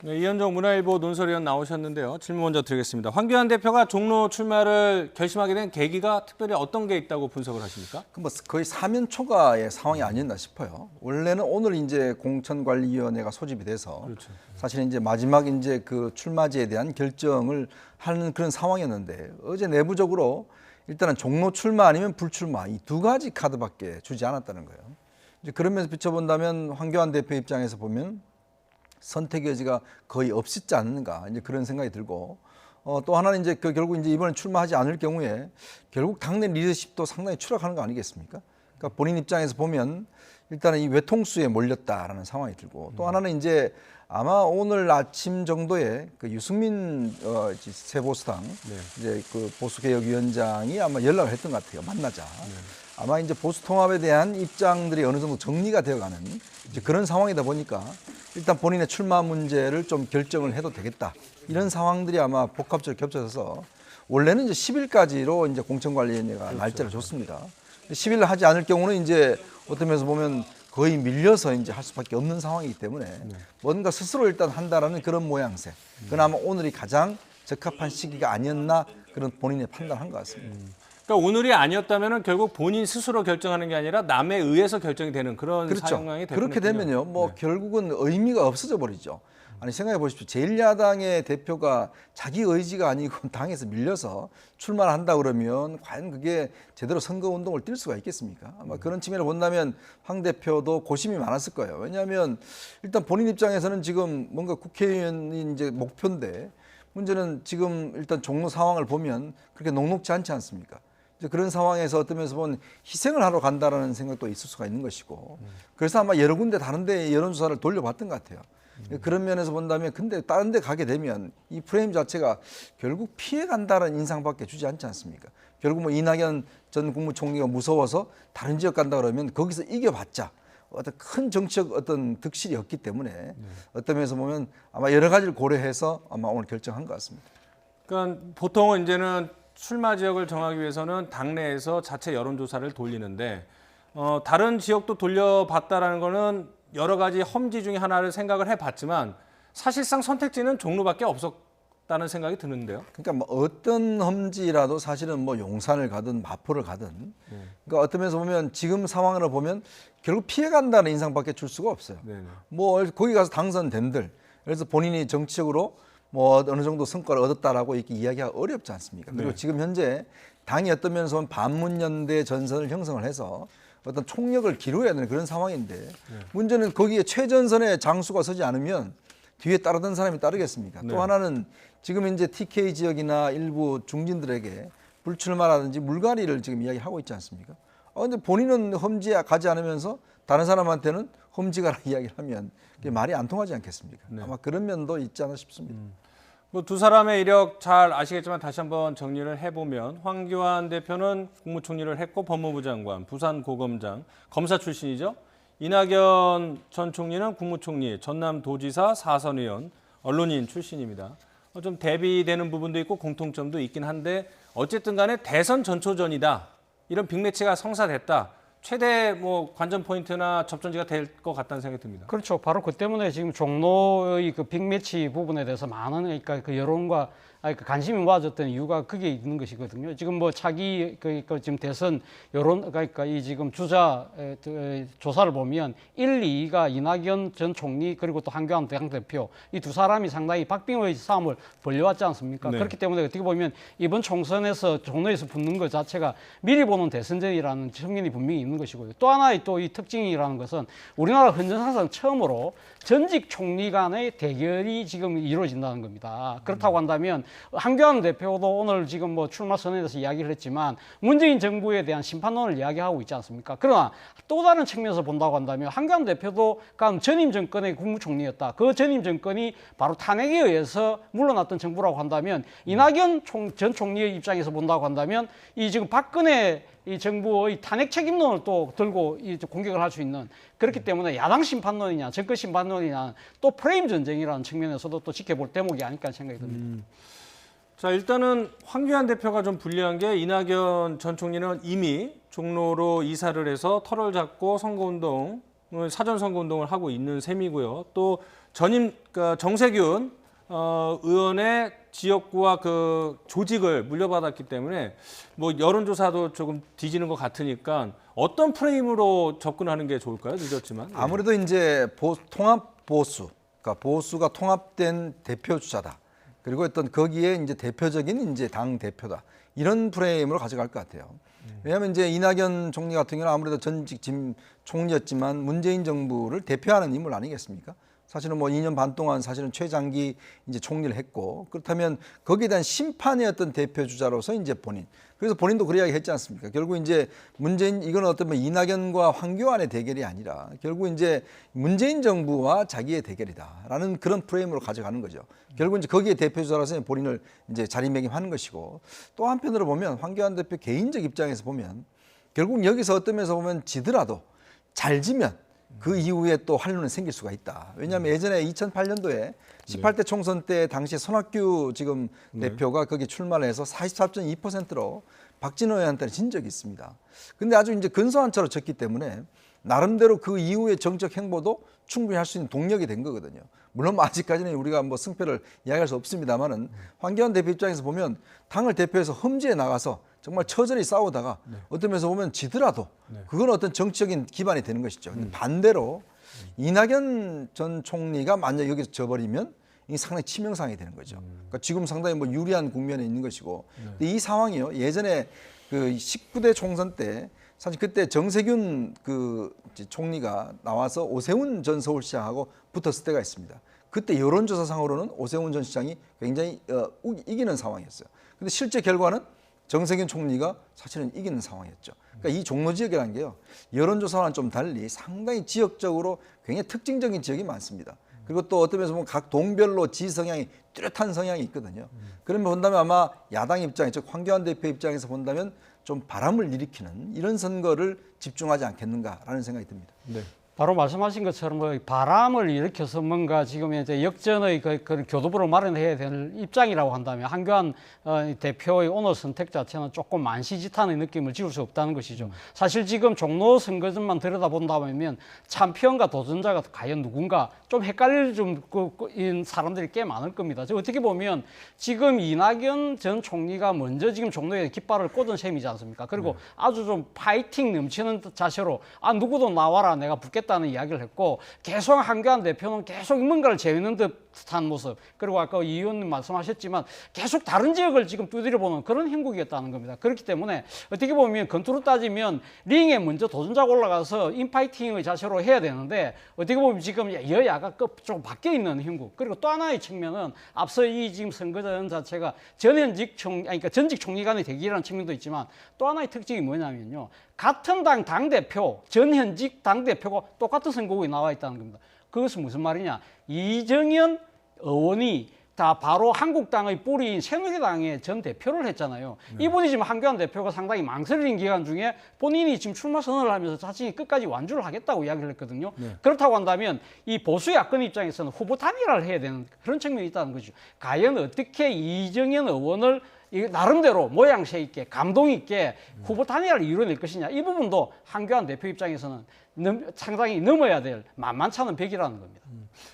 네, 이현정 문화일보 논설위원 나오셨는데요. 질문 먼저 드리겠습니다. 황교안 대표가 종로 출마를 결심하게 된 계기가 특별히 어떤 게 있다고 분석을 하십니까? 뭐 거의 사면 초과의 상황이 아니었나 싶어요. 원래는 오늘 이제 공천관리위원회가 소집이 돼서 그렇죠. 사실 이제 마지막 이제 그 출마지에 대한 결정을 하는 그런 상황이었는데 어제 내부적으로 일단은 종로 출마 아니면 불출마 이 두 가지 카드밖에 주지 않았다는 거예요. 이제 그러면서 비춰본다면 황교안 대표 입장에서 보면 선택 여지가 거의 없었지 않는가 이제 그런 생각이 들고 또 하나는 이제 결국 이제 이번에 출마하지 않을 경우에 결국 당내 리더십도 상당히 추락하는 거 아니겠습니까? 그러니까 본인 입장에서 보면 일단은 이 외통수에 몰렸다라는 상황이 들고 또 하나는 이제 아마 오늘 아침 정도에 그 유승민 새보수당 이제 그 보수개혁위원장이 아마 연락을 했던 것 같아요. 만나자. 아마 이제 보수통합에 대한 입장들이 어느 정도 정리가 되어가는 이제 그런 상황이다 보니까 일단 본인의 출마 문제를 좀 결정을 해도 되겠다. 이런 상황들이 아마 복합적으로 겹쳐져서 원래는 이제 10일까지로 이제 공천관리위원회가 그렇죠. 날짜를 줬습니다. 10일 하지 않을 경우는 이제 어떤 면에서 보면 거의 밀려서 이제 할 수밖에 없는 상황이기 때문에 뭔가 스스로 일단 한다라는 그런 모양새. 그나마 오늘이 가장 적합한 시기가 아니었나 그런 본인의 판단한 것 같습니다. 그러니까 오늘이 아니었다면 결국 본인 스스로 결정하는 게 아니라 남에 의해서 결정이 되는 그런 그렇죠. 상황이 될 그렇게 뻔했군요. 되면요, 뭐 결국은 의미가 없어져 버리죠. 아니 생각해 보십시오. 제1야당의 대표가 자기 의지가 아니고 당에서 밀려서 출마를 한다 그러면 과연 그게 제대로 선거운동을 뛸 수가 있겠습니까? 아마 그런 측면을 본다면 황 대표도 고심이 많았을 거예요. 왜냐하면 일단 본인 입장에서는 지금 뭔가 국회의원이 이제 목표인데 문제는 지금 일단 종로 상황을 보면 그렇게 녹록지 않지 않습니까? 이제 그런 상황에서 어떤 면에서 보면 희생을 하러 간다라는 생각도 있을 수가 있는 것이고 그래서 아마 여러 군데 다른 데 여론조사를 돌려봤던 것 같아요. 그런 면에서 본다면 근데 다른 데 가게 되면 이 프레임 자체가 결국 피해 간다는 인상밖에 주지 않지 않습니까? 결국 뭐 이낙연 전 국무총리가 무서워서 다른 지역 간다 그러면 거기서 이겨봤자 어떤 큰 정치적 어떤 득실이 없기 때문에 어떤 면에서 보면 아마 여러 가지를 고려해서 아마 오늘 결정한 것 같습니다. 그러니까 보통은 이제는 출마 지역을 정하기 위해서는 당내에서 자체 여론조사를 돌리는데 다른 지역도 돌려봤다라는 거는 여러 가지 험지 중에 하나를 생각을 해봤지만 사실상 선택지는 종로밖에 없었다는 생각이 드는데요. 그러니까 뭐 어떤 험지라도 사실은 뭐 용산을 가든 마포를 가든 그러니까 어떤 면에서 보면 지금 상황으로 보면 결국 피해간다는 인상밖에 줄 수가 없어요. 뭐 거기 가서 당선된들 그래서 본인이 정치적으로 뭐 어느 정도 성과를 얻었다라고 이렇게 이야기하기 어렵지 않습니까? 그리고 지금 현재 당이 어떤 면에서 보면 반문연대 전선을 형성을 해서 어떤 총력을 기울여야 되는 그런 상황인데 문제는 거기에 최전선에 장수가 서지 않으면 뒤에 따르던 사람이 따르겠습니까? 또 하나는 지금 이제 TK 지역이나 일부 중진들에게 불출마라든지 물갈이를 지금 이야기하고 있지 않습니까? 근데 본인은 험지에 가지 않으면서 다른 사람한테는 험지가라 이야기를 하면 그게 말이 안 통하지 않겠습니까? 아마 그런 면도 있지 않나 싶습니다. 뭐 두 사람의 이력 잘 아시겠지만 다시 한번 정리를 해보면 황교안 대표는 국무총리를 했고 법무부 장관, 부산고검장, 검사 출신이죠. 이낙연 전 총리는 국무총리, 전남도지사, 사선의원, 언론인 출신입니다. 좀 대비되는 부분도 있고 공통점도 있긴 한데 어쨌든 간에 대선 전초전이다. 이런 빅매치가 성사됐다. 최대 뭐 관전 포인트나 접전지가 될 것 같다는 생각이 듭니다. 그렇죠. 바로 그 때문에 지금 종로의 그 빅매치 부분에 대해서 많은 그러니까 그 여론과 그 관심이 모아졌던 이유가 그게 있는 것이거든요. 지금 뭐 차기 그러니까 지금 대선 여론 그러니까 이 지금 주자 조사를 보면 1, 2위가 이낙연 전 총리 그리고 또 황교안 당대표 이 두 사람이 상당히 박빙의 싸움을 벌려왔지 않습니까? 그렇기 때문에 어떻게 보면 이번 총선에서 종로에서 붙는 것 자체가 미리 보는 대선전이라는 측면이 분명히 있는 것이고요. 또 하나의 또 이 특징이라는 것은 우리나라 헌정사상 처음으로 전직 총리 간의 대결이 지금 이루어진다는 겁니다. 그렇다고 한다면 한교안 대표도 오늘 지금 뭐 출마 선언에 대해서 이야기를 했지만 문재인 정부에 대한 심판론을 이야기하고 있지 않습니까? 그러나 또 다른 측면에서 본다고 한다면 한교안 대표도 전임 정권의 국무총리였다. 그 전임 정권이 바로 탄핵에 의해서 물러났던 정부라고 한다면 이낙연 전 총리의 입장에서 본다고 한다면 이 지금 박근혜 이 정부의 탄핵 책임론을 또 들고 공격을 할 수 있는, 그렇기 때문에 야당 심판론이냐 정권 심판론이냐 또 프레임 전쟁이라는 측면에서도 또 지켜볼 대목이 아닐까 생각이 듭니다. 자, 일단은 황교안 대표가 좀 불리한 게 이낙연 전 총리는 이미 종로로 이사를 해서 털을 잡고 선거운동을 사전 선거운동을 하고 있는 셈이고요. 또 전임 정세균 의원의 지역구와 그 조직을 물려받았기 때문에 뭐 여론조사도 조금 뒤지는 것 같으니까 어떤 프레임으로 접근하는 게 좋을까요? 늦었지만. 아무래도 이제 통합 보수, 그러니까 보수가 통합된 대표 주자다. 그리고 어떤 거기에 이제 대표적인 이제 당 대표다. 이런 프레임으로 가져갈 것 같아요. 왜냐하면 이제 이낙연 총리 같은 경우는 아무래도 전직 총리였지만 문재인 정부를 대표하는 인물 아니겠습니까? 사실은 뭐 2년 반 동안 사실은 최장기 이제 총리를 했고, 그렇다면 거기에 대한 심판의 어떤 대표 주자로서 이제 그래서 본인도 그런 이야기 했지 않습니까? 결국 이제 이건 어떤 이낙연과 황교안의 대결이 아니라 결국 이제 문재인 정부와 자기의 대결이다라는 그런 프레임으로 가져가는 거죠. 결국 이제 거기에 대표 주자로서 본인을 이제 자리매김하는 것이고, 또 한편으로 보면 황교안 대표 개인적 입장에서 보면 결국 여기서 어떤 면에서 보면 지더라도 잘 지면 그 이후에 또 활로는 생길 수가 있다. 왜냐하면 예전에 2008년도에 18대 총선 때 당시 손학규 지금 대표가 거기 출마를 해서 44.2%로 박진호 의원한테 진 적이 있습니다. 근데 아주 이제 근소한 차로 졌기 때문에 나름대로 그 이후의 정책 행보도 충분히 할 수 있는 동력이 된 거거든요. 물론 아직까지는 우리가 뭐 승패를 이야기할 수 없습니다만은 황교안 대표 입장에서 보면 당을 대표해서 험지에 나가서 정말 처절히 싸우다가 어떤 면에서 보면 지더라도 그건 어떤 정치적인 기반이 되는 것이죠. 근데 반대로 이낙연 전 총리가 만약 여기서 져버리면 이게 상당히 치명상이 되는 거죠. 그러니까 지금 상당히 뭐 유리한 국면에 있는 것이고, 근데 이 상황이요. 예전에 그 19대 총선 때 사실 그때 정세균 그 총리가 나와서 오세훈 전 서울시장하고 붙었을 때가 있습니다. 그때 여론조사상으로는 오세훈 전 시장이 굉장히 이기는 상황이었어요. 근데 실제 결과는 정세균 총리가 사실은 이기는 상황이었죠. 그러니까 이 종로 지역이라는 게요, 여론조사와는 좀 달리 상당히 지역적으로 굉장히 특징적인 지역이 많습니다. 그리고 또 어떤 면에서 보면 각 동별로 지성향이 뚜렷한 성향이 있거든요. 그러면 본다면 아마 야당 입장, 즉 황교안 대표 입장에서 본다면 좀 바람을 일으키는 이런 선거를 집중하지 않겠는가라는 생각이 듭니다. 네. 바로 말씀하신 것처럼 바람을 일으켜서 뭔가 지금 이제 역전의 그런 교두보를 마련해야 될 입장이라고 한다면 한교안 대표의 오늘 선택 자체는 조금 만시지탄의 느낌을 지울 수 없다는 것이죠. 사실 지금 종로 선거전만 들여다본다면 참패원과 도전자가 과연 누군가 좀 헷갈릴 사람들이 꽤 많을 겁니다. 어떻게 보면 지금 이낙연 전 총리가 먼저 지금 종로에 깃발을 꽂은 셈이지 않습니까? 그리고 아주 좀 파이팅 넘치는 자세로 누구도 나와라, 내가 붙겠다 다는 이야기를 했고, 계속 한교안 대표는 계속 뭔가를 재우는 듯한 모습, 그리고 아까 이 의원님 말씀하셨지만 계속 다른 지역을 지금 두드려보는 그런 형국이었다는 겁니다. 그렇기 때문에 어떻게 보면 건투로 따지면 링에 먼저 도전자가 올라가서 인파이팅의 자세로 해야 되는데 어떻게 보면 지금 여야가 좀 바뀌어 있는 형국. 그리고 또 하나의 측면은 앞서 이 지금 선거전 자체가 전직 총리 간의 대결이라는 측면도 있지만 또 하나의 특징이 뭐냐면요, 같은 당 당대표, 전현직 당대표가 똑같은 선거구에 나와 있다는 겁니다. 그것은 무슨 말이냐, 이정현 의원이 다 바로 한국당의 뿌리인 새누리당의 전 대표를 했잖아요. 이분이 지금 한교안 대표가 상당히 망설이는 기간 중에 본인이 지금 출마 선언을 하면서 자신이 끝까지 완주를 하겠다고 이야기를 했거든요. 그렇다고 한다면 이 보수 야권 입장에서는 후보 단일화를 해야 되는 그런 측면이 있다는 거죠. 과연 어떻게 이정현 의원을 나름대로 모양새 있게 감동 있게 후보 단일화를 이뤄낼 것이냐, 이 부분도 한교안 대표 입장에서는 상당히 넘어야 될 만만치 않은 벽이라는 겁니다.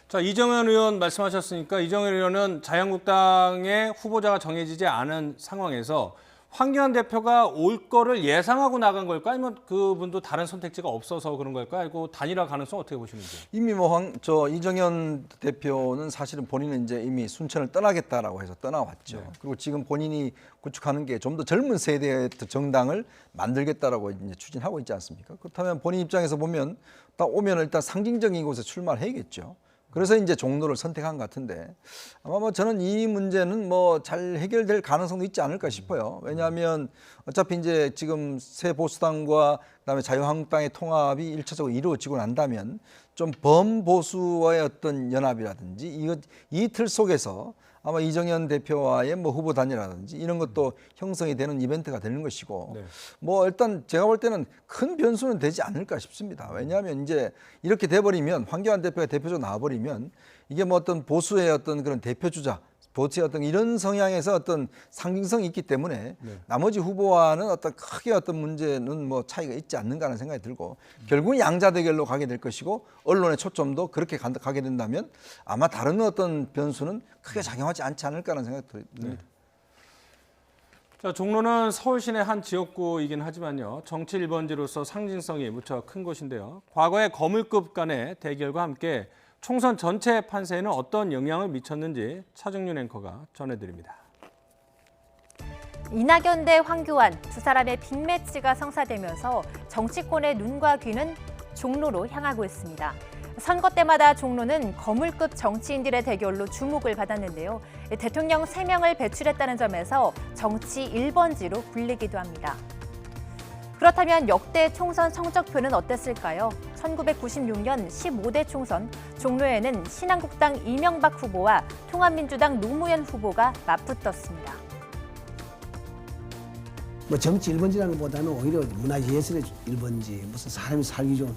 자, 이정현 의원 말씀하셨으니까 이정현 의원은 자유한국당의 후보자가 정해지지 않은 상황에서 황교안 대표가 올 거를 예상하고 나간 걸까? 아니면 그분도 다른 선택지가 없어서 그런 걸까? 아니고 단일화 가능성 어떻게 보시는지? 이미 이정현 대표는 사실은 본인은 이제 이미 순천을 떠나겠다라고 해서 떠나왔죠. 그리고 지금 본인이 구축하는 게 좀 더 젊은 세대의 정당을 만들겠다라고 이제 추진하고 있지 않습니까? 그렇다면 본인 입장에서 보면 딱 오면 일단 상징적인 곳에 출마를 해야겠죠. 그래서 이제 종로를 선택한 것 같은데 아마 뭐 저는 이 문제는 뭐 잘 해결될 가능성도 있지 않을까 싶어요. 왜냐하면 어차피 이제 지금 새 보수당과 그다음에 자유한국당의 통합이 1차적으로 이루어지고 난다면 좀 범보수와의 어떤 연합이라든지 이 틀 속에서 아마 이정현 대표와의 뭐 후보 단일화라든지 이런 것도 형성이 되는 이벤트가 되는 것이고 네. 뭐 일단 제가 볼 때는 큰 변수는 되지 않을까 싶습니다. 왜냐하면 이제 이렇게 돼버리면 황교안 대표가 대표적으로 나와버리면 이게 뭐 어떤 보수의 어떤 그런 대표주자 보수의 어떤 이런 성향에서 어떤 상징성이 있기 때문에 네. 나머지 후보와는 어떤 크게 어떤 문제는 뭐 차이가 있지 않는가 하는 생각이 들고 결국은 양자 대결로 가게 될 것이고 언론의 초점도 그렇게 가게 된다면 아마 다른 어떤 변수는 크게 작용하지 않지 않을까 하는 생각이 듭니다. 네. 자, 종로는 서울 시내 한 지역구이긴 하지만요. 정치 1번지로서 상징성이 무척 큰 곳인데요. 과거의 거물급 간의 대결과 함께 총선 전체 판세에는 어떤 영향을 미쳤는지 차정윤 앵커가 전해드립니다. 이낙연 대 황교안 두 사람의 빅매치가 성사되면서 정치권의 눈과 귀는 종로로 향하고 있습니다. 선거 때마다 종로는 거물급 정치인들의 대결로 주목을 받았는데요. 대통령 3명을 배출했다는 점에서 정치 1번지로 불리기도 합니다. 그렇다면 역대 총선 성적표는 어땠을까요? 1996년 15대 총선 종로에는 신한국당 이명박 후보와 통합민주당 노무현 후보가 맞붙었습니다. 뭐 정치 1번지라는 것보다는 오히려 문화예술의 1번지, 무슨 사람이 살기 좋은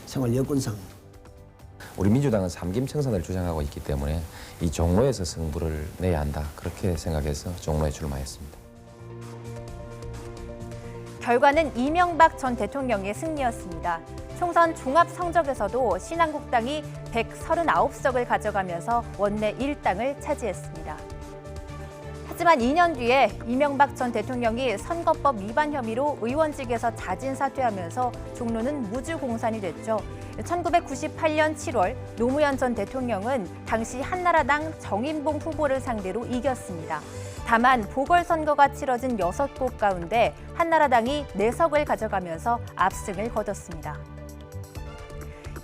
생활 여건상. 우리 민주당은 삼김청산을 주장하고 있기 때문에 이 종로에서 승부를 내야 한다. 그렇게 생각해서 종로에 출마했습니다. 결과는 이명박 전 대통령의 승리였습니다. 총선 종합 성적에서도 신한국당이 139석을 가져가면서 원내 1당을 차지했습니다. 하지만 2년 뒤에 이명박 전 대통령이 선거법 위반 혐의로 의원직에서 자진 사퇴하면서 종로는 무주공산이 됐죠. 1998년 7월 노무현 전 대통령은 당시 한나라당 정인봉 후보를 상대로 이겼습니다. 다만 보궐선거가 치러진 6곳 가운데 한나라당이 4석을 가져가면서 압승을 거뒀습니다.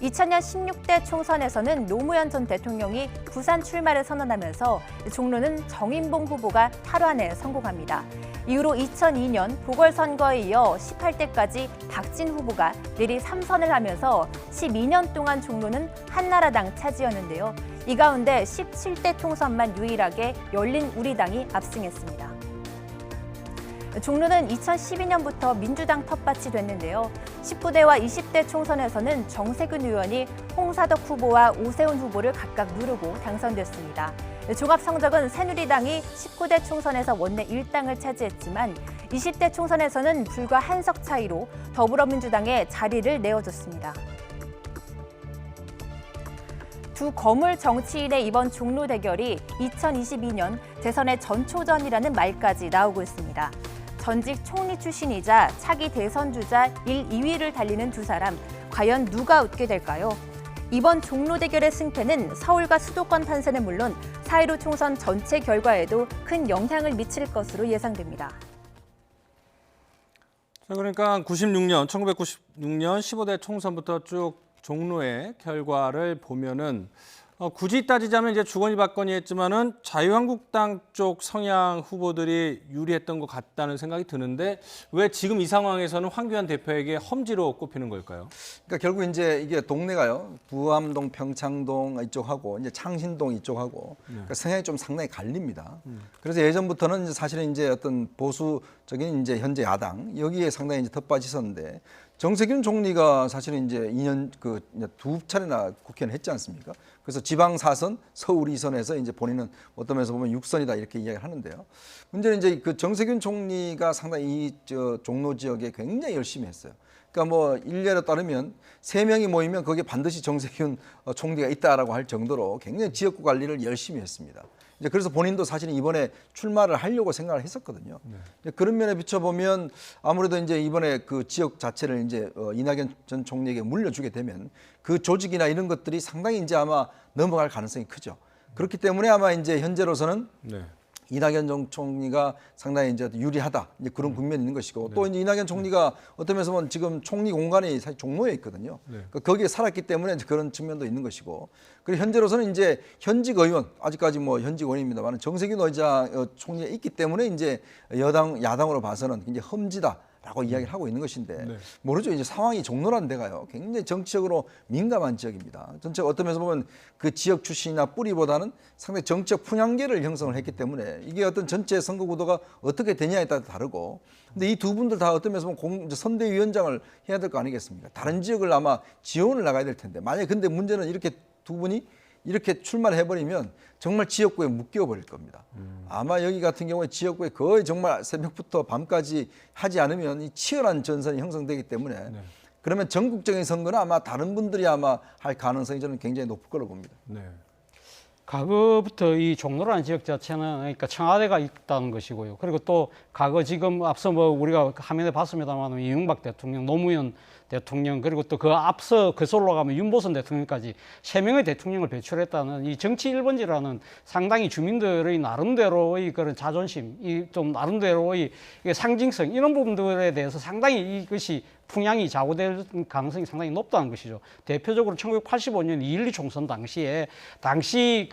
2000년 16대 총선에서는 노무현 전 대통령이 부산 출마를 선언하면서 종로는 정인봉 후보가 탈환에 성공합니다. 이후로 2002년 보궐선거에 이어 18대까지 박진 후보가 내리 3선을 하면서 12년 동안 종로는 한나라당 차지였는데요. 이 가운데 17대 총선만 유일하게 열린 우리당이 압승했습니다. 종로는 2012년부터 민주당 텃밭이 됐는데요. 19대와 20대 총선에서는 정세균 의원이 홍사덕 후보와 오세훈 후보를 각각 누르고 당선됐습니다. 종합 성적은 새누리당이 19대 총선에서 원내 1당을 차지했지만 20대 총선에서는 불과 1석 차이로 더불어민주당에 자리를 내어줬습니다. 두 거물 정치인의 이번 종로 대결이 2022년 대선의 전초전이라는 말까지 나오고 있습니다. 전직 총리 출신이자 차기 대선 주자 1, 2위를 달리는 두 사람, 과연 누가 웃게 될까요? 이번 종로 대결의 승패는 서울과 수도권 판세는 물론 4.15 총선 전체 결과에도 큰 영향을 미칠 것으로 예상됩니다. 자, 그러니까 1996년 15대 총선부터 쭉 종로의 결과를 보면은 굳이 따지자면 이제 주거니 받거니 했지만은 자유한국당 쪽 성향 후보들이 유리했던 것 같다는 생각이 드는데 왜 지금 이 상황에서는 황교안 대표에게 험지로 꼽히는 걸까요? 그러니까 결국 이제 이게 동네가요. 부암동, 평창동 이쪽하고 이제 창신동 이쪽하고 그러니까 성향이 좀 상당히 갈립니다. 그래서 예전부터는 사실은 이제 어떤 보수적인 이제 현재 야당 여기에 상당히 이제 텃밭이 있었는데 정세균 총리가 사실은 이제 2년 두 차례나 국회의원 했지 않습니까? 그래서 지방 4선, 서울 2선에서 이제 본인은 어떤 면에서 보면 6선이다 이렇게 이야기를 하는데요. 문제는 이제 그 정세균 총리가 상당히 이 종로 지역에 굉장히 열심히 했어요. 그러니까 뭐 일례로 따르면 3명이 모이면 거기에 반드시 정세균 총리가 있다라고 할 정도로 굉장히 지역구 관리를 열심히 했습니다. 이제 그래서 본인도 사실은 이번에 출마를 하려고 생각을 했었거든요. 그런 면에 비춰보면 아무래도 이제 이번에 그 지역 자체를 이제 이낙연 전 총리에게 물려주게 되면 그 조직이나 이런 것들이 상당히 이제 아마 넘어갈 가능성이 크죠. 그렇기 때문에 아마 이제 현재로서는 이낙연 총리가 상당히 이제 유리하다 이제 그런 국면이 있는 것이고 또 이제 이낙연 총리가 어떤 면에서 보면 지금 총리 공간이 사실 종로에 있거든요. 그러니까 거기에 살았기 때문에 이제 그런 측면도 있는 것이고 그리고 현재로서는 이제 현직 의원 아직까지 뭐 현직 의원입니다만 정세균 의장 총리가 있기 때문에 이제 야당으로 봐서는 굉장히 험지다. 라고 이야기를 하고 있는 것인데 모르죠. 이제 상황이 종로라는 데가요. 굉장히 정치적으로 민감한 지역입니다. 전체가 어떤 면에서 보면 그 지역 출신이나 뿌리보다는 상당히 정치적 풍향계를 형성을 했기 때문에 이게 어떤 전체 선거 구도가 어떻게 되냐에 따라 다르고 근데 이 두 분들 다 어떤 면에서 보면 선대위원장을 해야 될 거 아니겠습니까? 다른 지역을 아마 지원을 나가야 될 텐데 만약에 근데 문제는 이렇게 두 분이 이렇게 출마를 해버리면 정말 지역구에 묶여버릴 겁니다. 아마 여기 같은 경우에 지역구에 거의 정말 새벽부터 밤까지 하지 않으면 이 치열한 전선이 형성되기 때문에 그러면 전국적인 선거는 아마 다른 분들이 아마 할 가능성이 저는 굉장히 높을 거로 봅니다. 과거부터 이 종로라는 지역 자체는 그러니까 청와대가 있다는 것이고요. 그리고 또 과거 지금 앞서 뭐 우리가 화면에 봤습니다만 이명박 대통령, 노무현 대통령 그리고 또 그 앞서 거슬러 가면 윤보선 대통령까지 3명의 대통령을 배출했다는 이 정치 1번지라는 상당히 주민들의 나름대로의 그런 자존심, 이 좀 나름대로의 상징성 이런 부분들에 대해서 상당히 이것이 풍향이 좌우될 가능성이 상당히 높다는 것이죠. 대표적으로 1985년 2.12 총선 당시에 당시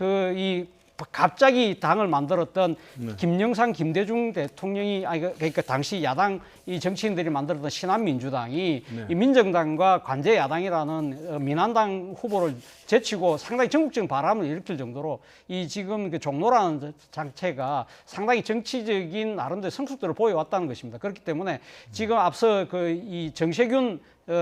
갑자기 당을 만들었던 김영삼, 김대중 대통령이 그러니까 당시 야당 이 정치인들이 만들었던 신한민주당이 이 민정당과 관제 야당이라는 민한당 후보를 제치고 상당히 전국적인 바람을 일으킬 정도로 이 지금 그 종로라는 장체가 상당히 정치적인 나름대로 성숙도를 보여왔다는 것입니다. 그렇기 때문에 지금 앞서 이 정세균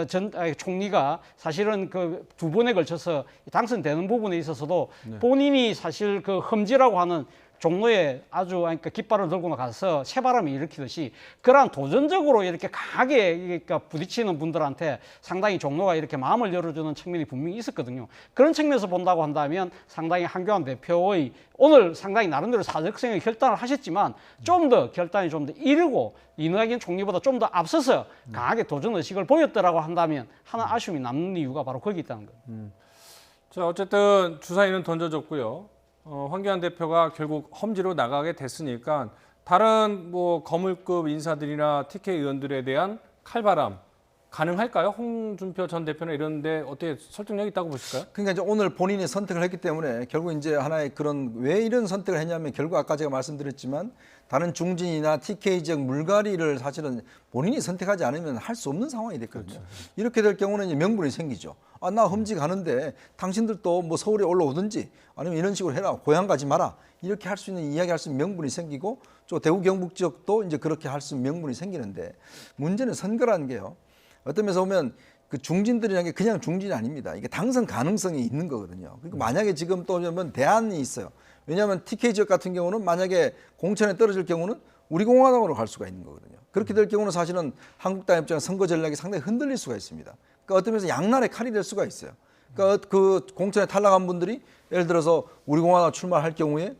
전 총리가 사실은 그 두 번에 걸쳐서 당선되는 부분에 있어서도 본인이 사실 그 험지라고 하는 종로에 아주 그러니까 깃발을 들고 나가서 새바람을 일으키듯이 그러한 도전적으로 이렇게 강하게 그러니까 부딪히는 분들한테 상당히 종로가 이렇게 마음을 열어주는 측면이 분명히 있었거든요. 그런 측면에서 본다고 한다면 상당히 한교안 대표의 오늘 상당히 나름대로 사적성의 결단을 하셨지만 좀 더 결단이 좀 더 이르고 이낙연 총리보다 좀 더 앞서서 강하게 도전 의식을 보였더라고 한다면 하나 아쉬움이 남는 이유가 바로 거기 있다는 거예요. 자, 어쨌든 주사위는 던져졌고요. 황교안 대표가 결국 험지로 나가게 됐으니까 다른 뭐 거물급 인사들이나 TK 의원들에 대한 칼바람 가능할까요? 홍준표 전 대표나 이런데 어떻게 설득력 있다고 보실까요? 그러니까 이제 오늘 본인이 선택을 했기 때문에 결국 이제 하나의 그런 왜 이런 선택을 했냐면 결국 아까 제가 말씀드렸지만 다른 중진이나 TK 지역 물갈이를 사실은 본인이 선택하지 않으면 할 수 없는 상황이 됐거든요. 이렇게 될 경우는 이제 명분이 생기죠. 아, 나 험지 가는데 당신들도 뭐 서울에 올라오든지 아니면 이런 식으로 해라. 고향 가지 마라. 이렇게 할 수 있는 이야기할 수 있는 명분이 생기고 또 대구 경북 지역도 이제 그렇게 할 수 있는 명분이 생기는데 문제는 선거라는 게요. 어떤 면에서 보면 그 중진들이라는 게 그냥 중진이 아닙니다. 이게 당선 가능성이 있는 거거든요. 그러니까 만약에 지금 또 보면 대안이 있어요. 왜냐하면 TK 지역 같은 경우는 만약에 공천에 떨어질 경우는 우리공화당으로 갈 수가 있는 거거든요. 그렇게 될 경우는 사실은 한국당 입장에 선거 전략이 상당히 흔들릴 수가 있습니다. 그러니까 어떤 면에서 양날의 칼이 될 수가 있어요. 그러니까 그 공천에 탈락한 분들이 예를 들어서 우리공화당 출마할 경우에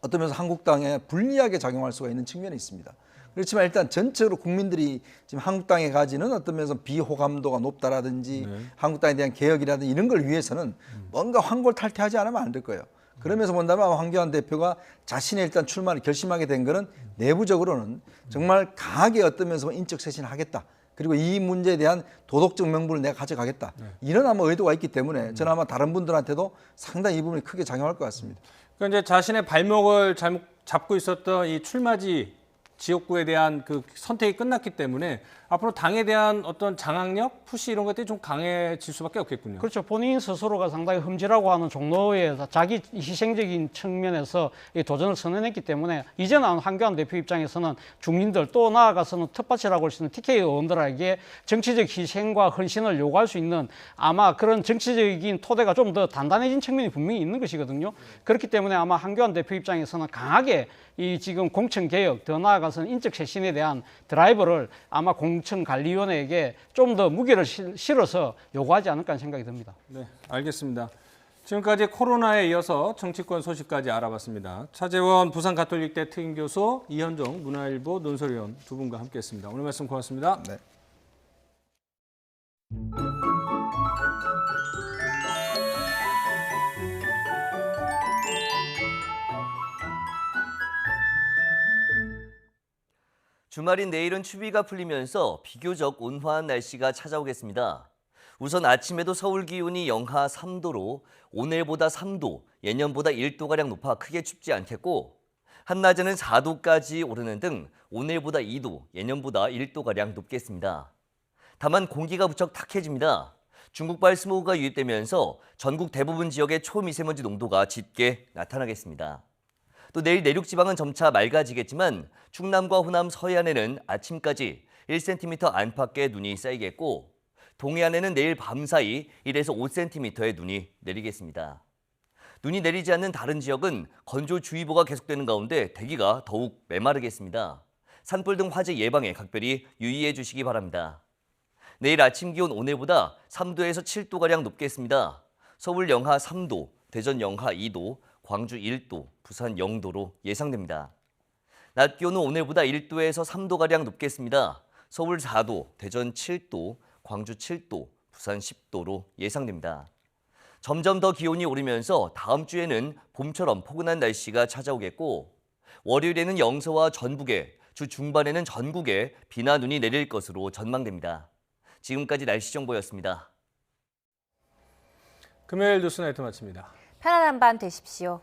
어떤 면에서 한국당에 불리하게 작용할 수가 있는 측면이 있습니다. 그렇지만 일단 전체적으로 국민들이 지금 한국당에 가지는 어떤 면에서 비호감도가 높다라든지 한국당에 대한 개혁이라든지 이런 걸 위해서는 뭔가 환골탈퇴하지 않으면 안 될 거예요. 그러면서 본다면 황교안 대표가 자신의 일단 출마를 결심하게 된 거는 내부적으로는 정말 강하게 어떤 면에서 인적 쇄신을 하겠다. 그리고 이 문제에 대한 도덕적 명분을 내가 가져가겠다. 이런 아마 의도가 있기 때문에 저는 아마 다른 분들한테도 상당히 이 부분이 크게 작용할 것 같습니다. 그러니까 이제 자신의 발목을 잘못 잡고 있었던 이 출마지 지역구에 대한 그 선택이 끝났기 때문에 앞으로 당에 대한 어떤 장악력, 푸시 이런 것들이 좀 강해질 수밖에 없겠군요. 그렇죠. 본인 스스로가 상당히 흠지라고 하는 종로에 자기 희생적인 측면에서 이 도전을 선언했기 때문에 이제는 한교안 대표 입장에서는 중민들 또 나아가서는 텃밭이라고 할 수 있는 TK 의원들에게 정치적 희생과 헌신을 요구할 수 있는 아마 그런 정치적인 토대가 좀 더 단단해진 측면이 분명히 있는 것이거든요. 그렇기 때문에 아마 한교안 대표 입장에서는 강하게 이 지금 공천개혁, 더 나아가서는 인적 쇄신에 대한 드라이버를 아마 공천관리위원회에게 좀 더 무게를 실어서 요구하지 않을까 하는 생각이 듭니다. 네, 알겠습니다. 지금까지 코로나에 이어서 정치권 소식까지 알아봤습니다. 차재원 부산가톨릭대 특임교수, 이현종 문화일보 논설위원 두 분과 함께했습니다. 오늘 말씀 고맙습니다. 네. 주말인 내일은 추위가 풀리면서 비교적 온화한 날씨가 찾아오겠습니다. 우선 아침에도 서울 기온이 영하 3도로 오늘보다 3도, 예년보다 1도가량 높아 크게 춥지 않겠고 한낮에는 4도까지 오르는 등 오늘보다 2도, 예년보다 1도가량 높겠습니다. 다만 공기가 무척 탁해집니다. 중국발 스모그가 유입되면서 전국 대부분 지역의 초미세먼지 농도가 짙게 나타나겠습니다. 또 내일 내륙 지방은 점차 맑아지겠지만 충남과 호남 서해안에는 아침까지 1cm 안팎의 눈이 쌓이겠고 동해안에는 내일 밤사이 1에서 5cm의 눈이 내리겠습니다. 눈이 내리지 않는 다른 지역은 건조주의보가 계속되는 가운데 대기가 더욱 메마르겠습니다. 산불 등 화재 예방에 각별히 유의해 주시기 바랍니다. 내일 아침 기온 오늘보다 3도에서 7도가량 높겠습니다. 서울 영하 3도, 대전 영하 2도, 광주 1도, 부산 0도로 예상됩니다. 낮 기온은 오늘보다 1도에서 3도가량 높겠습니다. 서울 4도, 대전 7도, 광주 7도, 부산 10도로 예상됩니다. 점점 더 기온이 오르면서 다음 주에는 봄처럼 포근한 날씨가 찾아오겠고 월요일에는 영서와 전북에, 주 중반에는 전국에 비나 눈이 내릴 것으로 전망됩니다. 지금까지 날씨 정보였습니다. 금요일 뉴스나이트 마칩니다. 편안한 밤 되십시오.